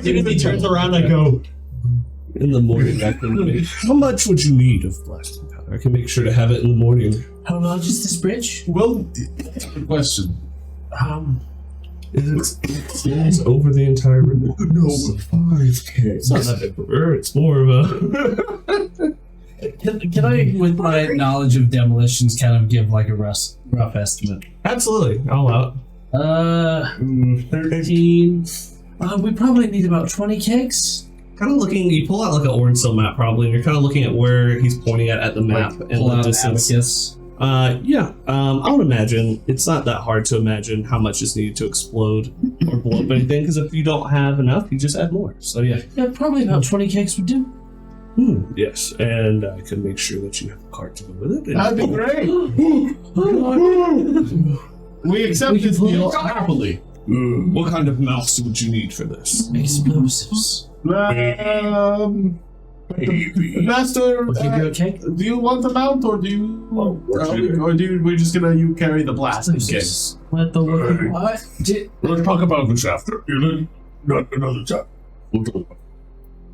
He turns around and I go, In the morning, I can make. How much would you need of blasting powder? I can make sure to have it in the morning. How large is this bridge? Well, good question. It's over the entire river. No, 5K. It's not that big of a river. It's more of a. Can I, with my knowledge of demolitions, kind of give like a rough estimate? Absolutely. I'll out. 13. We probably need about 20 kegs. Kind of looking, you pull out like an Ornsil map probably, and you're kind of looking at where he's pointing at the map and Pull the out distance. abacus. I would imagine it's not that hard to imagine how much is needed to explode or blow up anything, because if you don't have enough, you just add more. So yeah. Yeah, probably about 20 kegs would do. Yes, and I can make sure that you have a cart to go with it. That'd be great. We accept this deal happily. What kind of mouse would you need for this? Explosives. Master, We'll give you a keg. do you want a mount, or do you, we're just gonna you carry the blast kegs? What the what? Let's talk about this after. Not another time.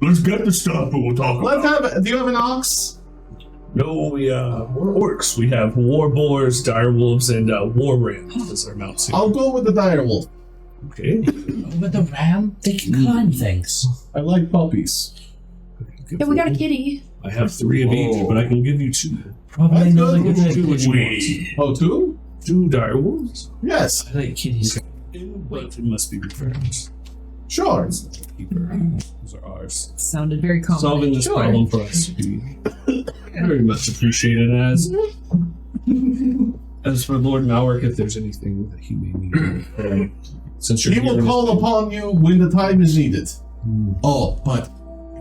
Let's get the stuff, but we'll talk about it. Do you have an ox? No, we're orcs. We have war boars, dire wolves, and war rams as our mounts here. I'll go with the direwolf. Okay. With the ram, they can climb things. I like puppies. Yeah, we got a kitty. I have 3 of each, but I can give you 2. Probably That's not good. like a Do what you We- Oh, 2? 2 dire wolves? Yes, I like kitties. But it must be returned. sure. Keeper. Those are ours. Sounded very common. Solving this problem for us would be very much appreciated. As for Lord Malric, if there's anything that he may need, since you're He will here- call upon you when the time is needed. Oh, but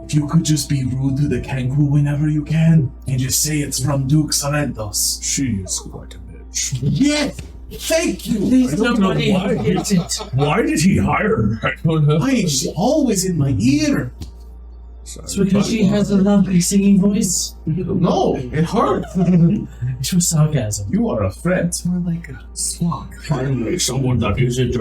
if you could just be rude to the kangaroo whenever you can, and just say it's from Duke Salentos. She is quite a bitch. Yes! Thank you! I don't know why. Why did he hire her? I don't know. She's always in my ear. It's because she has a lovely singing voice. No, it hurts. It was sarcasm. You are a friend. More like a slug. Finally, someone that isn't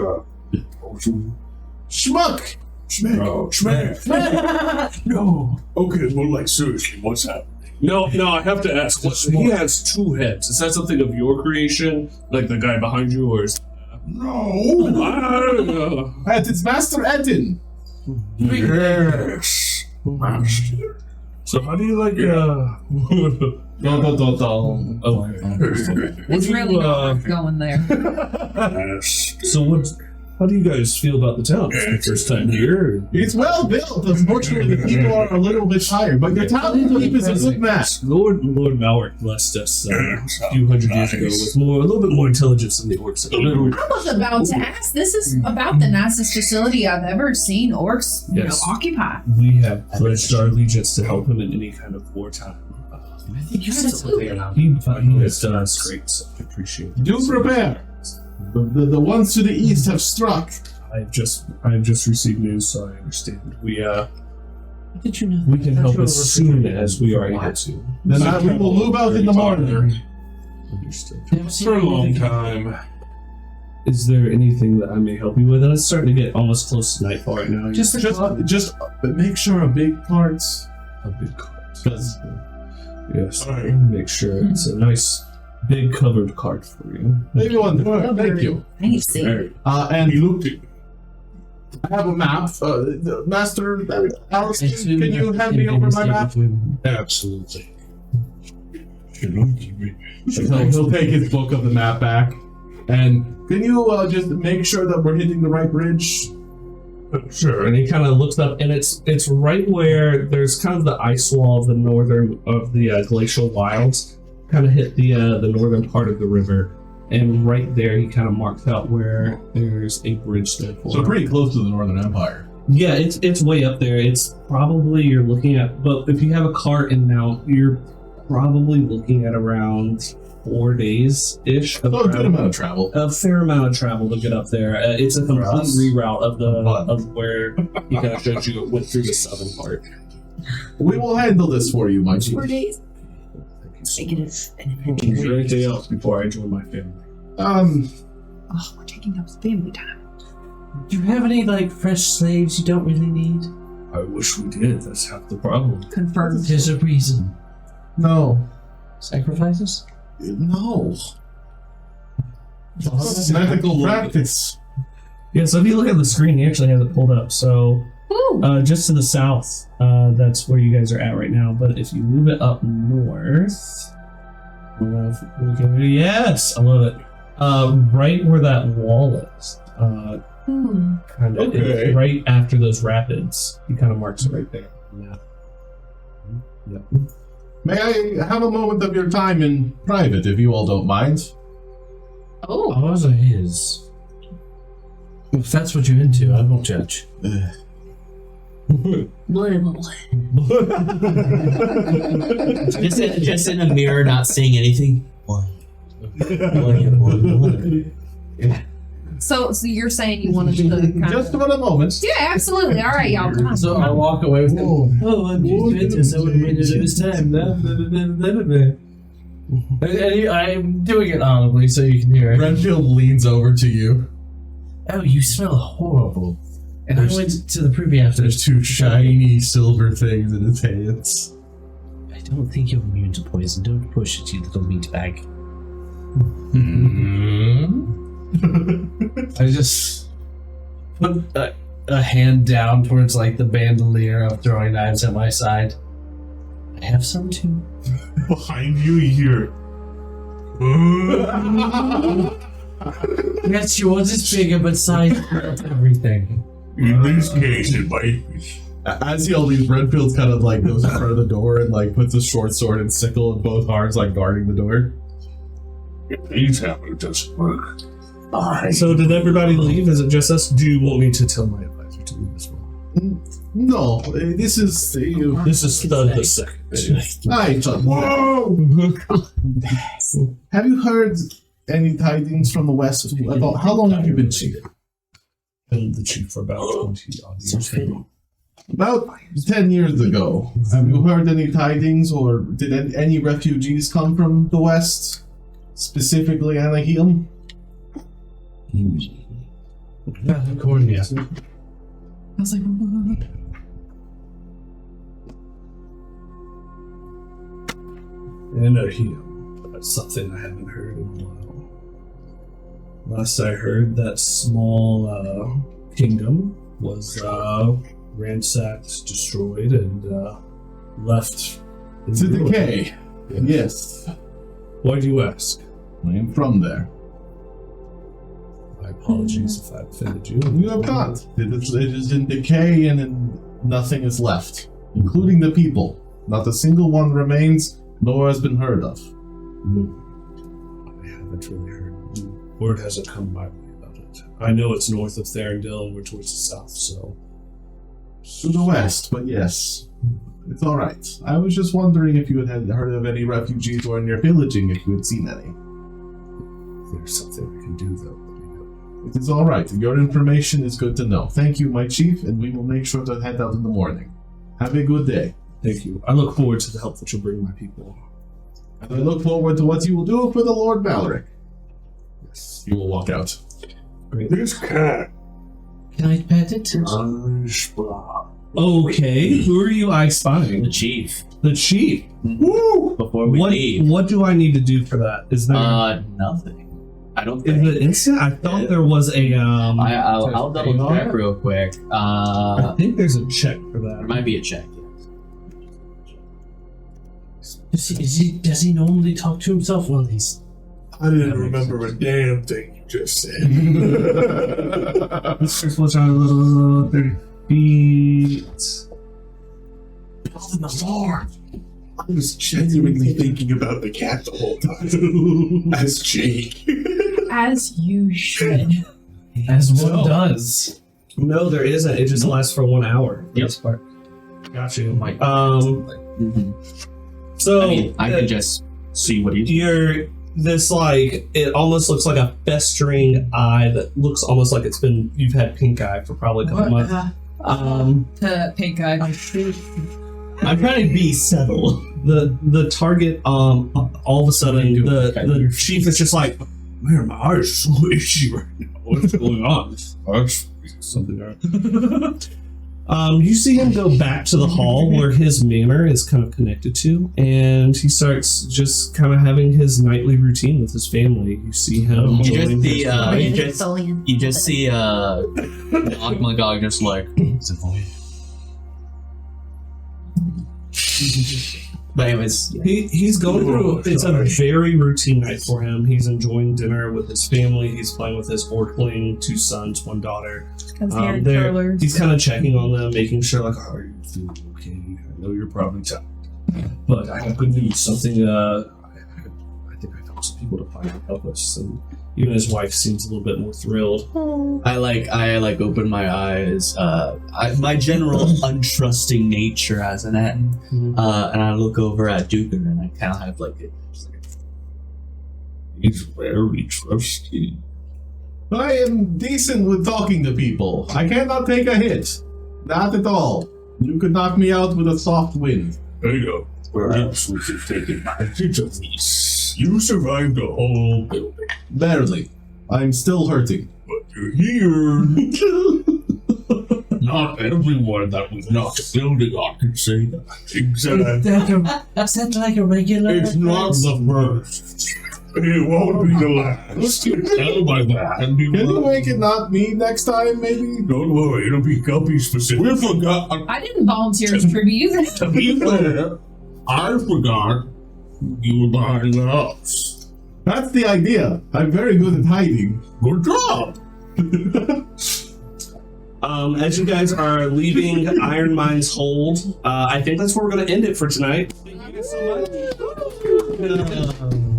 Schmuck! Schmack. No. Okay, well, like, seriously, what's happening? No, I have to ask. He has 2 heads. Is that something of your creation? Like the guy behind you, or is... No. It's Master Auden. Yes. Master. So how do you like, No. Okay. It's really not going there. Yes. So how do you guys feel about the town? It's the first time here? It's well built. Unfortunately, the people are a little bit tired, but your town is a good match. Lord Malric blessed us a few hundred years ago with a little bit more intelligence than the orcs. I was about to ask. This is about the nicest facility I've ever seen orcs occupy. We have pledged our allegiance to help him in any kind of wartime. I think you said something around. He has done us great, so I appreciate it. Do prepare. The ones to the east have struck. I've just received news, so I understand. We Did you know? we can help as soon as we are able to. Then we will move out in the morning. Understood. For a long time. Is there anything that I may help you with? And it's starting to get almost close to nightfall right now. Just make sure a big cart. a big cart. Because Yes, make sure it's a nice big covered cart for you. maybe one. Thank you. Fancy. And I have a map. Master Alister, can you hand me over my map? Absolutely. He'll take his book of the map back. And can you just make sure that we're hitting the right bridge? Sure. And he kind of looks up, and it's right where there's kind of the ice wall of the glacial wilds, kind of hit the northern part of the river, and right there he kind of marks out where there's a bridge there. So pretty close to the Northern Empire. Yeah, it's way up there. It's probably you're looking at, but if you have a cart and mount, you're probably looking at around 4 days ish. So a good amount of travel. A fair amount of travel to get up there. It's a complete reroute of where he kind of showed you went through the southern part. We will handle this for you, my chief. 4 days. Make it an Is adventure. there anything else before I join my family? Oh, we're taking up family time. Do you have any like fresh slaves you don't really need? I wish we did. That's half the problem. Confirmed. There's a reason. No. Sacrifices? No. This is ethical practice. Yeah, so if you look at the screen, he actually has it pulled up. So just to the south, that's where you guys are at right now. But if you move it up north, yes, I love it. Right where that wall is, kind of right after those rapids, he kind of marks it right there. Yeah. May I have a moment of your time in private, if you all don't mind? Oh. Ours are his. If that's what you're into, I won't judge. Just in a mirror, not saying anything. So you're saying you wanted to kind Just of... for a moment. Yeah, absolutely. All right, y'all. Come on. So I walk away with I'm just I would have made it this time. I'm doing it audibly so you can hear it. Renfield leans over to you. Oh, you smell horrible. And I went to the privy after. There's two shiny silver things in its hands. I don't think you're immune to poison. Don't push it, you little meat bag. I just put a hand down towards like the bandolier of throwing knives at my side. I have some too. Behind you, you hear. Yes, yours is bigger, but size everything. In this case, it might. I see all these Redfields kind of like goes in front of the door and like puts a short sword and sickle in both arms, like guarding the door. If these happen, it doesn't work. So did everybody leave? Is it just us? Do you want me to tell my advisor to leave as well? No, this is This is the second. Hi, John. Whoa! Have you heard any tidings from the west about how long have you been chief? Been the chief for about 20 odd years. About 10 years ago. Have you heard any tidings, or did any refugees come from the west? Specifically Anaheim? Cornea. I was like, what? Anaheim. That's something I haven't heard in a while. Last I heard, that small kingdom was ransacked, destroyed, and left To decay. Yes. Why do you ask? I am from there. My apologies if I offended you. You have not. It is in decay and nothing is left, including the people. Not a single one remains, nor has been heard of. I haven't really heard. Word hasn't come my way about it. I know it's north of Therendil and we're towards the south, so. To the west, but yes. It's alright. I was just wondering if you had heard of any refugees or in your pillaging, if you had seen any. If there's something I can do, though. It is alright. Your information is good to know. Thank you, my chief, and we will make sure to head out in the morning. Have a good day. Thank you. I look forward to the help that you'll bring my people. And I look forward to what you will do for the Lord Malric. Yes, you will walk out. This cat. Can I pet it? Okay, who are you spying? The chief. The chief. Woo! Before we leave. What do I need to do for that? Is there Nothing. I don't is think. it instant? I thought there was a I'll double check real quick. I think there's a check for There that. might be a check. Does he normally talk to himself one of these? I didn't remember a damn thing you just said. This first one's on a little 30 feet. On the floor. I was genuinely thinking about the cat the whole time. As Jake. As you should. As one does. No, there isn't. It just lasts for 1 hour. Yep. This part. Got you. Mhm. So I mean, I can just see what he's. you're this like it almost looks like a festering eye that looks almost like you've had pink eye for probably a couple months. Pink eye. I'm trying to be subtle. The target all of a sudden the chief is just like, man, my eye is so itchy right now. What's going on? That's something there. You see him go back to the hall where his manor is kind of connected to, and he starts just kind of having his nightly routine with his family. You see him. You just join see, his- you just see, Magog just like. But anyways, he's going through. It's a very routine night for him. He's enjoying dinner with his family. He's playing with his orkling, 2 sons, 1 daughter. He's kind of checking on them, making sure like, are you feeling okay? I know you're probably tired, but I have good news. Something. I think I found some people to finally help us, and even his wife seems a little bit more thrilled. I open my eyes. My general untrusting nature as an end, and I look over at Duke, and I kind of have like a. He's very trusty. I am decent with talking to people. I cannot take a hit. Not at all. You could knock me out with a soft wind. There you go. Perhaps we should take advantage of these. You survived the whole building. Barely. I'm still hurting. But you're here. not everyone that we're not building on can say that. Exactly. Is that like a regular? It's not the first. It won't be the last. You can tell by that. Can you make it not me next time, maybe? Don't worry, it'll be Guppy specific. We forgot. I didn't volunteer as tribute. To be fair, I forgot you were behind the house. That's the idea. I'm very good at hiding. Good job. As you guys are leaving Iron Mine's hold, I think that's where we're going to end it for tonight. Thank you guys so much.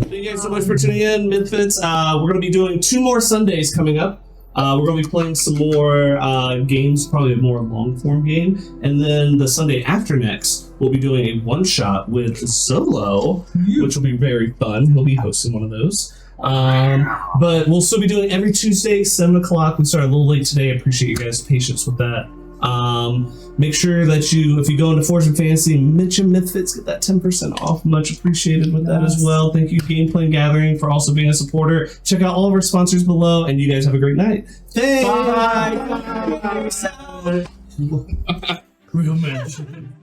Thank you guys so much for tuning in, MythFits. We're going to be doing 2 more Sundays coming up. We're going to be playing some more games, probably a more long-form game. And then the Sunday after next, we'll be doing a one-shot with Zolo, which will be very fun. He'll be hosting one of those. But we'll still be doing every Tuesday, 7 o'clock. We started a little late today. I appreciate you guys' patience with that. Make sure that if you go into Forged in Fantasy and mention MythFits, get that 10% off. Much appreciated with that as well. Thank you, Gameplay and Gathering, for also being a supporter. Check out all of our sponsors below, and you guys have a great night. Thanks! Bye. Real man.